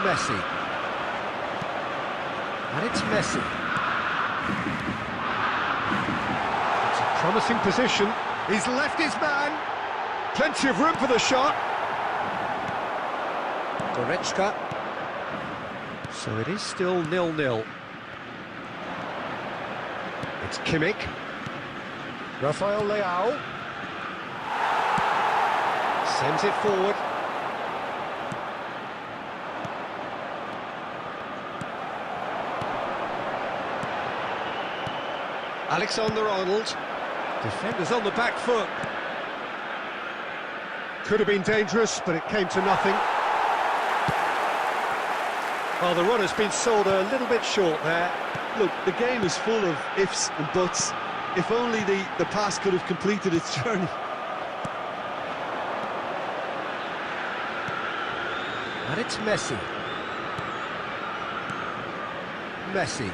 Messi. And it's Messi. It's a promising position. He's left his man. Plenty of room for the shot. Goretzka. So it is still 0-0. It's Kimmich. Rafael Leao. Sends it forward. Alexander-Arnold. Defenders on the back foot. Could have been dangerous, but it came to nothing. Well, the run has been sold a little bit short there. Look, the game is full of ifs and buts. If only the pass could have completed its journey. And it's Messi. Messi.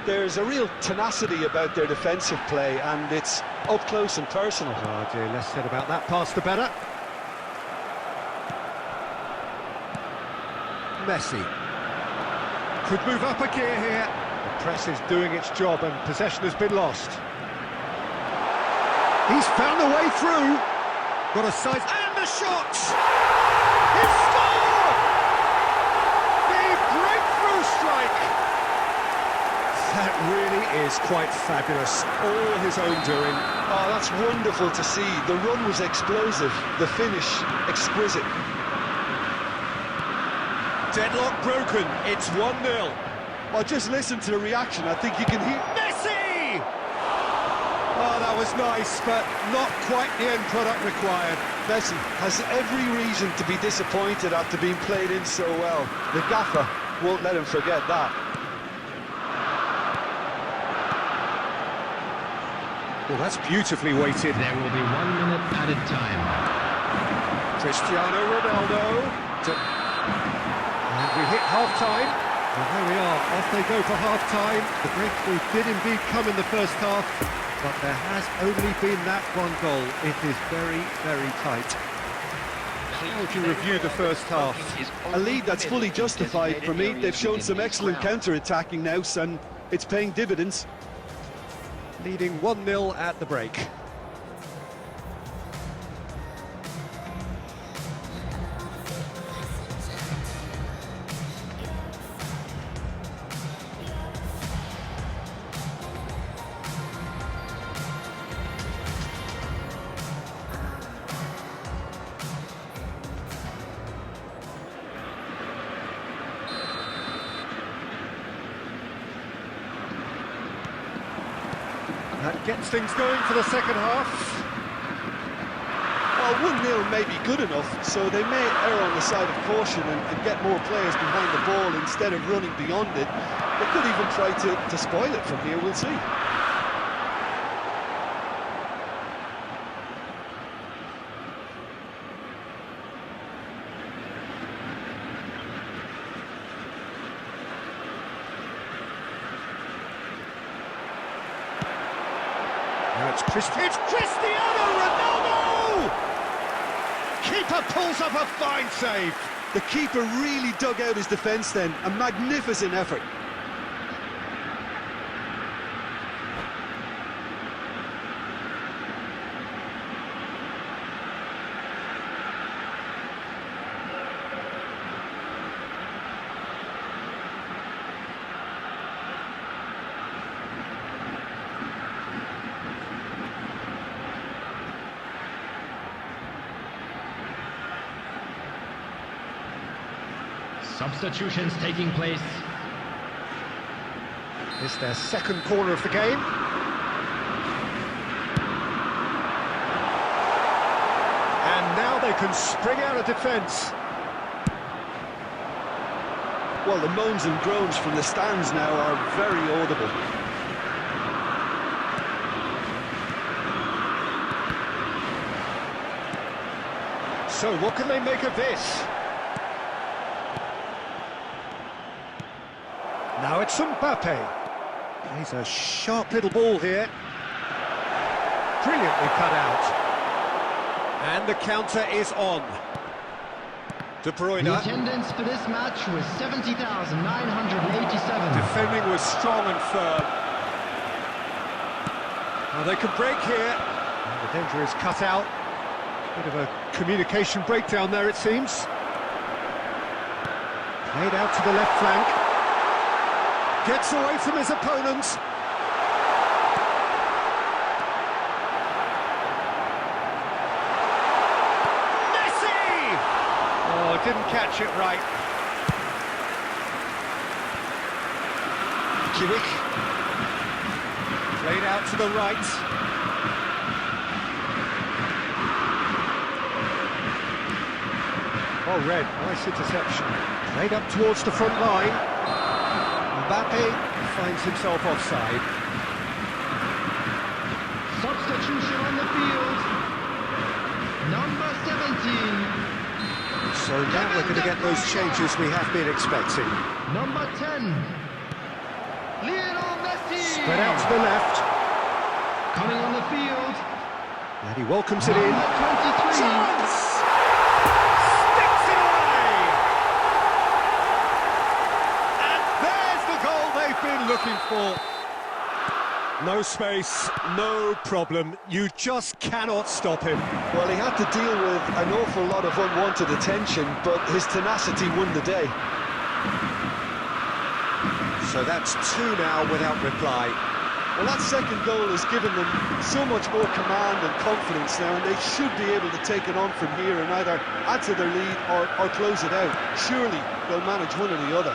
There's a real tenacity about their defensive play, and it's up close and personal. Oh dear, less said about that pass the better. Messi. Could move up a gear here. The press is doing its job and possession has been lost. He's found a way through. Got a size and the shot! He scored! The breakthrough strike! That really is quite fabulous. All his own doing. Oh, that's wonderful to see. The run was explosive, the finish exquisite. Deadlock broken. It's 1-0. Well, just listen to the reaction. I think you can hear... Messi! Oh, that was nice, but not quite the end product required. Messi has every reason to be disappointed after being played in so well. The gaffer won't let him forget that. Well, that's beautifully weighted. There will be 1 minute added time. Cristiano Ronaldo. And we hit half-time. And there we are, off they go for half-time. The breakthrough did indeed come in the first half, but there has only been that one goal. It is very, very tight. How would you review the first half? A lead that's fully justified for me. They've shown some excellent counter-attacking now, and it's paying dividends. Leading 1-0 at the break. Gets things going for the second half. Well, 1-0 may be good enough, so they may err on the side of caution and get more players behind the ball instead of running beyond it. They could even try to spoil it from here, we'll see. Now it's Cristiano Ronaldo! Keeper pulls up a fine save. The keeper really dug out his defence then, a magnificent effort. Substitutions taking place. It's their second corner of the game. And now they can spring out of defence. Well, the moans and groans from the stands now are very audible. So what can they make of this? Now it's Mbappe. He's a sharp little ball here. Brilliantly cut out. And the counter is on. De Bruyne. The attendance for this match was 70,987. Defending was strong and firm. Now they can break here. And the danger is cut out. Bit of a communication breakdown there, it seems. Played out to the left flank. Gets away from his opponents. Messi! Oh, didn't catch it right. Kimmich. Played out to the right. Oh, red, nice interception. Played up towards the front line. Mbappe finds himself offside. Substitution on the field. Number 17. So now we're going to get those changes we have been expecting. Number 10. Lionel Messi. Spread out to the left. Coming on the field. And he welcomes it in. Number 23. Chance! Sticks it away! And there's the goal they've been looking for. No space, no problem. You just cannot stop him. Well, he had to deal with an awful lot of unwanted attention, but his tenacity won the day. So that's two now without reply. Well, that second goal has given them so much more command and confidence now, and they should be able to take it on from here and either add to their lead or close it out. Surely they'll manage one or the other.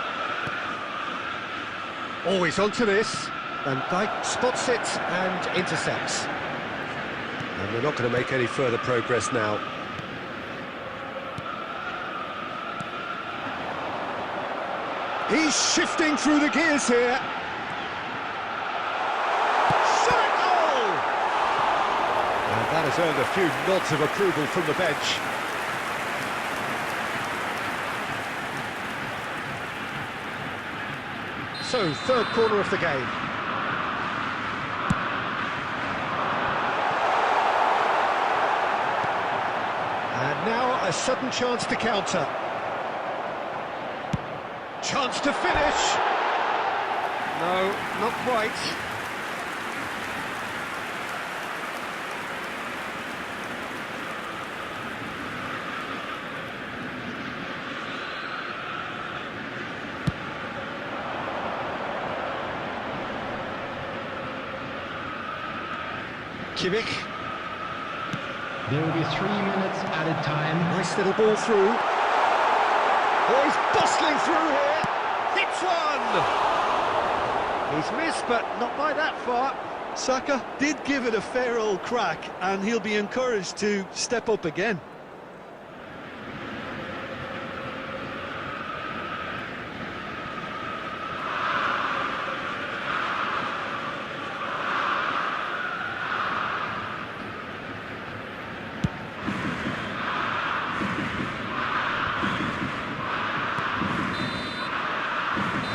Always onto this. Van Dijk spots it and intercepts. And they're not going to make any further progress now. He's shifting through the gears here. Shot goal! And that has earned a few nods of approval from the bench. So, third corner of the game. And now a sudden chance to counter. Chance to finish. No, not quite. Kimmich. There will be 3 minutes added time. Nice little ball through. Oh, he's bustling through here. Hits one. He's missed, but not by that far. Saka did give it a fair old crack, and he'll be encouraged to step up again.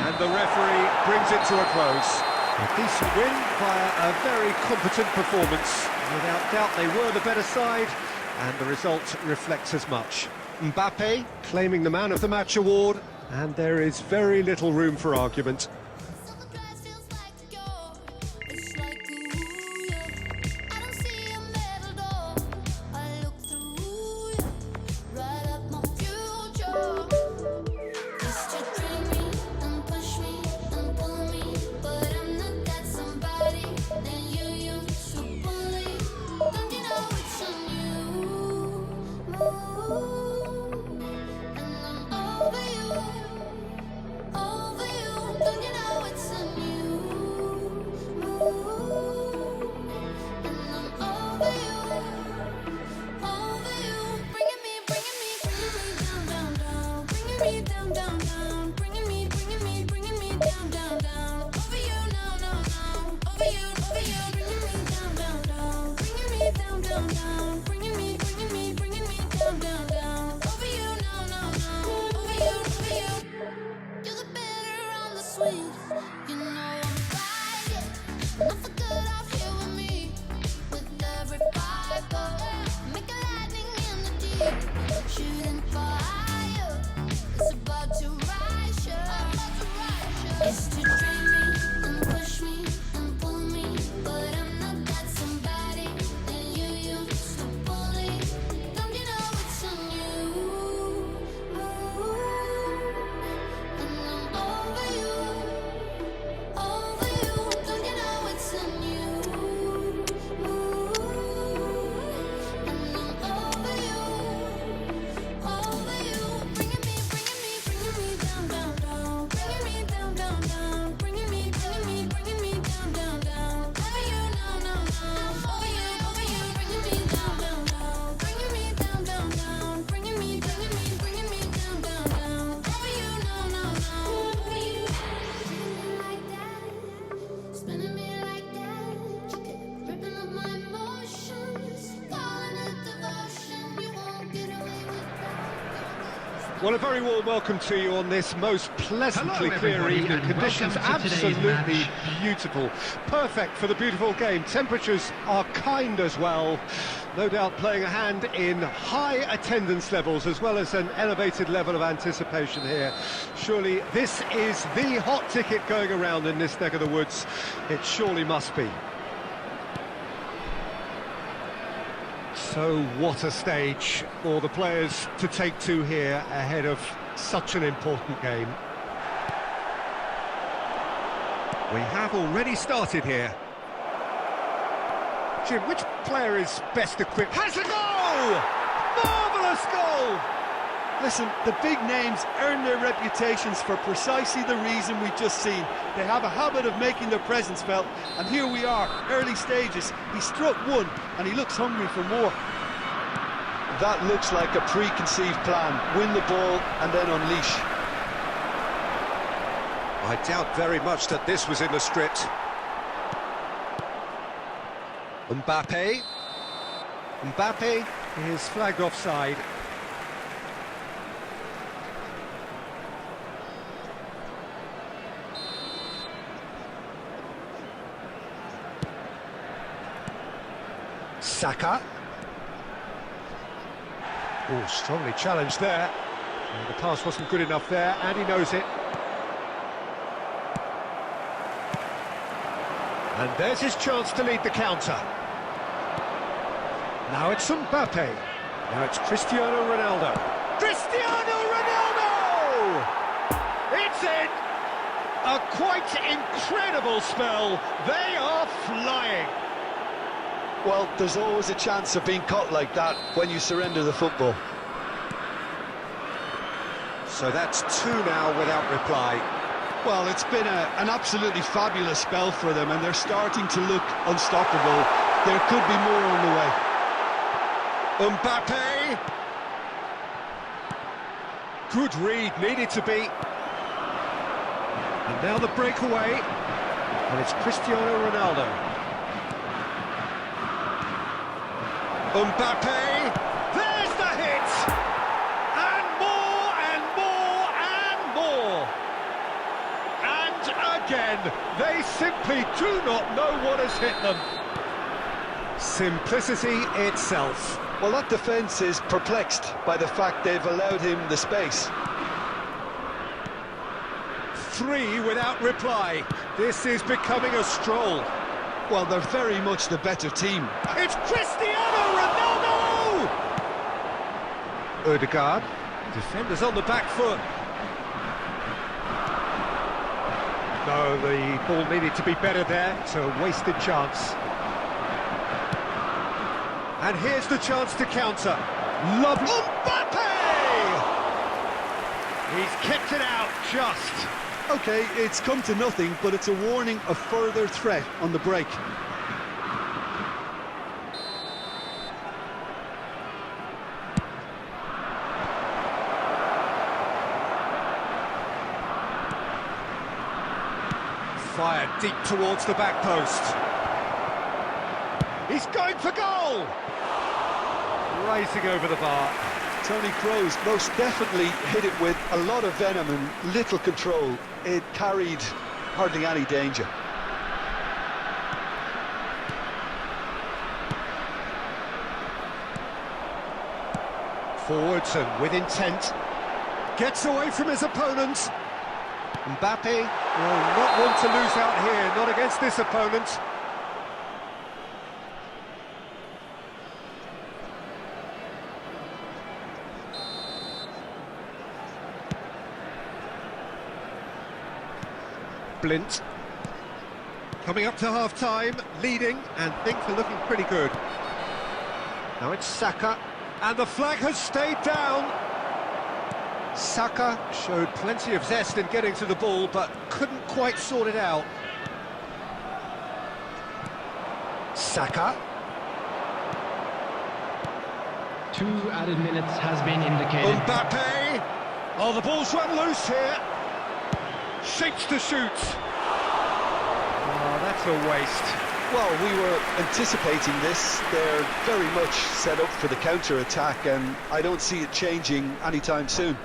And the referee brings it to a close. A decent win via a very competent performance. Without doubt, they were the better side, and the result reflects as much. Mbappe claiming the Man of the Match award, and there is very little room for argument. Sometimes feels like to go. It's like ooh, yeah. I don't see a metal door. I look through, yeah. Right up my future. Used to drain me and push me and pull me, but I'm not that somebody that you used to bully. Don't you know it's a new mood, and I'm over you. Over you, don't you know it's a new mood, and I'm over you, bringing me down, down, down, bringing me down, down, down, bringing me down, down, down, over you now, now, now, over you, bringing me down, down, down, bringing me down, down, down, bringing me down, down, down, over you now, now, now, over you. You're the bitter on the sweet, you know I'm right. Not for good off here with me, with every fiber. Make a lightning in the deep, shooting fire. It's about to rise, yeah. Used to drain me and push me and pull me, but I'm not that somebody that you used to bully. Don't you know it's a new mood, and I'm over you, don't you know it's a new mood, and I'm over you, bringing me down, down, down, bringing me down, down, down, bringing me down, down, down, over you now, now, now, over you, bringing me down, down, down, bringing me down, down, down, bringing me down, down, down, over you now, now, now, over you. Spinning me like that, ripping up my emotions, calling it devotion. You won't get away with that. Well, a very warm welcome to you on this most pleasantly Hello, clear everybody, evening. and Conditions welcome to today's absolutely match. beautiful. Perfect for the beautiful game. Temperatures are kind as well. No doubt playing a hand in high attendance levels as well as an elevated level of anticipation here. Surely this is the hot ticket going around in this neck of the woods. It surely must be. So what a stage for the players to take to here ahead of such an important game. We have already started here. Jim, which player is best equipped? Has a goal! Marvellous goal! Listen, the big names earn their reputations for precisely the reason we've just seen. They have a habit of making their presence felt, and here we are, early stages. He struck one, and he looks hungry for more. That looks like a preconceived plan. Win the ball, and then unleash. I doubt very much that this was in the script. Mbappe is flagged offside. Saka. Oh, strongly challenged there. And the pass wasn't good enough there, and he knows it. And there's his chance to lead the counter. Now it's Mbappe. Now it's Cristiano Ronaldo. Cristiano Ronaldo! It's in! A quite incredible spell. They are flying. Well, there's always a chance of being caught like that when you surrender the football. So that's two now without reply. Well, it's been an absolutely fabulous spell for them, and they're starting to look unstoppable. There could be more on the way. Mbappe! Good read, needed to be. And now the breakaway, and it's Cristiano Ronaldo. Mbappe! There's the hit! And more, and more, and more! And again, they simply do not know what has hit them. Simplicity itself. Well, that defence is perplexed by the fact they've allowed him the space. 3 without reply. This is becoming a stroll. Well, they're very much the better team. It's Cristiano Ronaldo! Odegaard. Defenders on the back foot. No, the ball needed to be better there. It's a wasted chance. And here's the chance to counter. Lovely. Mbappe! He's kept it out just. OK, it's come to nothing, but it's a warning of further threat on the break. Fired deep towards the back post. He's going for goal! Racing over the bar. Toni Kroos most definitely hit it with a lot of venom and little control. It carried hardly any danger. Forwards and with intent. Gets away from his opponent. Mbappe will not want to lose out here, not against this opponent. Blint. Coming up to half-time, leading, and things are looking pretty good. Now it's Saka, and the flag has stayed down. Saka showed plenty of zest in getting to the ball, but couldn't quite sort it out. Saka. 2 added minutes has been indicated. Mbappe! Oh, the ball's run loose here. Shapes to shoot. Oh, that's a waste. Well, we were anticipating this. They're very much set up for the counter-attack, and I don't see it changing anytime soon.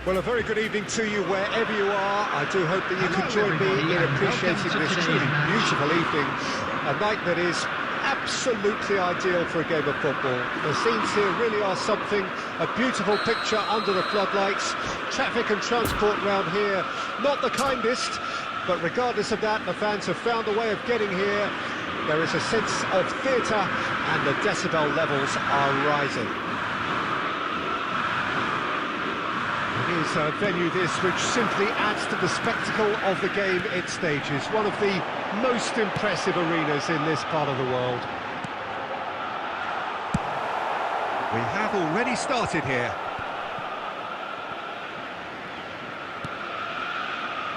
Well, a very good evening to you wherever you are. I do hope that you can join me in appreciating this truly beautiful evening. A night that is absolutely ideal for a game of football. The scenes here really are something. A beautiful picture under the floodlights. Traffic and transport round here, not the kindest, but regardless of that, the fans have found a way of getting here. There is a sense of theatre and the decibel levels are rising. It is a venue this which simply adds to the spectacle of the game it stages. One of the most impressive arenas in this part of the world. We have already started here.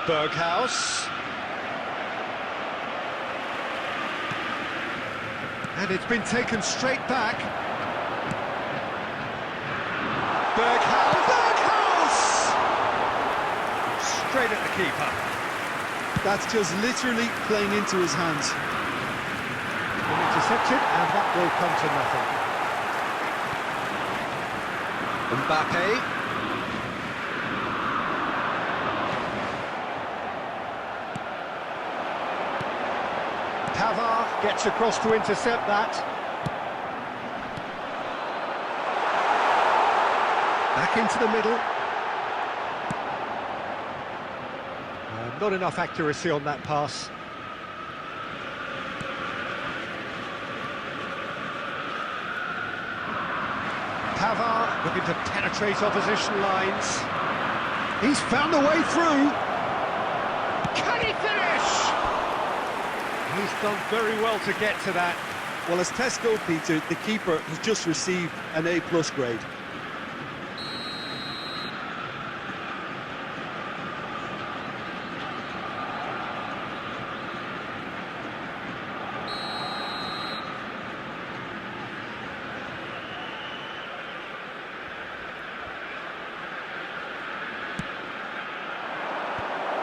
Berghaus. And it's been taken straight back. Berghaus! Straight at the keeper. That's just literally playing into his hands. Intercepted, and that will come to nothing. Mbappe. Pavard gets across to intercept that. Back into the middle. Not enough accuracy on that pass. Pavard looking to penetrate opposition lines. He's found a way through. Can he finish? He's done very well to get to that. Well, as tests go, Peter, the keeper has just received an A+ grade.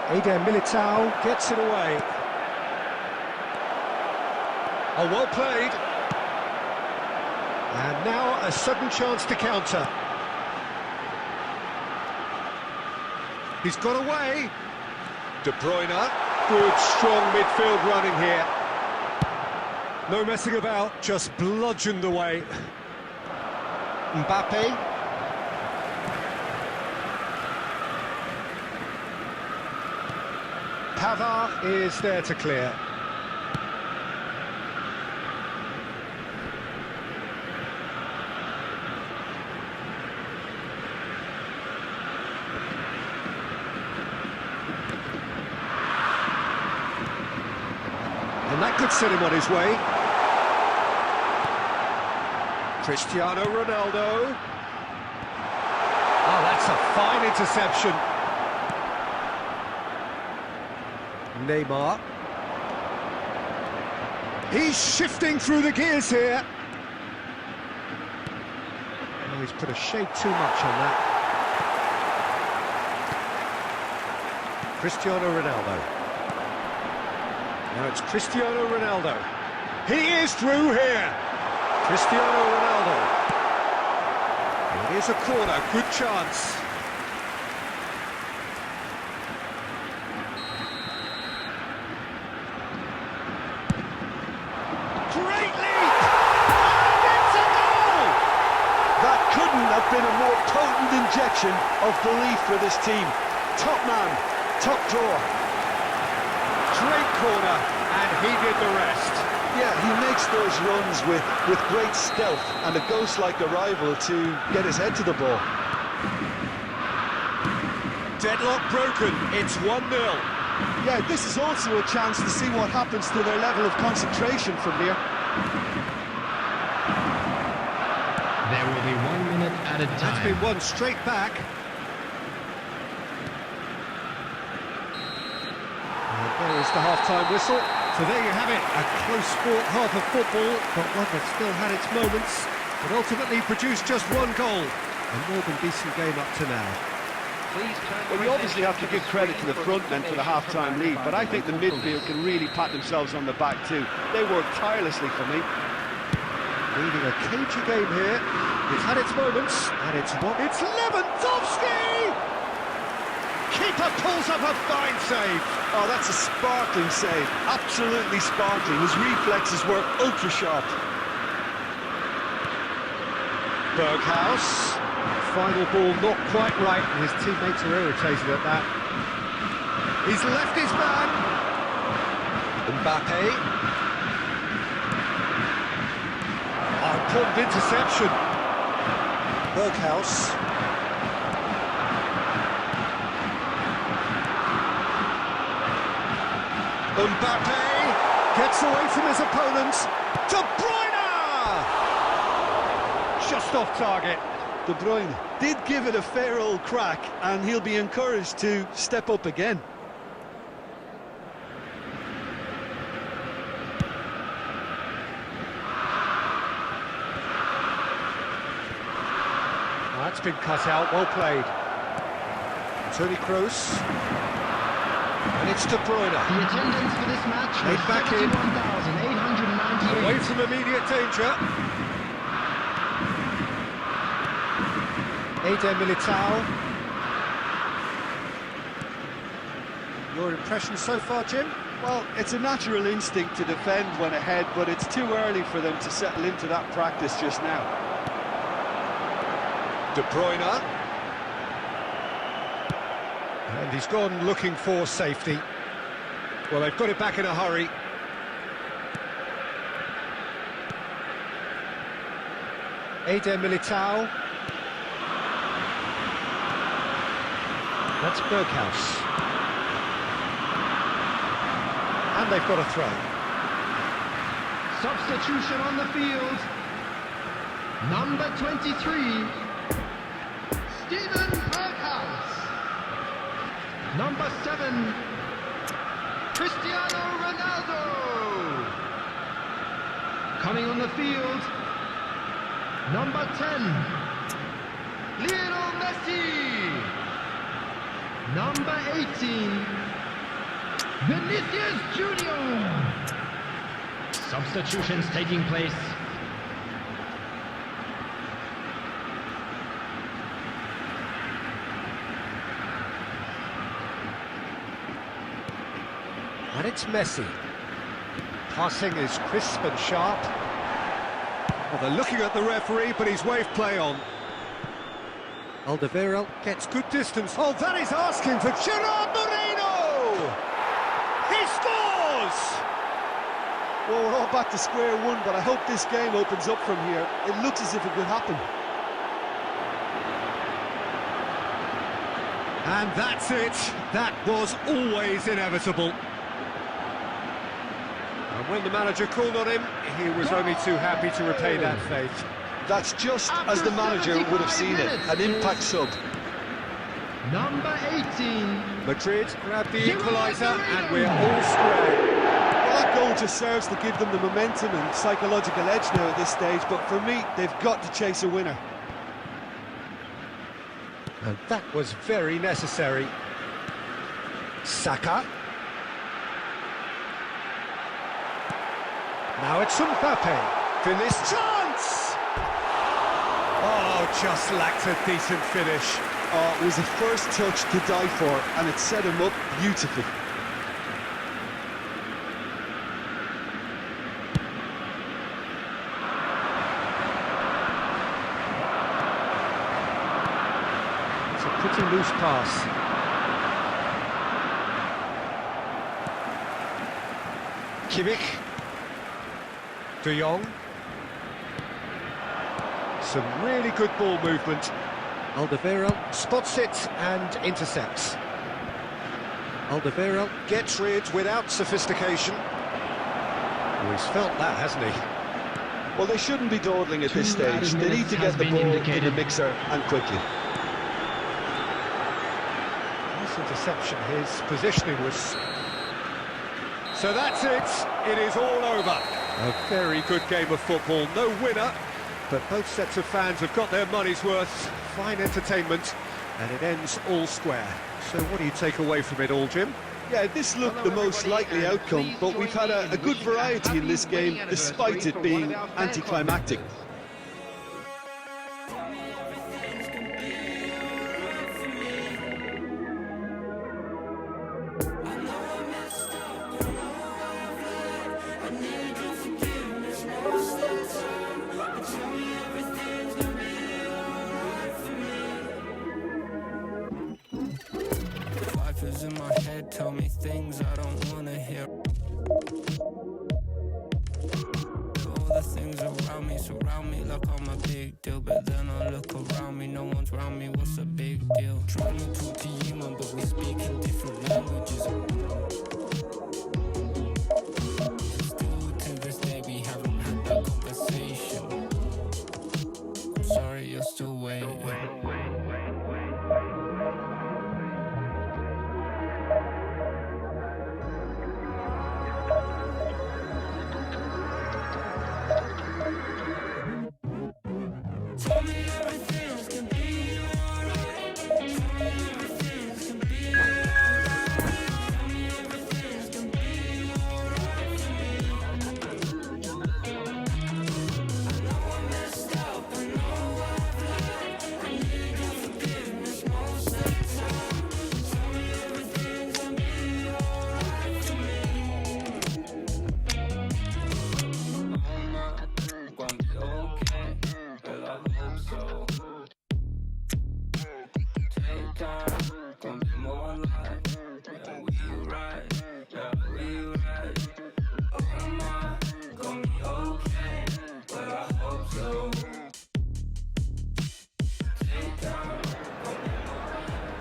Eder Militao gets it away. Oh, well played. And now a sudden chance to counter. He's got away. De Bruyne. Good, strong midfield running here. No messing about, just bludgeoned away. Mbappe. Pavard is there to clear. And that could set him on his way. Cristiano Ronaldo. Oh, that's a fine interception. Neymar. He's shifting through the gears here. Oh, he's put a shade too much on that. Cristiano Ronaldo. Now it's Cristiano Ronaldo. He is through here. Cristiano Ronaldo. It is a corner, good chance. Great leap! And it's a goal! That couldn't have been a more potent injection of belief for this team. Top man, top draw. Great corner, and he did the rest. Yeah, he makes those runs with great stealth and a ghost-like arrival to get his head to the ball. Deadlock broken, it's 1-0. Yeah, this is also a chance to see what happens to their level of concentration from here. There will be 1 minute at a time. That's been won straight back. And there is the half-time whistle. So there you have it, a close-fought half of football, but one that still had its moments, but ultimately produced just 1 goal. A more than decent game up to now. Well, we obviously have to give credit to the front men for the half-time lead, but I think the midfield can really pat themselves on the back too. They worked tirelessly for me. Leading a cagey game here. It's had its moments, and it's Lewandowski! keeper pulls up a fine save. Oh, that's a sparkling save. Absolutely sparkling. His reflexes were ultra sharp. Berghaus. Final ball not quite right, and his teammates are irritated at that. He's left his man. Mbappe. Important interception. Berghaus. Mbappe gets away from his opponent. De Bruyne! Just off target. De Bruyne did give it a fair old crack, and he'll be encouraged to step up again. That's been cut out, well played. Toni Kroos. And it's De Bruyne. The attendance for this match was Made back in. 71,898. Away from immediate danger. Eder Militao. Your impression so far, Jim? Well, it's a natural instinct to defend when ahead, but it's too early for them to settle into that practice just now. De Bruyne. And he's gone looking for safety. Well, they've got it back in a hurry. Eder Militao. That's Berghaus. And they've got a throw. Substitution on the field. Number 23, Steven Berghaus. Number 7, Cristiano Ronaldo. Coming on the field, number 10, Lionel Messi. Number 18, Vinicius Junior. Substitutions taking place. And it's Messi. Passing is crisp and sharp. Well, they're looking at the referee, but he's waved play on. Alderweireld gets good distance. Oh, that is asking for Gerard Moreno! He scores! Well, we're all back to square one, but I hope this game opens up from here. It looks as if it could happen. And that's it. That was always inevitable. And when the manager called on him, he was only too happy to repay that faith. That's just as the manager would have seen it, an impact sub. Number 18. Madrid grabbed the equaliser and we're all square. Well, that goal just serves to give them the momentum and psychological edge now at this stage, but for me, they've got to chase a winner. And that was very necessary. Saka. Now it's Mbappe. Finish chance! Oh, just lacked a decent finish. Oh, it was the first touch to die for, and it set him up beautifully. It's a pretty loose pass. Kimmich. De Jong. Some really good ball movement. Alderweireld spots it and intercepts. Alderweireld gets rid without sophistication. Oh, he's felt that, hasn't he? Well, they shouldn't be dawdling at this stage. They need to get the ball in the mixer and quickly. Nice interception. His positioning was... So that's it. It is all over. A very good game of football. No winner, but both sets of fans have got their money's worth. Fine entertainment, and it ends all square. So what do you take away from it all, Jim? Yeah, this looked the most likely outcome, but we've had a good variety in this game, despite it being anticlimactic. voices in my head tell me things I don't wanna hear. All the things around me surround me like I'm a big deal, but then I look around me, no one's around me, what's a big deal? Trying to talk to you, man, but we speak in different languages. Still to this day we haven't had that conversation. I'm sorry you're still waiting. Tell me everything's gonna be alright. Tell me everything's gonna be alright. Tell me everything's gonna be alright for me. I know I messed up, I know I've lied. I need your forgiveness most of the time. Tell me everything's gonna be alright for me. Oh my, gonna be okay. Well, I hope so. Take time, gonna be more like. Yeah, we right, yeah, we right. Oh my, gonna be okay. Well, I hope so. Take time.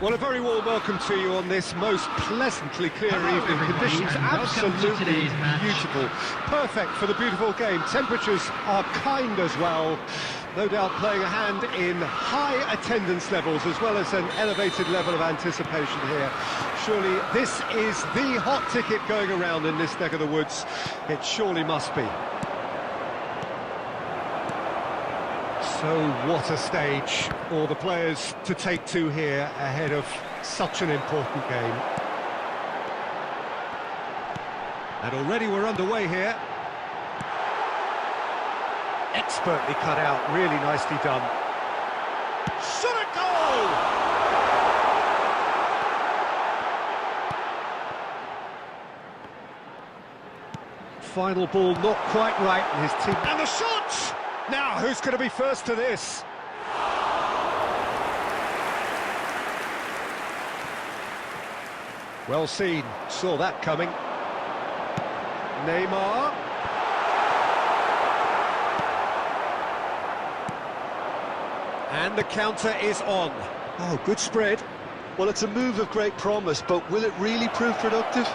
Well, a very warm welcome to you on this most pleasantly clear Hello, evening. everybody, Conditions and welcome to absolutely today's match. beautiful. Perfect for the beautiful game. Temperatures are kind as well. No doubt playing a hand in high attendance levels as well as an elevated level of anticipation here. Surely this is the hot ticket going around in this neck of the woods. It surely must be. So what a stage for the players to take to here ahead of such an important game. And already we're underway here. Expertly cut out, really nicely done. Shot a goal! Final ball not quite right, and his team... And the shot! Now, who's going to be first to this? Well seen, saw that coming. Neymar. And the counter is on. Oh, good spread. Well, it's a move of great promise, but will it really prove productive?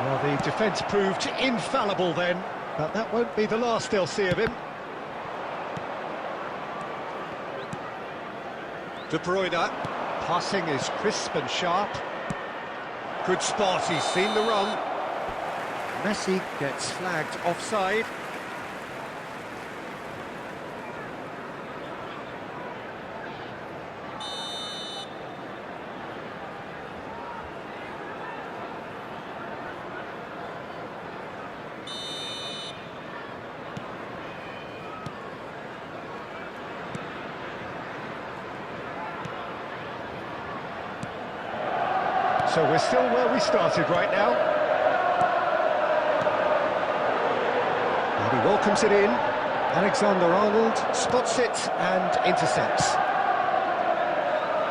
Well, the defence proved infallible then, but that won't be the last they'll see of him. De Bruyne, passing is crisp and sharp. Good spot, he's seen the run. Messi gets flagged offside. So we're still where we started right now. And he welcomes it in. Alexander-Arnold spots it and intercepts.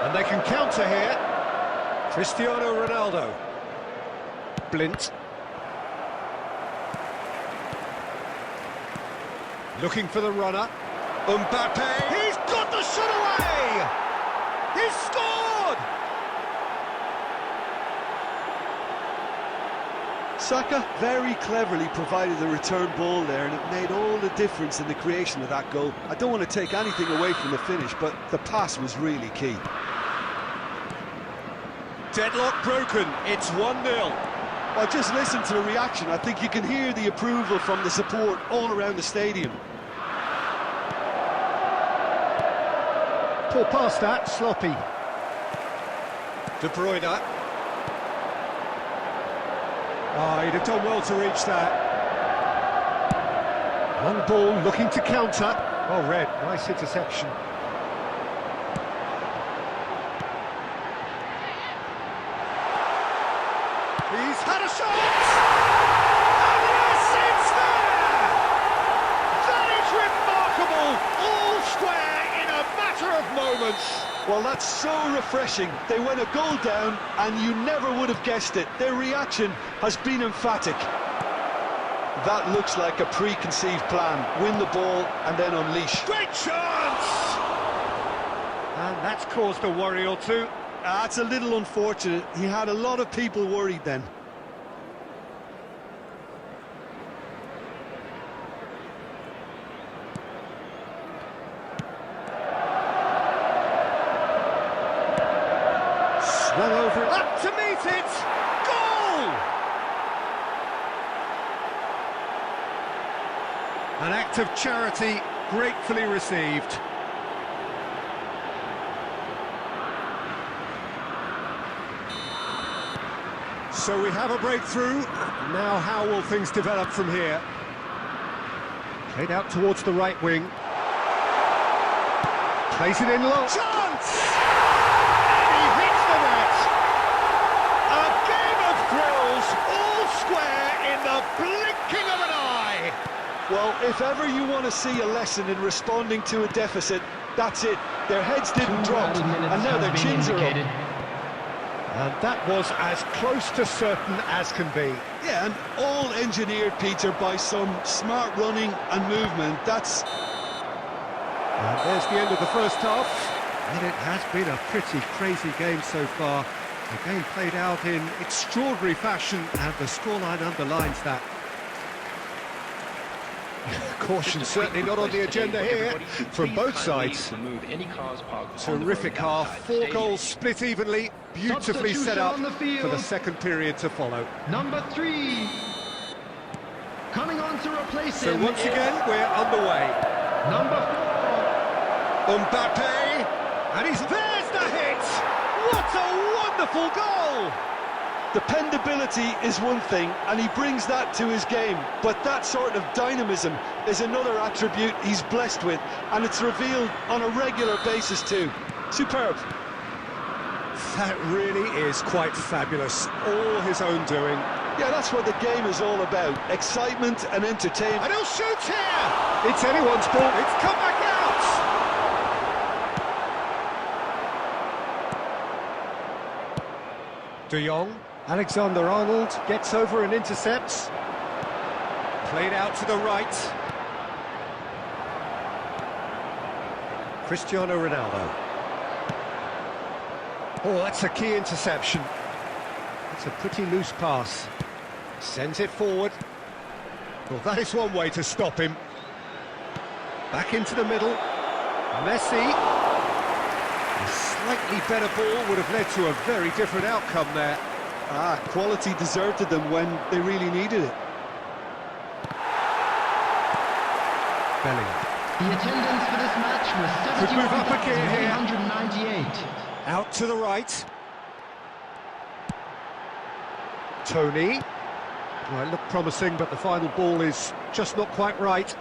And they can counter here. Cristiano Ronaldo. Blint. Looking for the runner. Mbappe. He's got the shot away! He's scored! Saka very cleverly provided the return ball there, and it made all the difference in the creation of that goal. I don't want to take anything away from the finish, but the pass was really key. Deadlock broken, it's 1-0. Well, just listen to the reaction. I think you can hear the approval from the support all around the stadium. Pull past that, sloppy. De Bruyne. Oh, he'd have done well to reach that. Long ball, looking to counter. Oh, Red, nice interception. He's had a shot! And yes, it's there! That is remarkable! All square in a matter of moments. Well, that's so refreshing. They went a goal down, and you never would have guessed it. Their reaction has been emphatic. That looks like a preconceived plan. Win the ball and then unleash. Great chance! And that's caused a worry or two. That's a little unfortunate. He had a lot of people worried then. Swung over it. Up to meet it! Goal! An act of charity gratefully received. So we have a breakthrough. Now how will things develop from here? Played out towards the right wing. Plays it in low. Chance! And he hits the net! A game of thrills, all square in the blinking of an eye! Well, if ever you want to see a lesson in responding to a deficit, that's it. Their heads didn't drop, and now their chins are up. And that was as close to certain as can be. Yeah, and all engineered, Peter, by some smart running and movement. That's... And there's the end of the first half. And it has been a pretty crazy game so far. The game played out in extraordinary fashion, and the scoreline underlines that. Caution certainly not on the agenda here from both sides. Terrific half, 4 goals split evenly, beautifully set up for the second period to follow. Number 3. Coming on to replace him. So once again, we're underway. Number 4. Mbappe, and there's the hit! What a wonderful goal! Dependability is one thing, and he brings that to his game, but that sort of dynamism is another attribute he's blessed with, and it's revealed on a regular basis too. Superb. That really is quite fabulous, all his own doing. Yeah, that's what the game is all about, excitement and entertainment. And he'll shoot here! It's anyone's ball, it's come back out! De Jong. Alexander-Arnold gets over and intercepts. Played out to the right. Cristiano Ronaldo. Oh, that's a key interception. It's a pretty loose pass. Sends it forward. Well, that is one way to stop him. Back into the middle. Messi. A slightly better ball would have led to a very different outcome there. Quality deserted them when they really needed it. Bellingham. The attendance for this match was Could move up again here. 71,398. Out to the right. Tony. Well, it looked promising, but the final ball is just not quite right.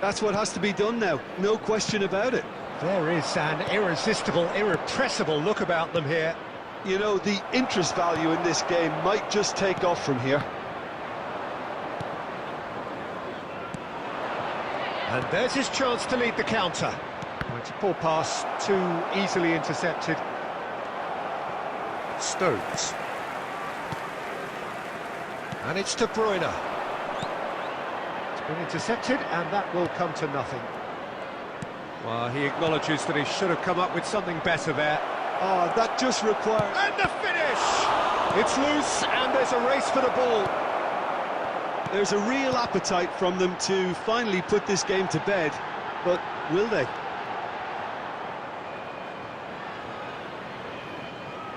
That's what has to be done now, no question about it. There is an irresistible, irrepressible look about them here. You know, the interest value in this game might just take off from here. And there's his chance to lead the counter. Oh, it's a poor pass, too easily intercepted. Stones. And it's De Bruyne. It's been intercepted, and that will come to nothing. Well, he acknowledges that he should have come up with something better there. Oh, that just required... And the finish! It's loose, and there's a race for the ball. There's a real appetite from them to finally put this game to bed, but will they?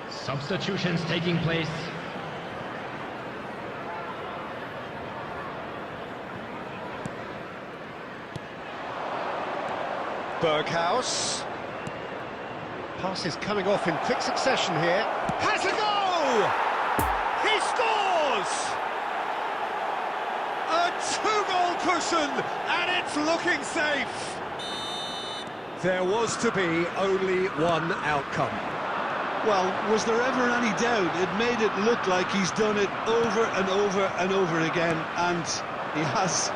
Substitutions taking place. Berghaus. Pass is coming off in quick succession here. Has a go! He scores! A 2-goal cushion, and it's looking safe. There was to be only one outcome. Well, was there ever any doubt? It made it look like he's done it over and over and over again, and he has.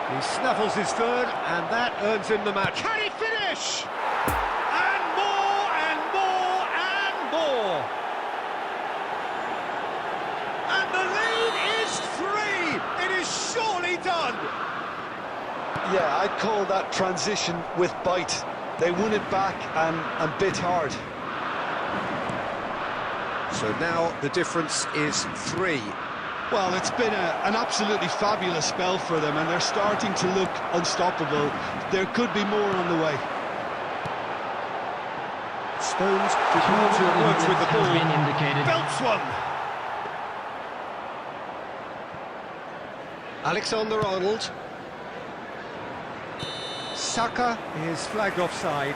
He snaffles his third, and that earns him the match. Can he finish? And more, and more, and more. And the lead is 3. It is surely done. Yeah, I'd call that transition with bite. They won it back and bit hard. So now the difference is 3. Well, it's been an absolutely fabulous spell for them, and they're starting to look unstoppable. There could be more on the way. Stones continues to work with the ball. Has been indicated. Belts one. Alexander-Arnold. Saka is flagged offside.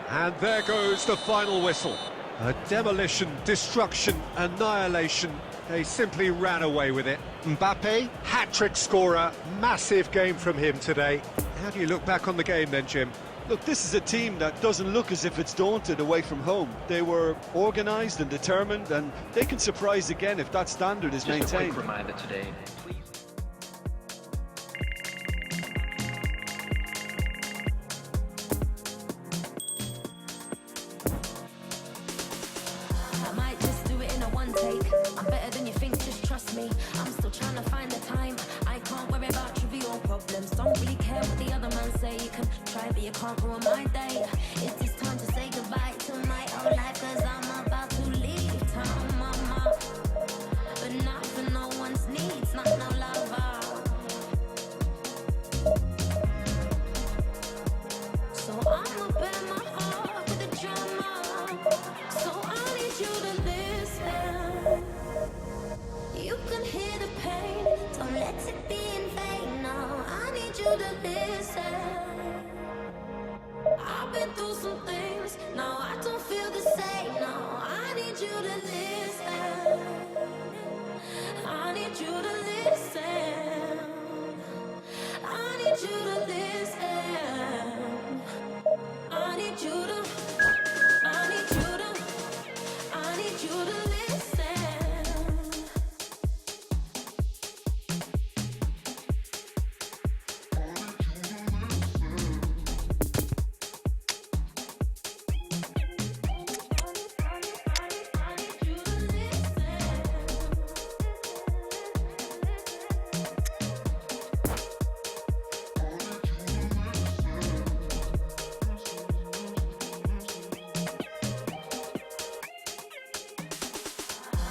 And there goes the final whistle. A demolition, destruction, annihilation. They simply ran away with it. Mbappe, hat-trick scorer, massive game from him today. How do you look back on the game then, Jim? Look, this is a team that doesn't look as if it's daunted away from home. They were organised and determined, and they can surprise again if that standard is Just a maintained. quick reminder today, please. I might just do it in a one take. I'm better than you think, just trust me. I'm still trying to find the time. I can't worry about trivial problems. Don't really care what the other man say. You can try, but you can't ruin my day. It is time to say goodbye to my old life, cause I'm about to leave town, mama. But not for no one's needs, not no lover. So I'ma bear my heart with the drama. So I need you to listen. You can hear the pain, don't let it be in vain. No, I need you to listen. I've been through some things, now I don't feel the same. No, I need you to listen. I need you to listen. I need you to listen. I need you to, I need you to, I need you to listen.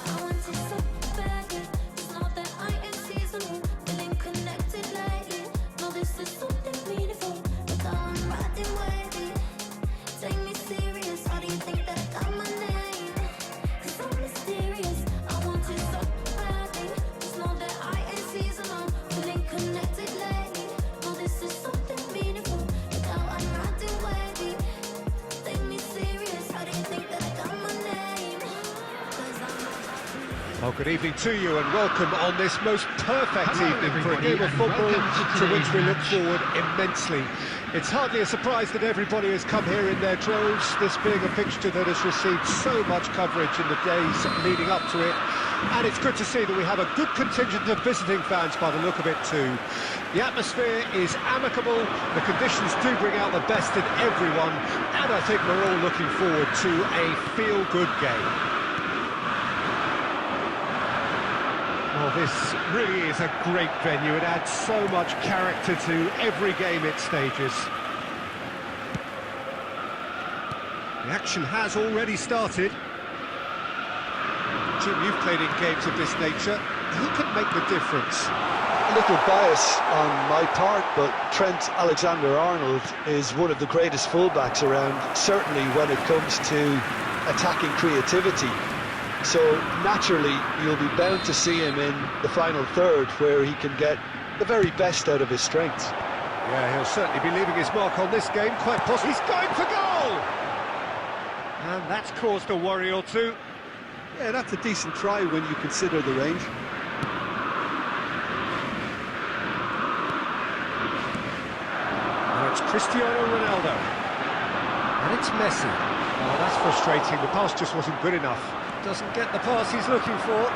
I want it so badly. Just know that I ain't seasonal. Feeling connected lately. No, this is something meaningful. But though I'm riding wavy, take me serious. How do you think that I got my name? Cause I'm mysterious. I want it so badly. Just know that I ain't seasonal. Feeling connected lately. No, this is something meaningful. But though I'm riding wavy, take me serious. How do you think that I got my name? Cause I'm Well, good evening to you and welcome on this most perfect Hello, evening for a everybody, game of and football welcome to to which we today's look match. forward immensely. It's hardly a surprise that everybody has come here in their droves, this being a fixture that has received so much coverage in the days leading up to it. And it's good to see that we have a good contingent of visiting fans by the look of it too. The atmosphere is amicable, the conditions do bring out the best in everyone, and I think we're all looking forward to a feel-good game. Well, this really is a great venue. It adds so much character to every game it stages. The action has already started. Jim, you've played in games of this nature. Who can make the difference? A little bias on my part, but Trent Alexander-Arnold is one of the greatest fullbacks around, certainly when it comes to attacking creativity. So naturally, you'll be bound to see him in the final third, where he can get the very best out of his strengths. Yeah, he'll certainly be leaving his mark on this game, quite possibly. He's going for goal! And that's caused a worry or two. Yeah, that's a decent try when you consider the range. Now it's Cristiano Ronaldo. Now it's Messi. Oh, that's frustrating. The pass just wasn't good enough. Doesn't get the pass he's looking for.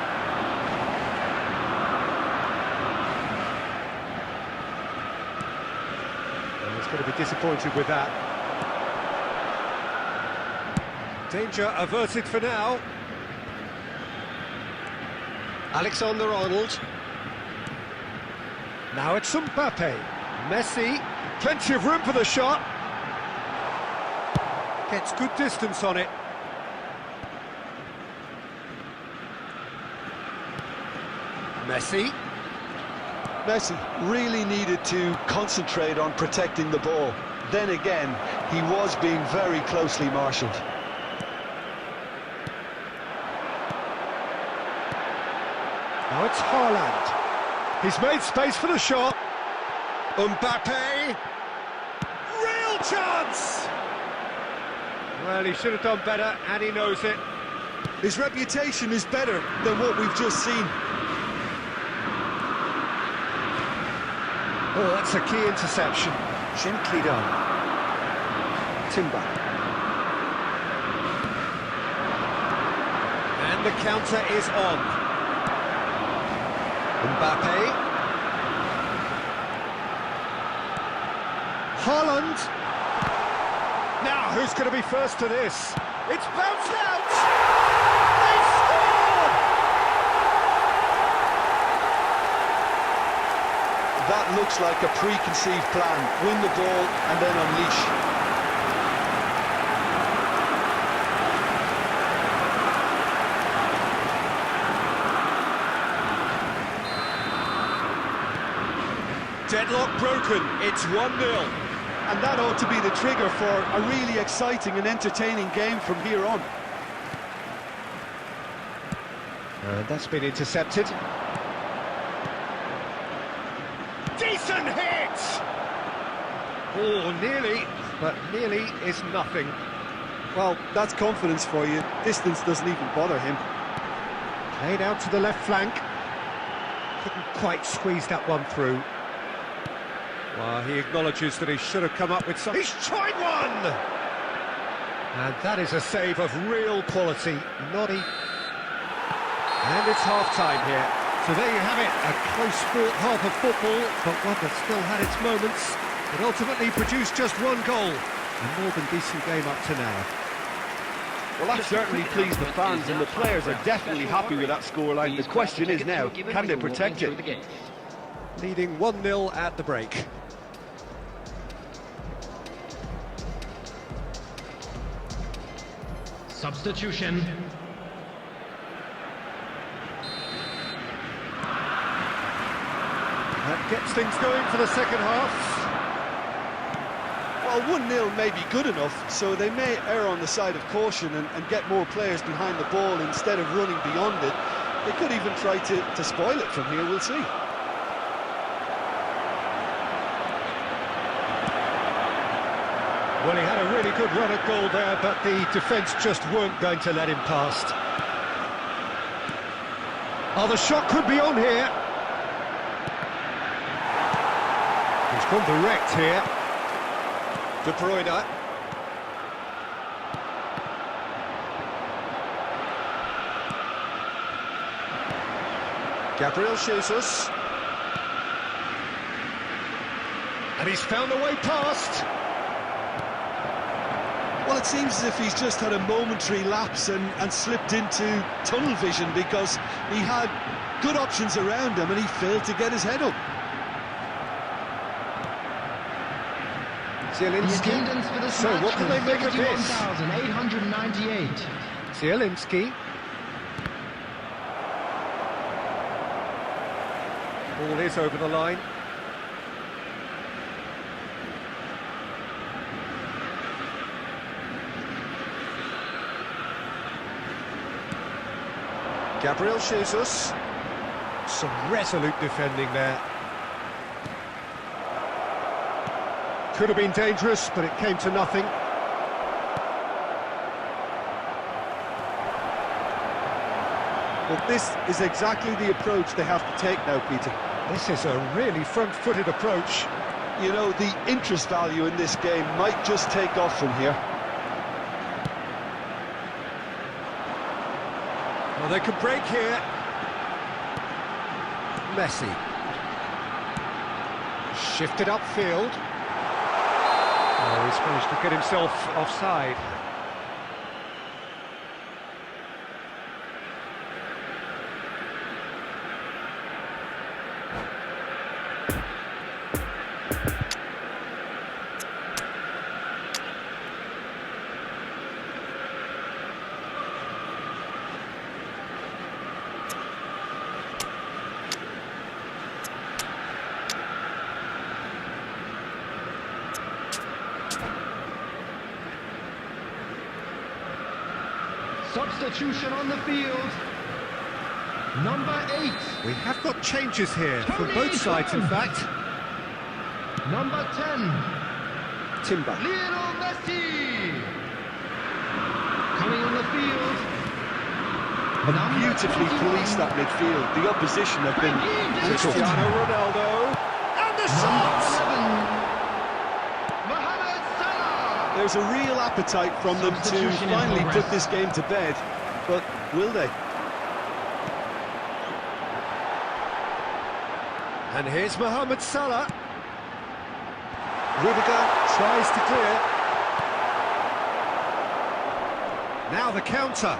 Oh, he's going to be disappointed with that. Danger averted for now. Alexander-Arnold. Now it's Mbappe. Messi. Plenty of room for the shot. Gets good distance on it. Messi. Messi really needed to concentrate on protecting the ball. Then again, he was being very closely marshalled. Now it's Haaland. He's made space for the shot. Mbappe. Real chance! Well, he should have done better, and he knows it. His reputation is better than what we've just seen. Oh, that's a key interception. Gently done. Timber. And the counter is on. Mbappe. Haaland. Now, who's going to be first to this? It's bounced out! They scored! That looks like a preconceived plan. Win the ball and then unleash. Deadlock broken. It's 1-0. And that ought to be the trigger for a really exciting and entertaining game from here on. And that's been intercepted. Decent hit! Oh, nearly, but nearly is nothing. Well, that's confidence for you. Distance doesn't even bother him. Played out to the left flank. Couldn't quite squeeze that one through. Well, he acknowledges that he should have come up with something. He's tried one! And that is a save of real quality. Noddy. And it's half-time here. So there you have it, a close-fought half of football, but one that still had its moments. It ultimately produced just one goal. A more than decent game up to now. Well, that certainly pleased the fans, and the players are definitely happy with that scoreline. The question is now, can they protect it? Leading 1-0 at the break. Substitution. That gets things going for the second half. Well, 1-0 may be good enough, so they may err on the side of caution and get more players behind the ball instead of running beyond it. They could even try to spoil it from here, we'll see. Well, he had a really good run at goal there, but the defence just weren't going to let him past. Oh, the shot could be on here. He's gone direct here. De Bruyne. Gabriel Jesus. And he's found a way past. Well, it seems as if he's just had a momentary lapse and slipped into tunnel vision, because he had good options around him and he failed to get his head up. The attendance for this So match what can they make of this? 51,898. Zielinski. Ball is over the line. Gabriel Jesus. Some resolute defending there. Could have been dangerous, but it came to nothing. Well, this is exactly the approach they have to take now, Peter. This is a really front-footed approach. You know, the interest value in this game might just take off from here. Well, they could break here. Messi. Shifted upfield. Oh, he's managed to get himself offside. Substitution on the field. Number 8. We have got changes here from both sides, in fact. Number 10. Timber. Lionel Messi. Coming on the field. Number Beautifully 21. policed that midfield. The opposition have been brutal. Cristiano Ronaldo. And the Number shot! 11. Mohamed Salah. There's a real appetite from them to Substitution in finally progress. put this game to bed, but will they? And here's Mohamed Salah. Rudiger tries to clear. Now the counter.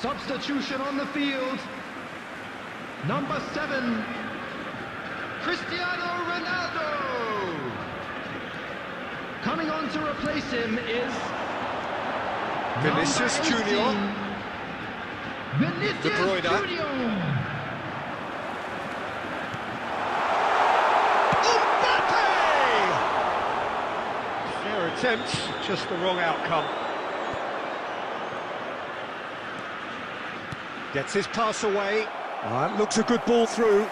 Substitution on the field. Number 7. Cristiano Ronaldo. Coming on to replace him is Vinicius number 18, Junior. Vinicius De Bruyne. Junior. Mbappe! Fair attempt, just the wrong outcome. Gets his pass away. That looks a good ball through.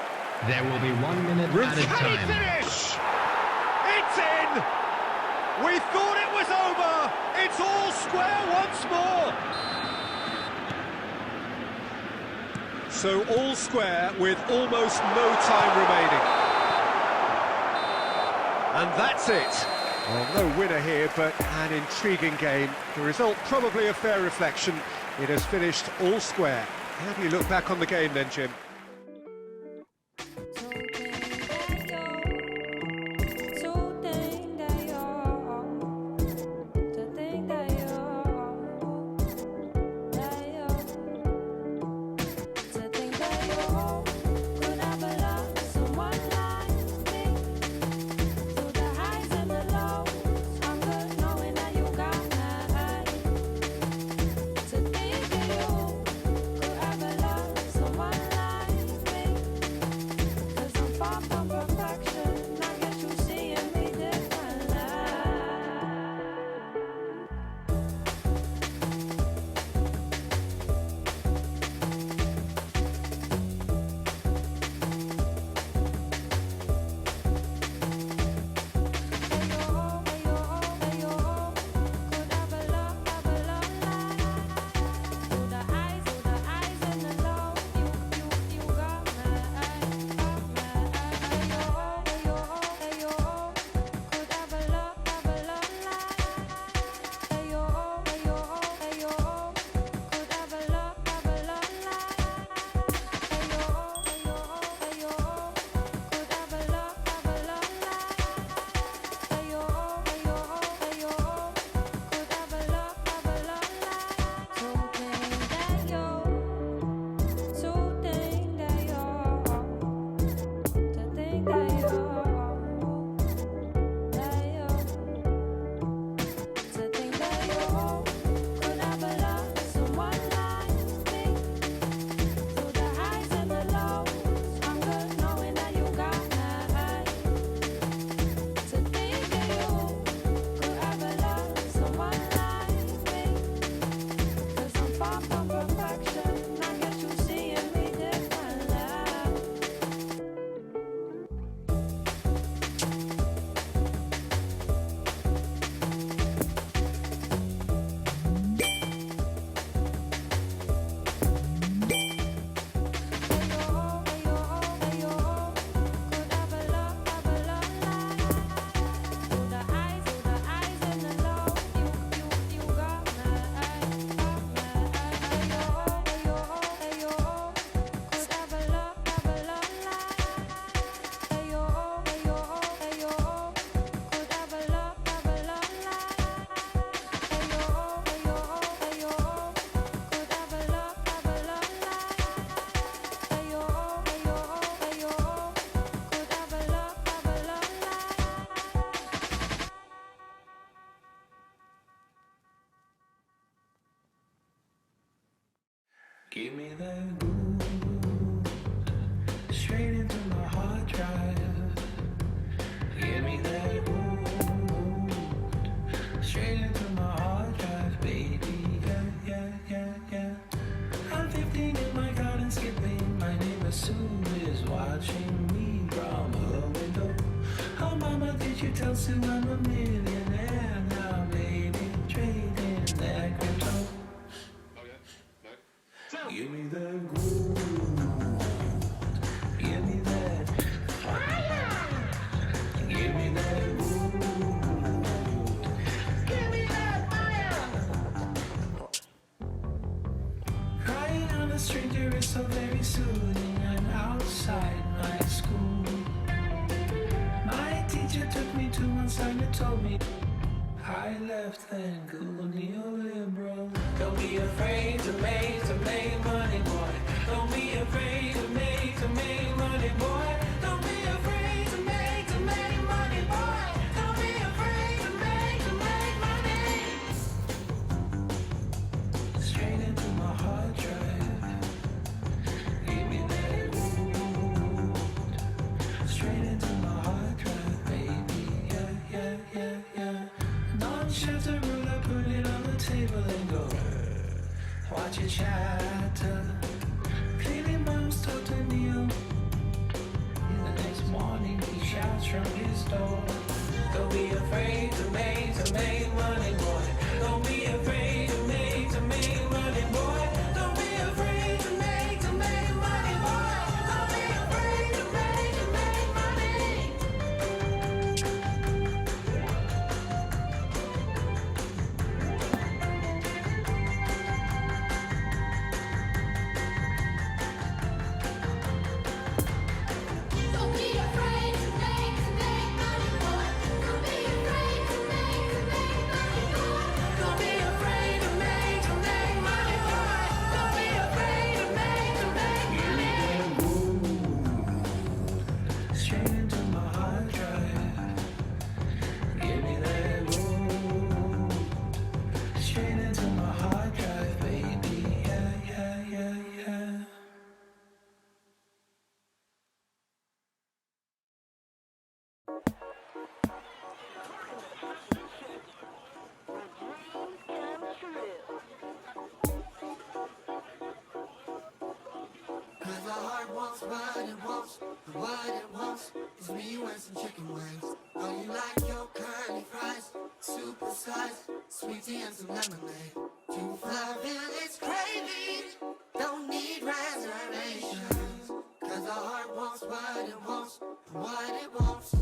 There will be 1 minute added Can he time. finish? It's in! We thought it was over! It's all square once more! So all square with almost no time remaining. And that's it. Well, no winner here, but an intriguing game. The result probably a fair reflection. It has finished all square. How do you look back on the game then, Jim? Give me that groove, straight into my hard drive. Give me that groove, straight into my hard drive, baby. Yeah. I'm 15 in my garden skipping. My neighbor Sue is watching me from her window. Oh, mama, did you tell Sue I'm a millionaire now, baby? Trading that crypto. Give me that groove. Give me that fire. Give me that groove. Give me that fire. Crying on a stranger is so very soothing. I'm outside my school. My teacher took me to one side and told me I left and Google neoliberal. Don't be afraid to make money, boy. Don't be afraid to make money, boy. Don't be afraid to make money, boy. Don't be afraid to make money. Straight into my hard drive. Give me that root. Straight into my hard drive, baby. Yeah. Non-shelter ruler, put it on the table and go. Watch it shatter. Clearly mom's told to kneel. The next morning he shouts from his door. Don't be afraid to make money, boy. Don't be afraid to make money, boy. Don't be afraid to make money, boy. Don't be afraid to make money. Don't be afraid to make money, boy. Don't be afraid to make money, boy. Don't be afraid to make money, boy. Don't be afraid to make money. Straight into my hard drive. Give me that room. Straight into my hard drive, baby. Yeah. Cause the heart wants what it wants, and what it wants is me and some chicken wings. Oh, you like your curly fries, super size, sweet tea and some lemonade. 2-5 it's craving, don't need reservations. Cause the heart wants what it wants, and what it wants.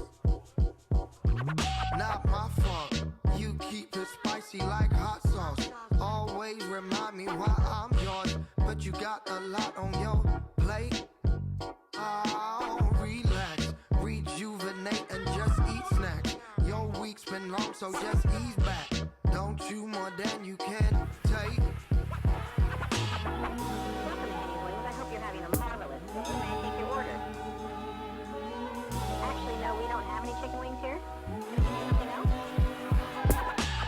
Not my fault. You keep it spicy like hot sauce. Always remind me why I'm yours, but you got a lot on your plate. Oh, relax, rejuvenate and just eat snacks. Your week's been long, so just ease back. Don't chew more than you can take. Welcome to Henny's Wings. I hope you're having a marvelous day. May I take your order? Actually, no, we don't have any chicken wings here. Something else?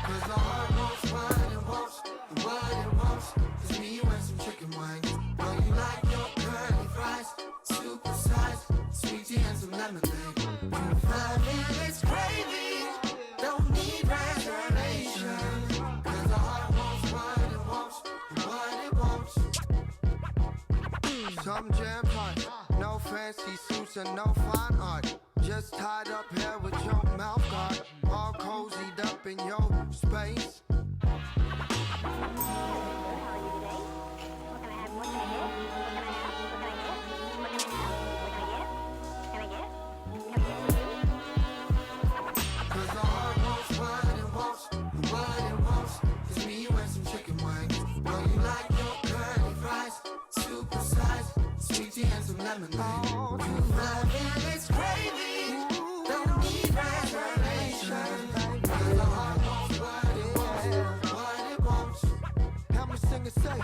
Cause the heart wants what it wants, and what it wants is me and some chicken wings. Oh, you like your curly fries, super size, sweet tea and some lemonade. 2-5 it's craving, don't need reservations. Cause the heart wants what it wants, and what it wants. Some jam part, no fancy suits and no fine art. Just tied up here with your mouth guard, all cozied up in your space. How are you today? What can I have? What can I get? What can I have? What can I get? What can I have? What can I get? Can I get? Can I get some food? Cause the heart wants what it wants, and what it wants is me and some chicken wings. Oh, you like your curly fries, super size, sweet tea and some lemonade. 2-5 it's craving, don't need reservations. Cause the heart wants what it wants, what it wants. How me sing and say?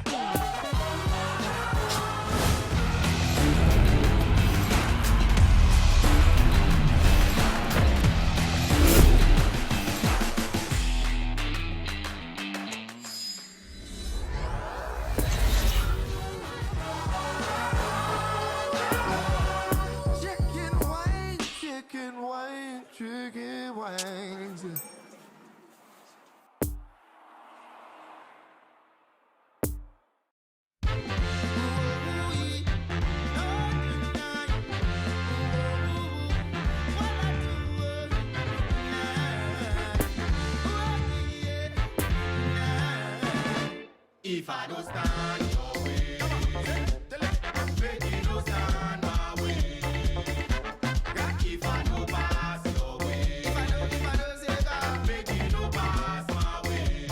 If I don't stand your way, make you don't stand my way. If I don't pass your way, if I don't say that, make you don't pass my way.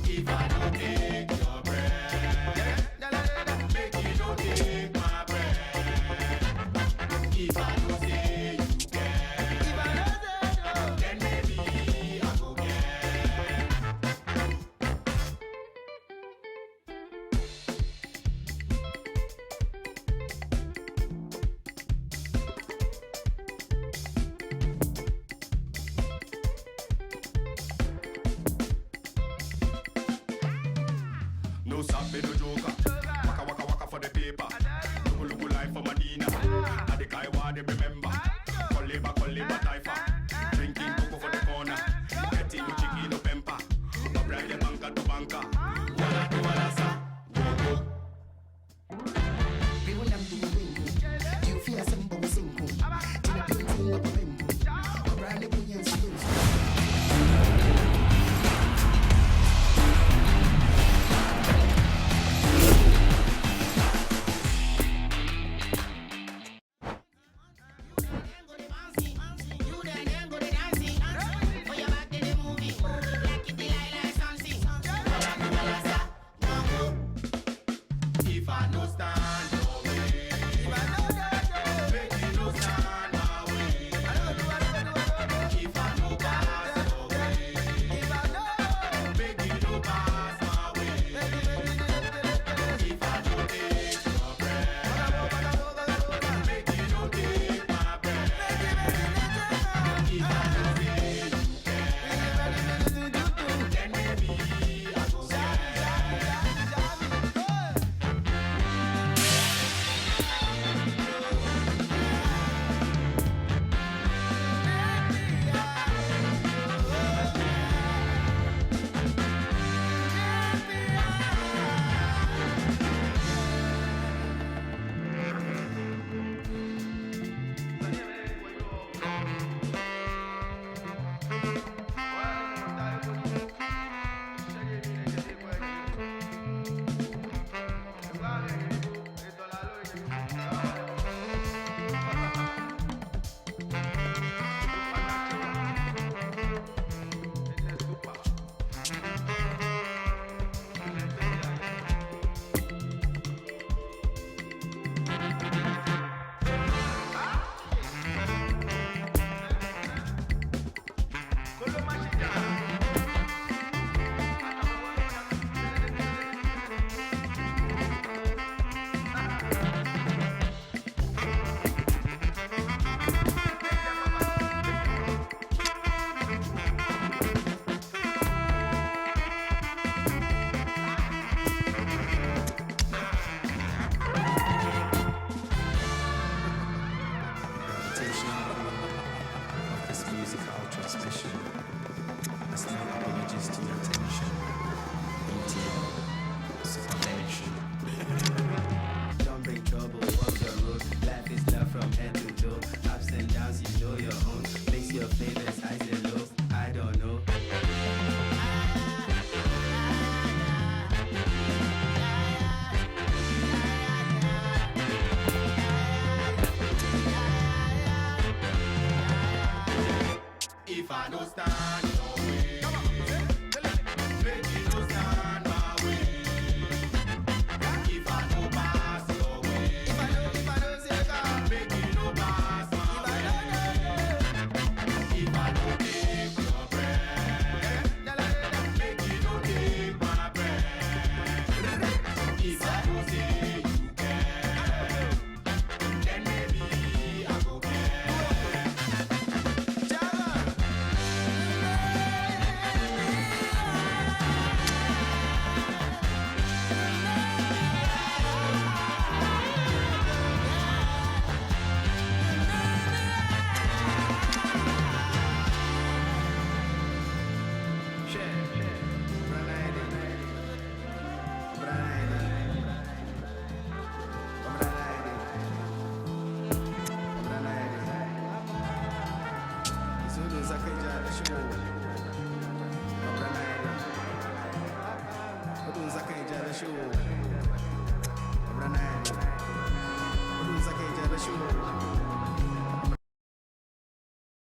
If I don't take your breath, make you don't take my breath. If I don't say you can, if I don't say no, then maybe I go get. No sabe no joker. Waka waka waka for the paper. Look look life for Medina. And the guy what they remember. Coliba taifa. Drinking cocoa for the corner. Getting no chicken no pemper. But brand the banker to banker.